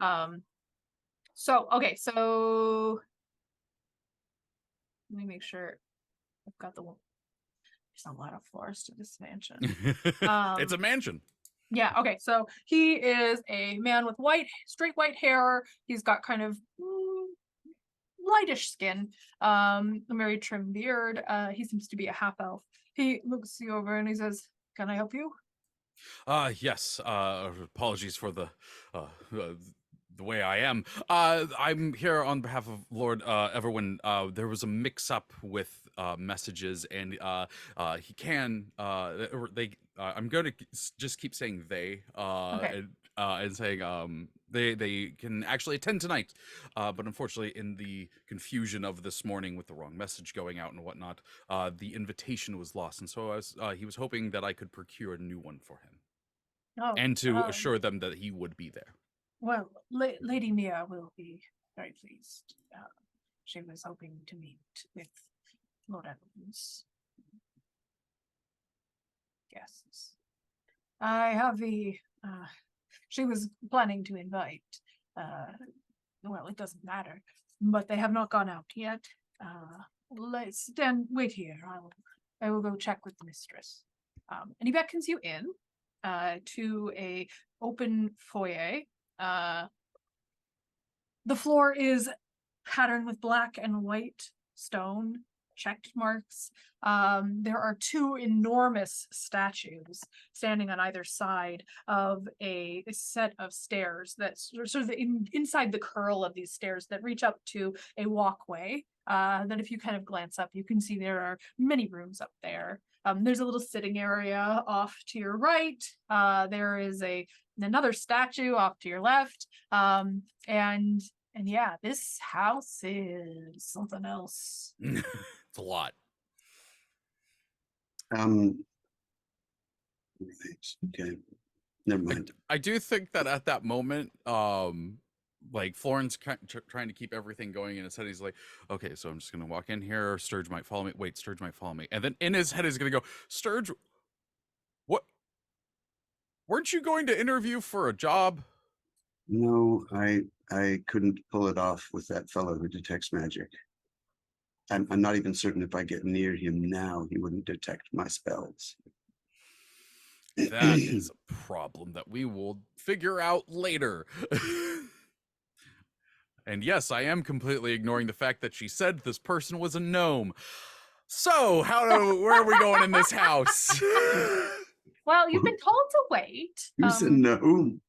So okay, so let me make sure I've got the one. There's a lot of floors to this mansion. It's a mansion. Yeah, okay, so he is a man with straight white hair. He's got kind of lightish skin, a very trim beard. He seems to be a half elf. He looks you over and he says, "Can I help you?" Yes. Apologies for the way I am. I'm here on behalf of Lord Everwin. There was a mix-up with messages, and he can. Or they. I'm going to just keep saying they. Okay. And saying they can actually attend tonight, but unfortunately, in the confusion of this morning with the wrong message going out and whatnot, the invitation was lost, and so he was hoping that I could procure a new one for him. Oh, And to assure them that he would be there. well, Lady Mia will be very pleased. She was hoping to meet with Lord Evans. Guests. I have she was planning to invite, well, it doesn't matter, but they have not gone out yet. Let's wait here. I will go check with the mistress. And he beckons you in to a open foyer. The floor is patterned with black and white stone checked marks. There are two enormous statues standing on either side of a set of stairs that's sort of inside the curl of these stairs that reach up to a walkway. That if you kind of glance up, you can see there are many rooms up there. There's a little sitting area off to your right. There is another statue off to your left. And yeah, this house is something else. It's a lot. Right. Okay. Never mind. I do think that at that moment, like Florin's trying to keep everything going in his head. He's like, okay, so I'm just gonna walk in here. Stirge might follow me. Wait, Stirge might follow me. And then in his head, he's gonna go, Stirge, what? Weren't you going to interview for a job? No, I couldn't pull it off with that fellow who detects magic. I'm not even certain if I get near him now, he wouldn't detect my spells. That is a problem that we will figure out later. And yes, I am completely ignoring the fact that she said this person was a gnome. So, where are we going in this house? Well, you've been told to wait. Who's a gnome?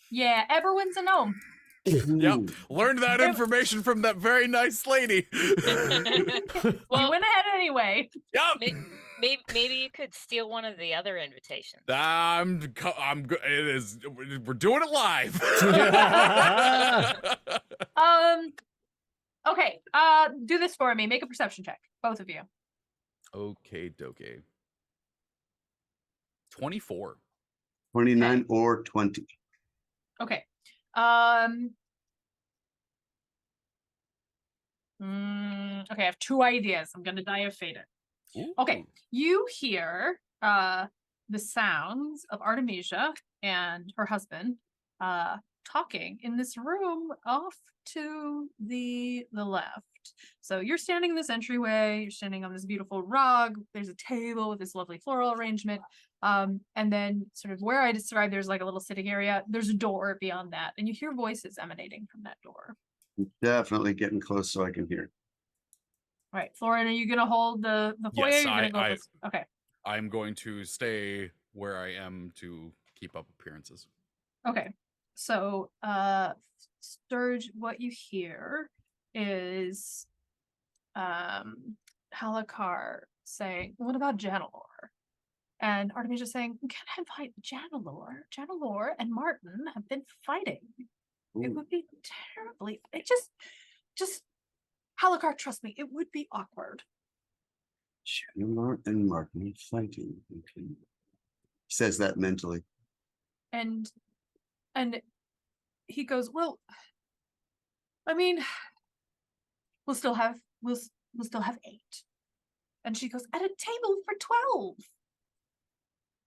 Yeah, everyone's a gnome. Yep, learned that information from that very nice lady. Well, you went ahead anyway. Yep. Maybe you could steal one of the other invitations. I'm good. It is. We're doing it live. Okay. Do this for me. Make a perception check, both of you. Okay, dokie. 24. 29 or 20. Okay. Okay, I have two ideas. I'm gonna die of fate it. Ooh. Okay, you hear the sounds of Artemisia and her husband talking in this room off to the left. So you're standing in this entryway, you're standing on this beautiful rug, there's a table with this lovely floral arrangement. And then sort of where I described there's like a little sitting area, there's a door beyond that, and you hear voices emanating from that door. Definitely getting close so I can hear. All right, Florin, are you gonna hold the foyer? Yes, You're gonna go this- okay. I'm going to stay where I am to keep up appearances. Okay. So Stirge, what you hear is Halakar saying, what about Janalor? And Artemisia saying, we can't invite Janalor. Janalor and Martin have been fighting. It Ooh. would be terribly, it just Halakar, trust me, it would be awkward. Shannon and Martin fighting. Okay. Says that mentally. And he goes, well, I mean, we'll still have 8. And she goes, at a table for 12.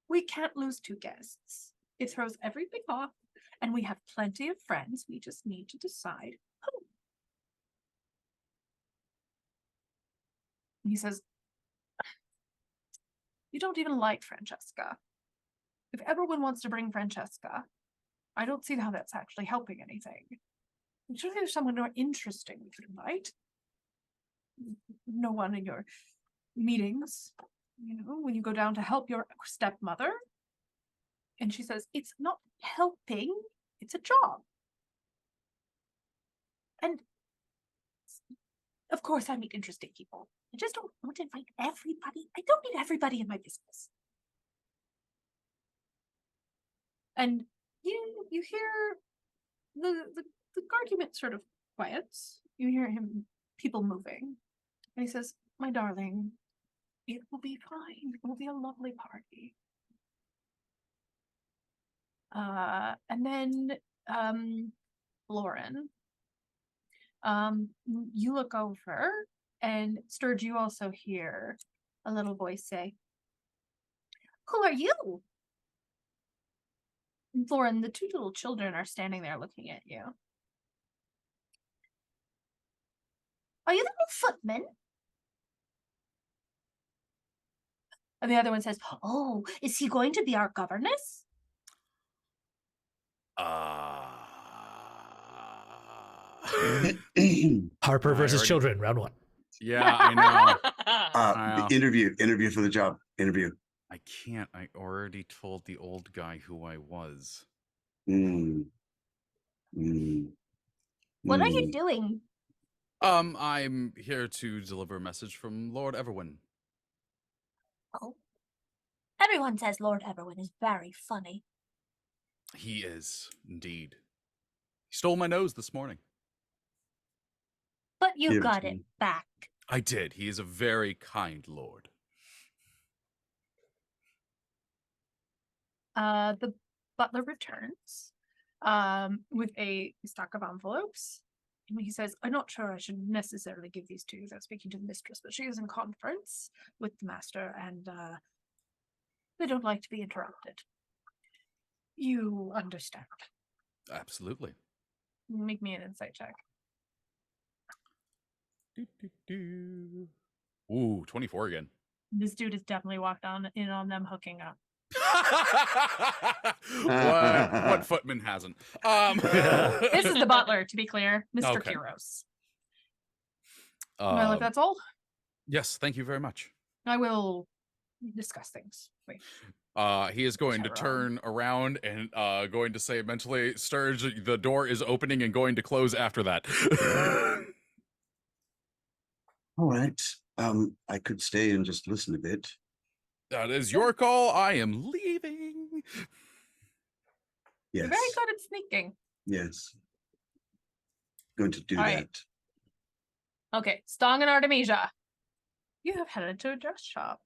We can't lose 2 guests. It throws everything off, and we have plenty of friends. We just need to decide who. And he says, you don't even like Francesca. If everyone wants to bring Francesca, I don't see how that's actually helping anything. Surely there's someone more interesting we could invite. No one in your meetings, when you go down to help your stepmother. And she says, it's not helping, it's a job. And of course I meet interesting people. I just don't want to invite everybody. I don't need everybody in my business. And you hear the argument sort of quiets. You hear people moving. And he says, my darling, it will be fine. It will be a lovely party. And then Lauren, you look over, and Stirge, you also hear a little voice say, who are you? And Lauren, the 2 little children are standing there looking at you. Are you the new footman? And the other one says, oh, is he going to be our governess? Harper versus already- children, round 1. Yeah, I know. The interview for the job. Interview. I can't. I already told the old guy who I was. What are you doing? I'm here to deliver a message from Lord Everwin. Oh. Everyone says Lord Everwin is very funny. He is, indeed. He stole my nose this morning. But you Give it got to it me. back. I did. He is a very kind lord. The butler returns with a stack of envelopes. And he says, I'm not sure I should necessarily give these to you without speaking to the mistress, but she is in conference with the master, and they don't like to be interrupted. You understand. Absolutely. Make me an insight check. Ooh, 24 again. This dude has definitely walked in on them hooking up. what footman hasn't? This is the butler, to be clear, Mr. Okay. Kiros. Well, if that's all, Yes, thank you very much. I will discuss things. Wait. He is going to Tyrone. turn around and going to say mentally, Stirge, the door is opening and going to close after that. All right. I could stay and just listen a bit. That is your call. I am leaving. You're Yes. very good at sneaking. Yes. Going to do All that. right. Okay, Stong and Artemisia, you have headed to a dress shop.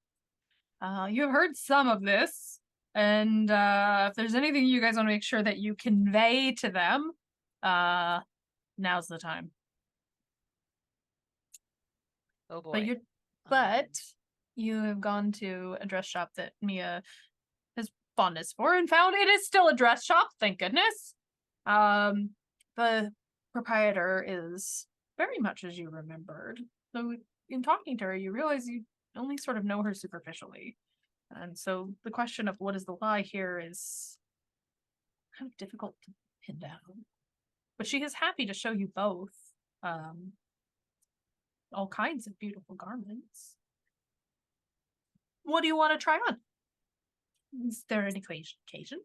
You have heard some of this, and if there's anything you guys want to make sure that you convey to them, now's the time. Oh boy. But you have gone to a dress shop that Mia has fondness for and found it is still a dress shop, thank goodness. The proprietor is very much as you remembered. So in talking to her, you realize you only sort of know her superficially. And so the question of what is the lie here is kind of difficult to pin down. But she is happy to show you both all kinds of beautiful garments. What do you want to try on? Is there an occasion?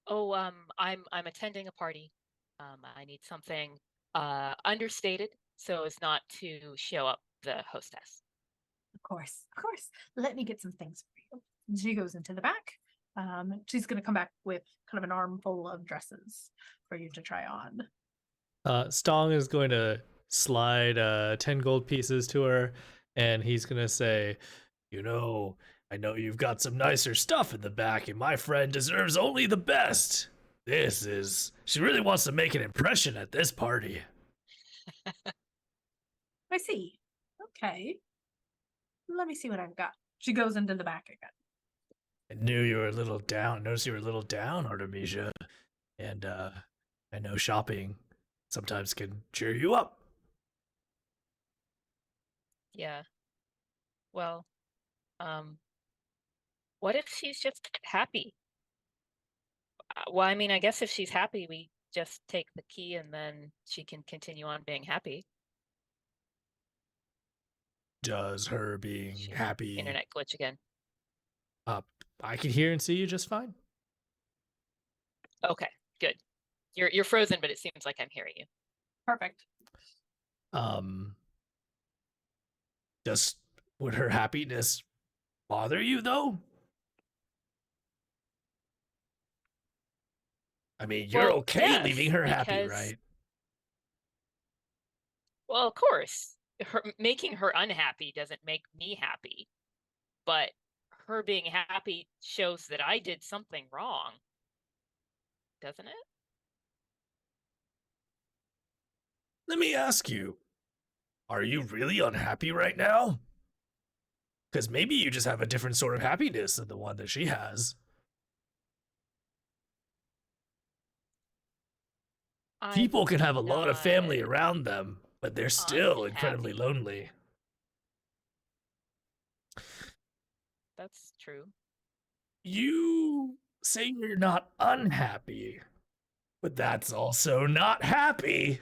Oh, I'm attending a party. I need something understated so as not to show up the hostess. Of course. Let me get some things for you. And she goes into the back. She's going to come back with kind of an armful of dresses for you to try on. Stong is going to slide 10 gold pieces to her, and he's going to say, I know you've got some nicer stuff in the back, and my friend deserves only the best. She really wants to make an impression at this party. I see. Okay. Let me see what I've got. She goes into the back again. I knew you were a little down. Noticed you were a little down, Artemisia. And I know shopping sometimes can cheer you up. Yeah. Well, what if she's just happy? Well, I mean, I guess if she's happy, we just take the key and then she can continue on being happy. Does her being happy... Internet glitch again. I can hear and see you just fine. Okay, good. You're frozen, but it seems like I'm hearing you. Perfect. Would her happiness bother you, though? I mean, you're okay leaving her happy, right? Well, of course. Making her unhappy doesn't make me happy. But her being happy shows that I did something wrong. Doesn't it? Let me ask you, are you really unhappy right now? Because maybe you just have a different sort of happiness than the one that she has. People can have a lot of family around them, but they're still incredibly lonely. That's true. You say you're not unhappy, but that's also not happy.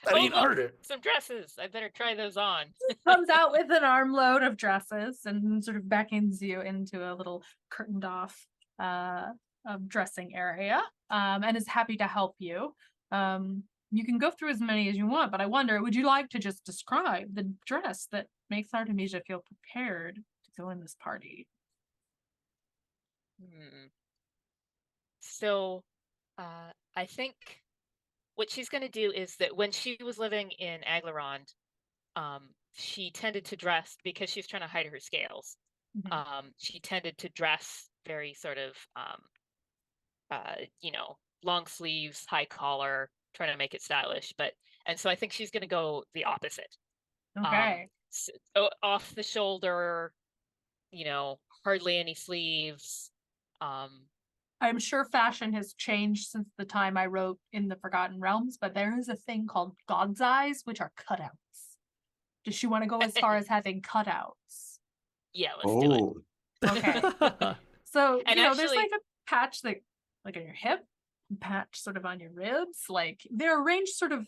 I mean, some dresses. I better try those on. Comes out with an armload of dresses and sort of beckons you into a little curtained off dressing area, and is happy to help you. You can go through as many as you want, but I wonder, would you like to just describe the dress that makes Artemisia feel prepared to go in this party? So, I think what she's going to do is that when she was living in Aglarond, she tended to dress, because she's trying to hide her scales. She tended to dress very sort of, long sleeves, high collar, trying to make it stylish. And so I think she's going to go the opposite. Okay. Off the shoulder, hardly any sleeves. I'm sure fashion has changed since the time I wrote in the Forgotten Realms, but there is a thing called God's Eyes, which are cutouts. Does she want to go as far as having cutouts? Yeah, let's do it. Okay. So, and there's like a patch that, like on your hip, patch sort of on your ribs. Like they're arranged sort of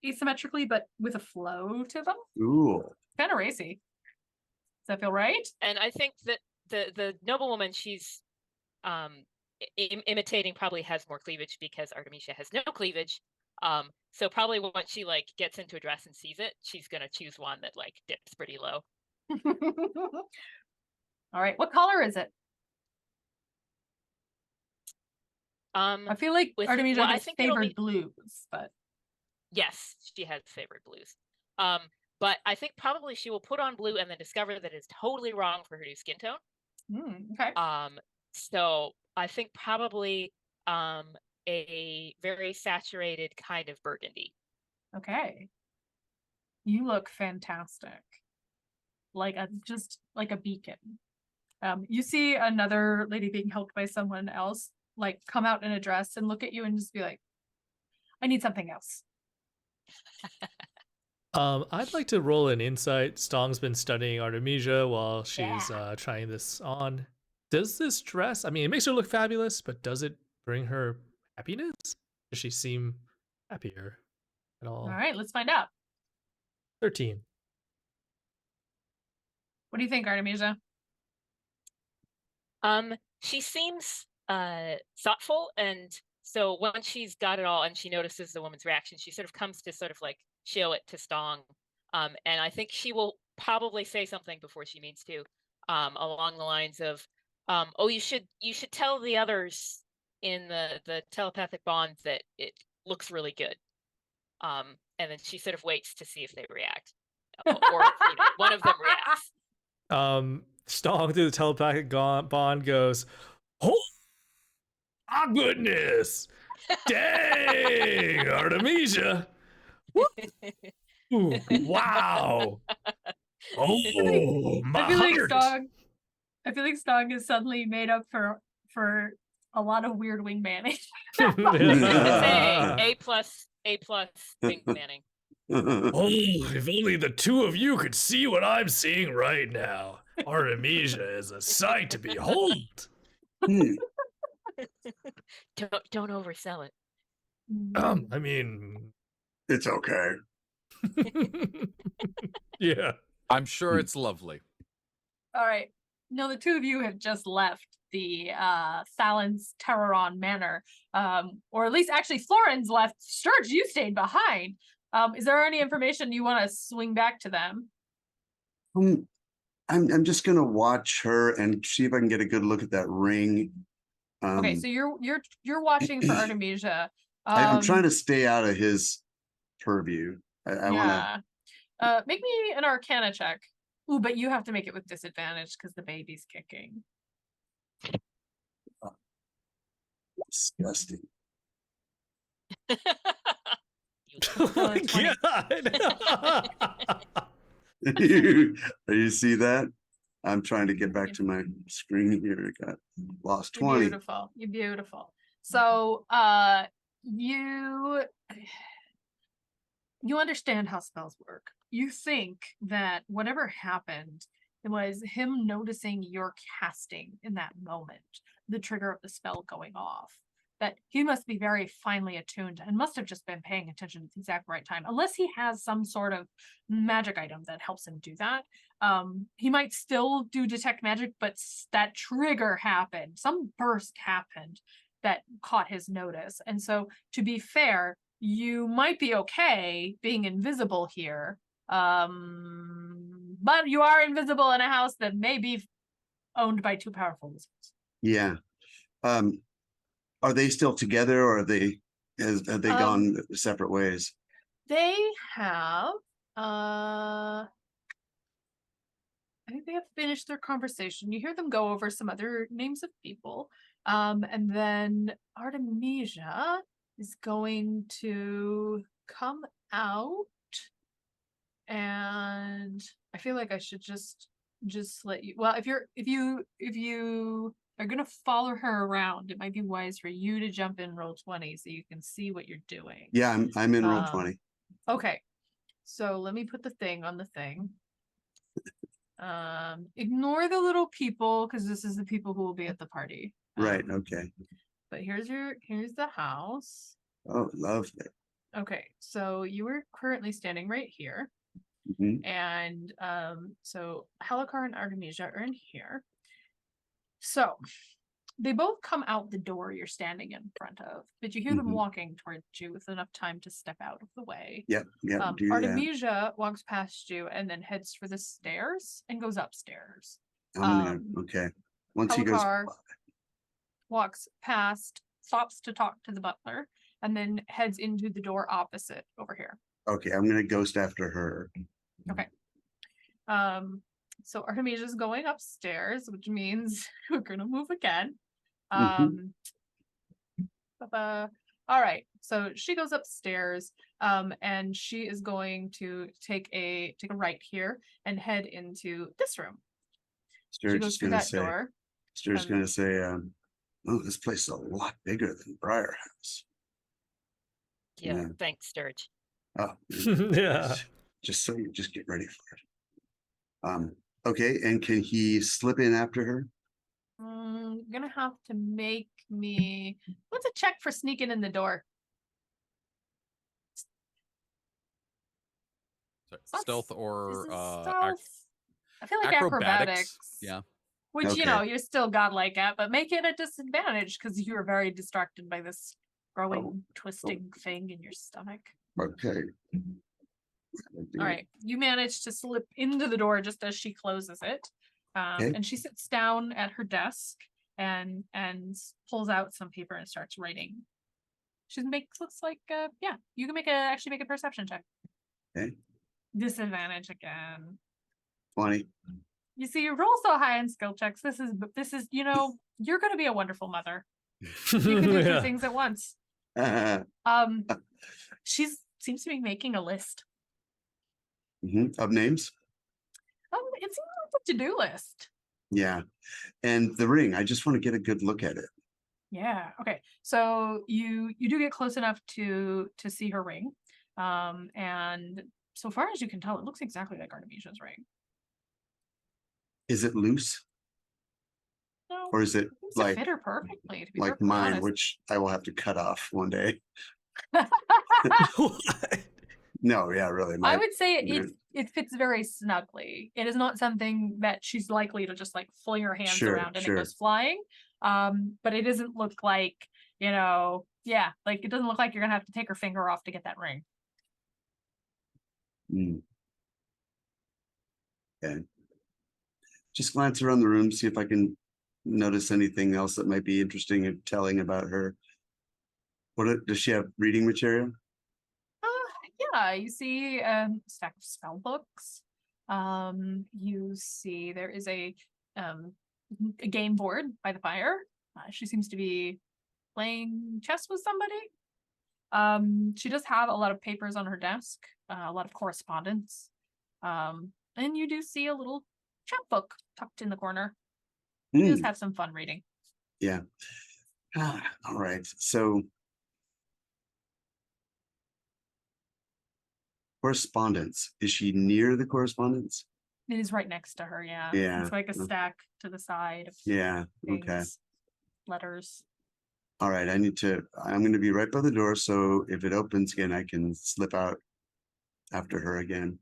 asymmetrically, but with a flow to them. Ooh. Kind of racy. Does that feel right? And I think that the noblewoman she's imitating probably has more cleavage, because Artemisia has no cleavage. So probably once she gets into a dress and sees it, she's gonna choose one that dips pretty low. All right, what color is it? I feel like Artemisia has favored blues, but yes, she has favored blues. But I think probably she will put on blue and then discover that it's totally wrong for her new skin tone. Okay. So I think probably a very saturated kind of burgundy. Okay. You look fantastic. Just like a beacon. You see another lady being helped by someone else, like come out in a dress and look at you and just be like, I need something else. I'd like to roll an insight. Stong's been studying Artemisia while she's trying this on. Does this dress, I mean, it makes her look fabulous, but does it bring her happiness? Does she seem happier at all? All right, let's find out. 13. What do you think, Artemisia? She seems thoughtful, and so once she's got it all and she notices the woman's reaction, she sort of comes to sort of like show it to Stong. And I think she will probably say something before she means to, along the lines of, oh, you should tell the others in the telepathic bond that it looks really good. And then she sort of waits to see if they react, or one of them reacts. Stong through the telepathic bond goes, oh my goodness, dang, Artemisia. Ooh, wow. Oh, my I feel like heart. Stong is suddenly made up for a lot of weird wing manning. A plus wing manning. Oh, if only the two of you could see what I'm seeing right now. Artemisia is a sight to behold. Don't oversell it. I mean, It's okay. yeah. I'm sure it's lovely. All right. No, the two of you have just left the Thalen's Terroron Manor. Or at least actually Florin's left. Stirge, you stayed behind. Is there any information you want to swing back to them? I'm just gonna watch her and see if I can get a good look at that ring. Okay, so you're watching for Artemisia. I'm trying to stay out of his purview. I want to. Make me an Arcana check. Ooh, but you have to make it with disadvantage because the baby's kicking. to. Disgusting. Oh my 20. God. You see that? I'm trying to get back to my screen here. I got lost 20. Beautiful. You're beautiful. So you understand how spells work. You think that whatever happened, it was him noticing your casting in that moment, the trigger of the spell going off. That he must be very finely attuned and must have just been paying attention at the exact right time. Unless he has some sort of magic item that helps him do that. He might still do detect magic, but that trigger happened. Some burst happened that caught his notice. And so, to be fair, you might be okay being invisible here. But you are invisible in a house that may be owned by two powerful wizards. Yeah. Are they still together, or have they gone separate ways? They have I think they have finished their conversation. You hear them go over some other names of people. And then Artemisia is going to come out, and I feel like I should just let you, well, if you are gonna follow her around, it might be wise for you to jump in roll 20 so you can see what you're doing. Yeah, I'm in roll 20. Okay, so let me put the thing on the thing. Ignore the little people because this is the people who will be at the party. Right. Okay. But here's the house. Oh, lovely. Okay, so you were currently standing right here. Mhm. And so Halakar and Artemisia are in here. So they both come out the door you're standing in front of, but you hear them walking towards you with enough time to step out of the way. Yep. Do that. Artemisia walks past you and then heads for the stairs and goes upstairs. Okay. Once he goes, Halakar walks past, stops to talk to the butler, and then heads into the door opposite over here. okay, I'm gonna ghost after her. Okay. So Artemisia is going upstairs, which means we're gonna move again. All right. So she goes upstairs, and she is going to take a right here and head into this room. She Stirge goes is through gonna that say, door. Stirge is gonna say, oh, this place is a lot bigger than Briar House. Yeah, Yeah. thanks, Sturge. Oh, Yeah. just so you just get ready for it. Okay, and can he slip in after her? You're gonna have to make me. What's a check for sneaking in the door? Sorry, That's- stealth Is or it stealth? I feel like acrobatics. Yeah. Which, you Okay. know, you're still godlike at, but make it a disadvantage because you were very distracted by this growing, twisting thing in your stomach. Okay. All right. You manage to slip into the door just as she closes it. Okay. And she sits down at her desk and pulls out some paper and starts writing. She looks like yeah, you can actually make a perception check. Okay. Disadvantage again. 20. You see, you roll so high in skill checks. This is, you know, you're gonna be a wonderful mother. You can do two Yeah. things at once. Mhm. She seems to be making a list. Of names? It seems like a to-do list. Yeah. And the ring, I just want to get a good look at it. Yeah. Okay. So you do get close enough to see her ring, and so far as you can tell, it looks exactly like Artemisia's ring. Is it loose? No, Or is it seems to like fit her perfectly. To be like perfectly mine, honest. which I will have to cut off one day? No, yeah, really. I would say yeah. it fits very snugly. It is not something that she's likely to just like fling her hands Sure, around and sure. it goes flying. But it doesn't look like, you know, yeah, like it doesn't look like you're gonna have to take her finger off to get that ring. Mm. Okay. Just glance around the room, see if I can notice anything else that might be interesting and telling about her. Does she have reading material? Yeah, you see a stack of spell books. You see there is a game board by the fire. She seems to be playing chess with somebody. She does have a lot of papers on her desk, a lot of correspondence. And you do see a little chapbook tucked in the corner. She does have some fun reading. Yeah. All right. So correspondence. Is she near the correspondence? It is right next to her, yeah. Yeah. It's like a stack to the side of Yeah. things, Okay. letters. All right. I'm going to be right by the door. So if it opens again, I can slip out after her again.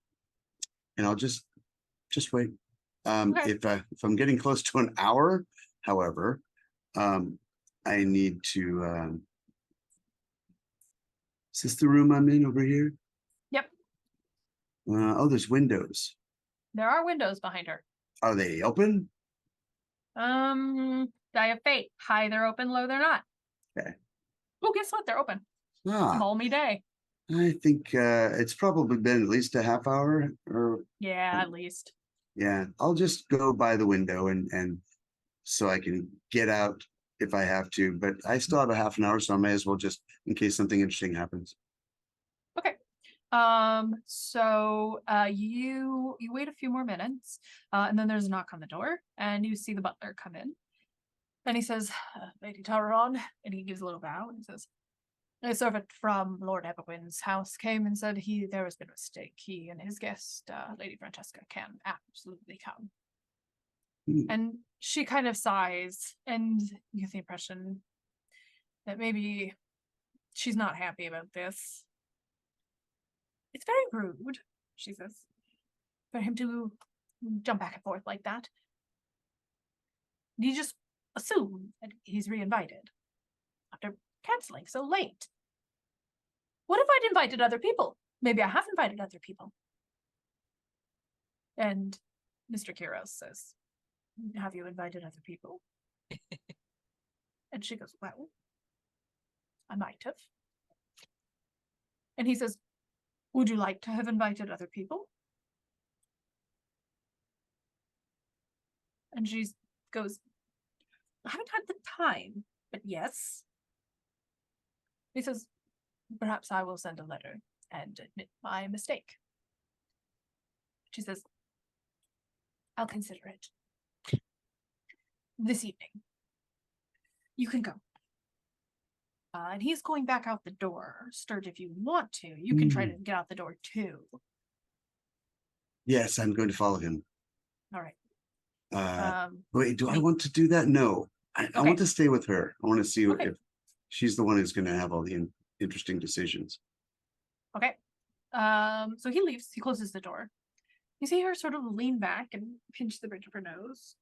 And I'll just wait. Okay. If I'm getting close to an hour, however, I need to, is this the room I'm in over here? Yep. Oh, there's windows. There are windows behind her. Are they open? Die of fate. High they're open, low they're not. Okay. Oh, guess what? They're open. It's a Ah, balmy day. I think it's probably been at least a half hour or Yeah, at least. yeah. I'll just go by the window and so I can get out if I have to, but I still have a half an hour, so I may as well just in case something interesting happens. Okay. So you wait a few more minutes, and then there's a knock on the door, and you see the butler come in. And he says, Lady Taron, and he gives a little bow and says, a servant from Lord Everwin's house came and said there has been a mistake. He and his guest, Lady Francesca, can absolutely come. And she kind of sighs, and you get the impression that maybe she's not happy about this. It's very rude, she says, for him to jump back and forth like that. You just assume that he's reinvited after canceling so late. What if I'd invited other people? Maybe I have invited other people. And Mr. Kiros says, have you invited other people? And she goes, well, I might have. And he says, would you like to have invited other people? And she goes, I haven't had the time, but yes. He says, perhaps I will send a letter and admit my mistake. She says, I'll consider it. this evening. You can go. And he's going back out the door. Stirge, if you want to, you can try to get out the door too. Yes, I'm going to follow him. All right. Wait, do I want to do that? No, I Okay. want to stay with her. I want to see Okay. if she's the one who's going to have all the interesting decisions. Okay. So he leaves. He closes the door. You see her sort of lean back and pinch the bridge of her nose.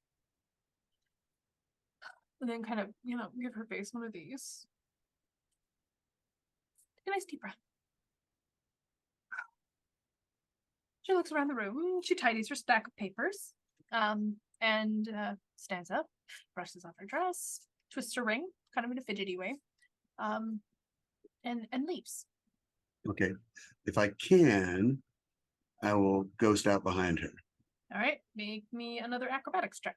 And then kind of, give her face one of these. Take a nice deep breath. She looks around the room. She tidies her stack of papers. And stands up, brushes off her dress, twists her ring, kind of in a fidgety way. And leaves. Okay. If I can, I will ghost out behind her. All right. Make me another acrobatics check.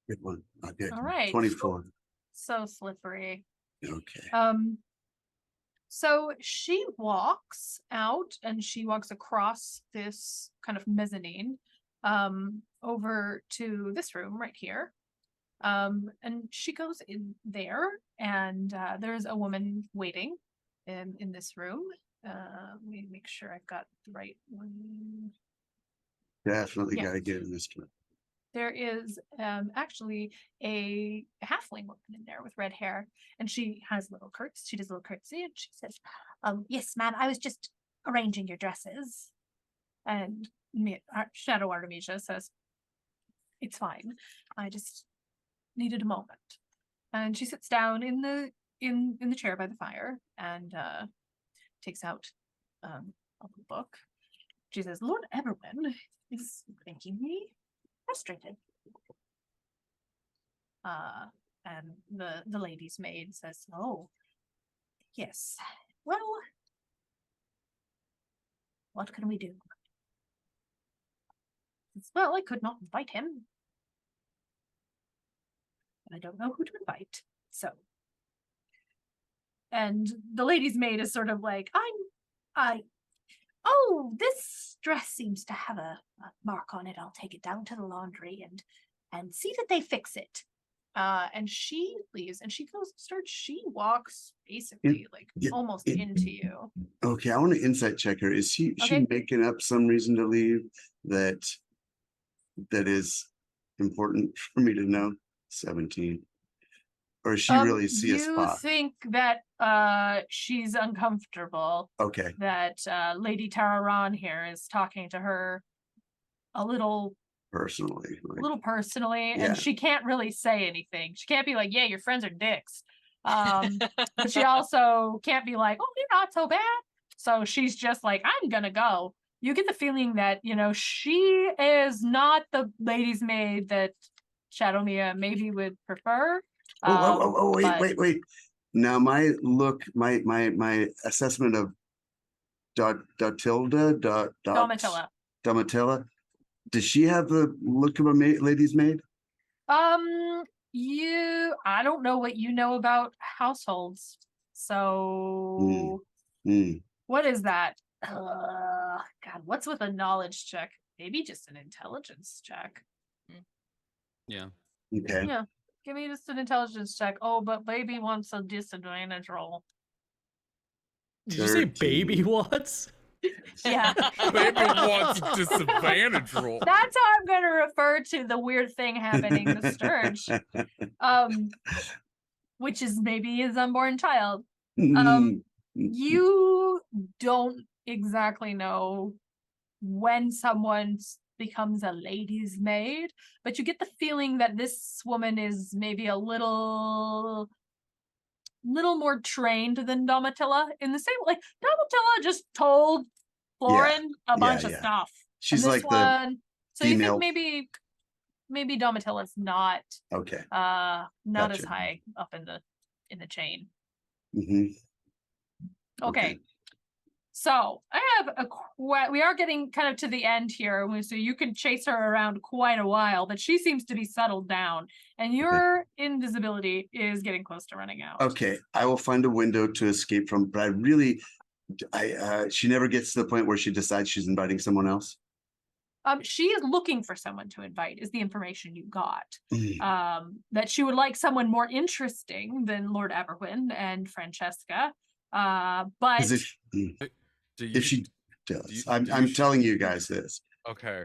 Good one. Okay. All right. 24. So slippery. Okay. So she walks out and she walks across this kind of mezzanine over to this room right here. And she goes in there and there's a woman waiting in this room. Let me make sure I've got the right one. Definitely Yeah. got to get in this one. There is actually a halfling woman in there with red hair, and she has little curtsy. She does a little curtsy, and she says, "Yes, ma'am. I was just arranging your dresses." And Shadow Artemisia says, "It's fine. I just needed a moment." And she sits down in the chair by the fire and takes out a little book. She says, "Lord Everwin is making me frustrated." And the lady's maid says, "Oh, yes. Well, what can we do?" Says, "Well, I could not invite him. And I don't know who to invite. So." And the lady's maid is sort of like, "Oh, this dress seems to have a mark on it. I'll take it down to the laundry and see that they fix it." And she leaves and she goes, she walks basically almost into you. Okay, I want to insight check her. Is she Okay. making up some reason to leave that is important for me to know? 17. Or does she really see a spot? You think that she's uncomfortable. Okay. That Lady Tararan here is talking to her a little Personally. And Yeah. she can't really say anything. She can't be like, "Yeah, your friends are dicks." But she also can't be like, "Oh, you're not so bad." So she's just like, "I'm gonna go." You get the feeling that, she is not the lady's maid that Shadowmia maybe would prefer. Wait. Now my assessment of Domitilla. Does she have the look of a lady's maid? I don't know what you know about households. So what is that? God, what's with a knowledge check? Maybe just an intelligence check. Yeah. Okay. Yeah. Give me just an intelligence check. Oh, but baby wants a disadvantage roll. Did you say 13. baby wants? Yeah. Baby wants a disadvantage roll. That's how I'm going to refer to the weird thing happening to Stirge. Which is maybe his unborn child. You don't exactly know when someone becomes a lady's maid, but you get the feeling that this woman is maybe a little more trained than Domitilla in the same like Domitilla just told Florin a bunch of stuff. She's and this like one, the so you female... think maybe Domitilla's not okay. Not Gotcha. as high up in the chain. Mm-hmm. Okay. So I have we are getting kind of to the end here, so you can chase her around quite a while, but she seems to be settled down, and your invisibility is getting close to running out. Okay, I will find a window to escape from, but I really She never gets to the point where she decides she's inviting someone else. She is looking for someone to invite, is the information you got. Mm. That she would like someone more interesting than Lord Everwin and Francesca. But Because Do if she do does, you- I'm do you I'm sh- telling you guys this. Okay.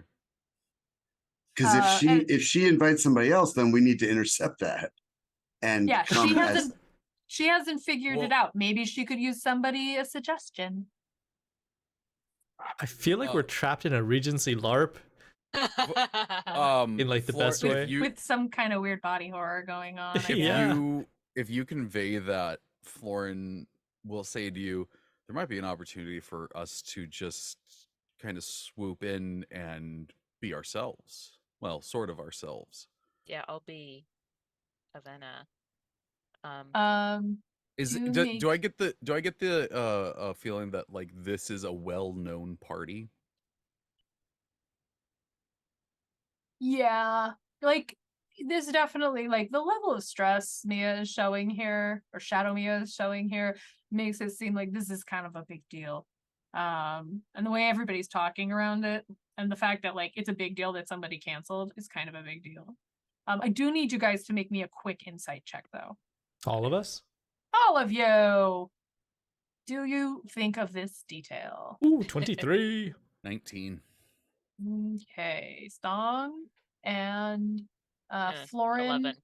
Because and- if she invites somebody else, then we need to intercept that. And yeah, come she hasn't figured it Well- out. Maybe she could use somebody a suggestion. I feel like we're trapped in a Regency LARP. In, like, the best if way? you- With some kind of weird body horror going on. I if Yeah. if you convey that, Florin will say to you, there might be an opportunity for us to just kind of swoop in and be ourselves. Well, sort of ourselves. Yeah, I'll be Avena. Is Do do I get the feeling that like this is a well-known party? Yeah, like there's definitely like the level of stress Mia is showing here, or Shadow Mia is showing here, makes it seem like this is kind of a big deal. And the way everybody's talking around it, and the fact that like it's a big deal that somebody canceled is kind of a big deal. I do need you guys to make me a quick insight check though. All of us? All of you. Do you think of this detail? Ooh, 23. 19. Okay, Stong and Florin 11.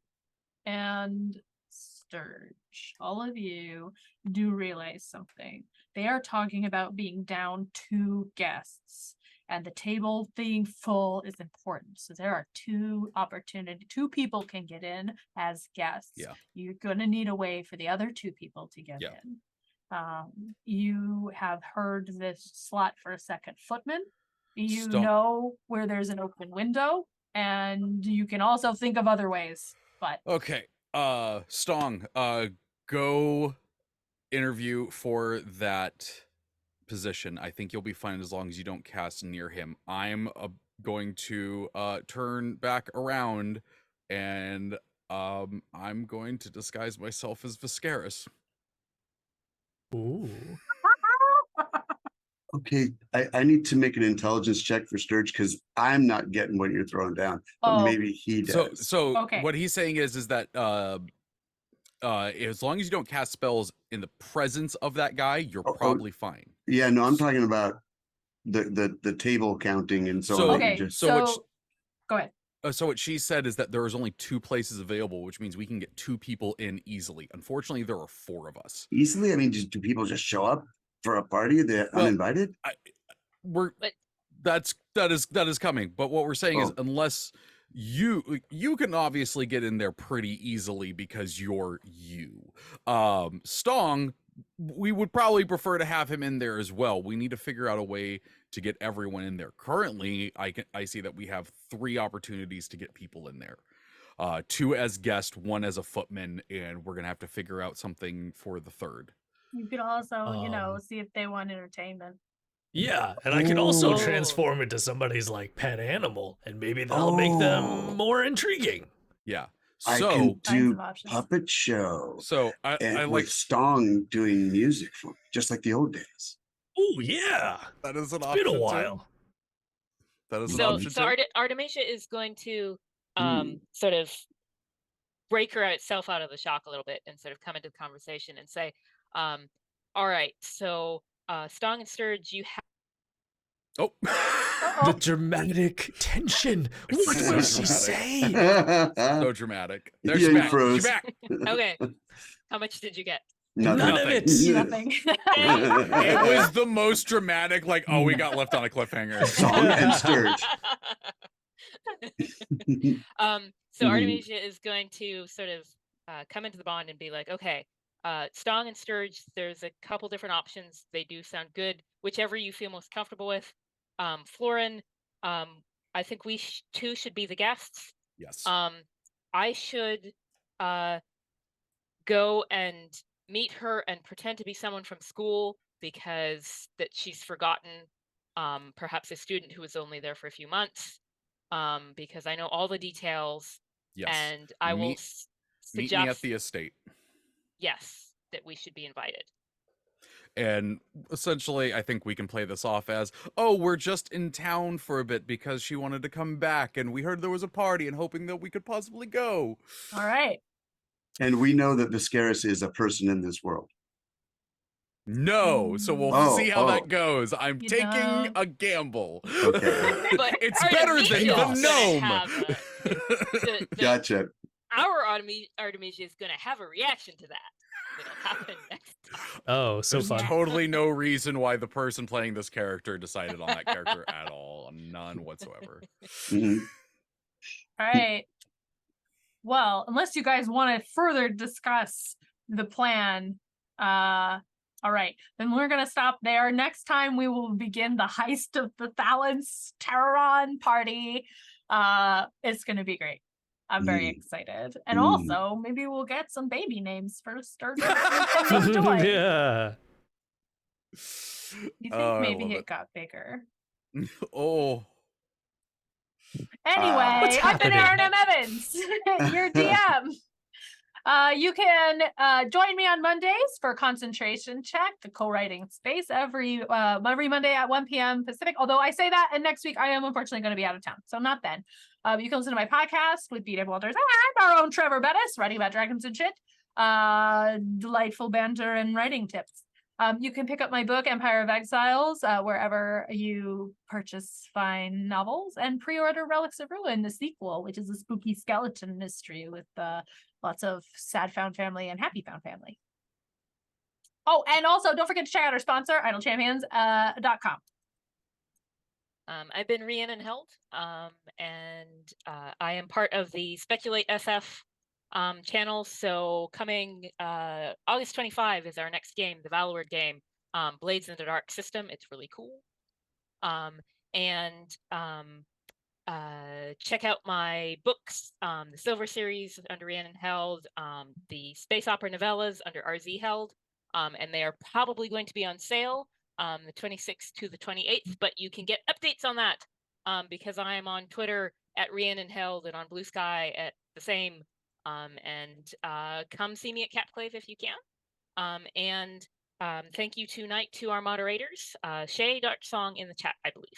and Stirge. All of you do realize something. They are talking about being down 2 guests, and the table being full is important. So there are 2 people can get in as guests. Yeah. You're gonna need a way for the other 2 people to get Yeah. in. You have heard this slot for a second footman. You Stop. know where there's an open window, and you can also think of other ways. But Okay. Stong, go interview for that position. I think you'll be fine as long as you don't cast near him. I'm going to turn back around, and I'm going to disguise myself as Viscaris. Ooh. Okay, I need to make an intelligence check for Sturge because I'm not getting what you're throwing down, but Oh. maybe he does. So Okay. what he's saying is that as long as you don't cast spells in the presence of that guy, you're probably fine. Yeah, no, I'm talking about the table counting and so So- on. that you okay, just- so go ahead. So what she said is that there is only 2 places available, which means we can get 2 people in easily. Unfortunately, there are 4 of us. Easily, I mean, do people just show up for a party? They're Well, uninvited? That is coming. But what we're saying is, Oh. unless you can obviously get in there pretty easily because you're you. Stong, we would probably prefer to have him in there as well. We need to figure out a way to get everyone in there. Currently, I see that we have 3 opportunities to get people in there. 2 as guest, 1 as a footman, and we're gonna have to figure out something for the 3rd. You could also, Um, see if they want entertainment. Yeah, and I could also Ooh. transform into somebody's like pet animal, and maybe that'll make them more intriguing. Yeah. I So can Kinds do of options. puppet show so I and like with Stong doing music for me, just like the old days. Oh yeah, that is an it's option. been a too. while. That is an So, option. so too. Artemisia is going to Hmm. sort of break herself out of the shock a little bit and sort of come into the conversation and say, all right, so Stong and Sturge, you have Oh. The dramatic tension. What So will she dramatic. say? So dramatic. There, Yeah, she's you back. froze. She's back. okay. How much did you get? None of it. Nothing. It was the most dramatic, like, oh, we got left on a cliffhanger. Song and Sturge. So Mhm. Artemisia is going to sort of come into the bond and be like, okay, Stong and Sturge, there's a couple different options. They do sound good. Whichever you feel most comfortable with. Florin, I think we 2 should be the guests. Yes. I should go and meet her and pretend to be someone from school because that she's forgotten perhaps a student who was only there for a few months because I know all the details Yes. and I will Meet me suggest at the estate. yes that we should be invited. And essentially, I think we can play this off as, oh, we're just in town for a bit because she wanted to come back and we heard there was a party and hoping that we could possibly go. All right. And we know that Viscaris is a person in this world. No, so we'll Oh, see how oh. that goes. I'm You taking know. a gamble. Okay. But It's better than the Artemisia's gonna gnome. have Gotcha. Our Artemisia is going to have a reaction to that. It'll happen next time. Oh, so There's fun. totally no reason why the person playing this character decided on that character at all. None whatsoever. Mhm. All right. Well, unless you guys want to further discuss the plan, all right, then we're gonna stop there. Next time we will begin the heist of the Thalens Terroron party. It's gonna be great. I'm very excited. And also, maybe we'll get some baby names for Sturge and Enjoy. Yeah. You think Oh, I maybe love it it. got bigger? Oh, Anyway, What's I've been happening? Aaron M. Evans, your DM. You can join me on Mondays for Concentration Check, the co-writing space, every Monday at 1 p.m. Pacific. Although I say that, and next week I am unfortunately going to be out of town, so not then. You can listen to my podcast with B.W. Walters and our own Trevor Bettis, writing about dragons and shit. Delightful banter and writing tips. You can pick up my book, Empire of Exiles, wherever you purchase fine novels, and pre-order Relics of Ruin, the sequel, which is a spooky skeleton mystery with lots of sad found family and happy found family. Oh, and also don't forget to check out our sponsor, idlechampions.com. I've been Rhiannon Held, and I am part of the Speculate SF channel. So coming August 25 is our next game, the Valward game, Blades in the Dark system. It's really cool. Check out my books, the Silver series under Rhiannon Held, the Space Opera novellas under RZ Held, and they are probably going to be on sale the 26th to the 28th, but you can get updates on that because I am on Twitter at Rhiannon Held and on Blue Sky at the same. Come see me at Capclave if you can. Thank you tonight to our moderators, Shay, Dark Song in the chat, I believe.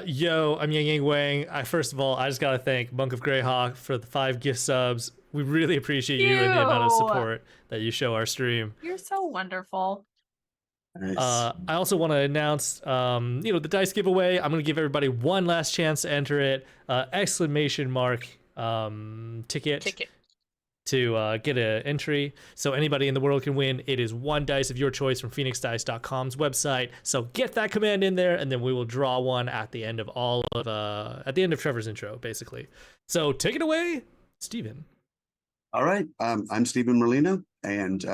Yo, I'm Yang Yang Wang. First of all, I just gotta thank Monk of Greyhawk for the 5 gift subs. We really appreciate you and the amount of Ew. support that you show our stream. You're so wonderful. Nice. I also want to announce, the dice giveaway. I'm gonna give everybody one last chance to enter it. Exclamation mark ticket to get an entry, so anybody in the world can win. It is 1 dice of your choice from phoenixdice.com's website. So get that command in there, and then we will draw one at the end of at the end of Trevor's intro, basically. So take it away, Steven. All right. I'm Stephen Merlino, and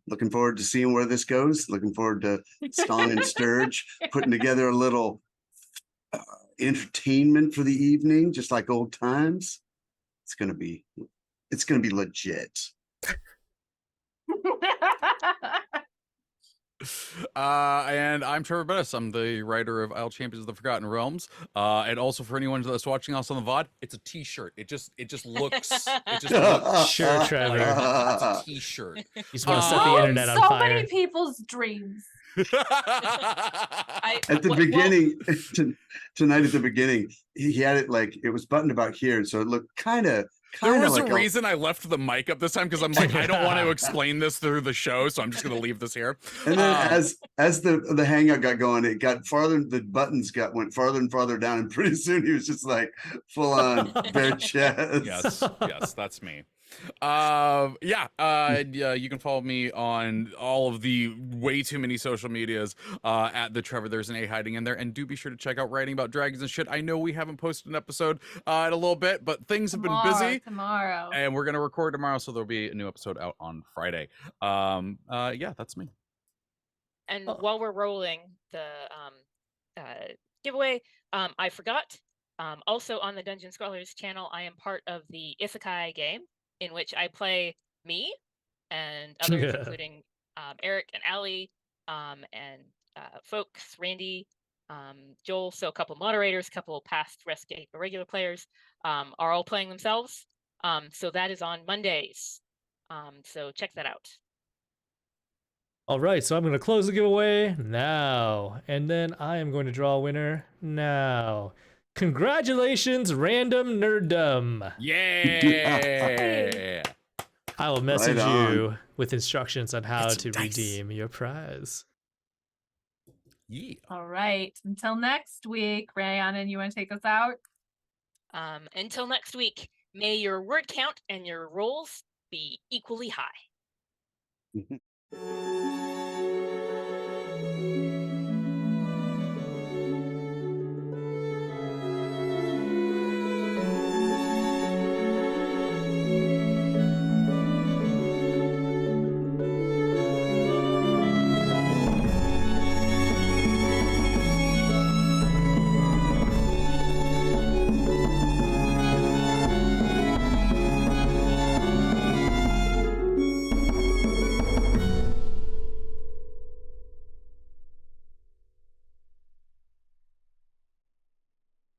looking forward to seeing where this goes. Looking forward to Stong and Sturge putting together a little entertainment for the evening, just like old times. It's gonna be legit. And I'm Trevor Bettis. I'm the writer of Isle Champions of the Forgotten Realms. And also for anyone that's watching us on the VOD, it's a t-shirt. It just looks Sure, Trevor. it's a t-shirt. You just want to set the Ruined internet on so fire. many people's dreams. At the beginning, tonight at the beginning, he had it like it was buttoned about here, so it looked kind of. There was a reason I left the mic up this time because I'm like, I don't want to explain this through the show, so I'm just going to leave this here. And then as the hangout got going, it got farther. The buttons went farther and farther down, and pretty soon he was just like full on bare chest. Yes, that's me. You can follow me on all of the way too many social medias at the Trevor. There's an A hiding in there, and do be sure to check out Writing About Dragons and Shit. I know we haven't posted an episode in a little bit, but things have been busy. Tomorrow. And we're gonna record tomorrow, so there'll be a new episode out on Friday. That's me. And while we're rolling the giveaway, I forgot. Also on the Dungeon Scholars channel, I am part of the Isekai game, in which I play me and others, including Eric and Allie, and folks, Randy, Joel. So a couple moderators, a couple past Westgate regular players are all playing themselves. So that is on Mondays. So check that out. All right, so I'm going to close the giveaway now, and then I am going to draw a winner now. Congratulations, Random Nerddom. Yeah. I will message on. you with instructions on how Get to some dice. redeem your prize. Yeah. All right. Until next week, Rhiannon, you want to take us out? Until next week, may your word count and your rolls be equally high.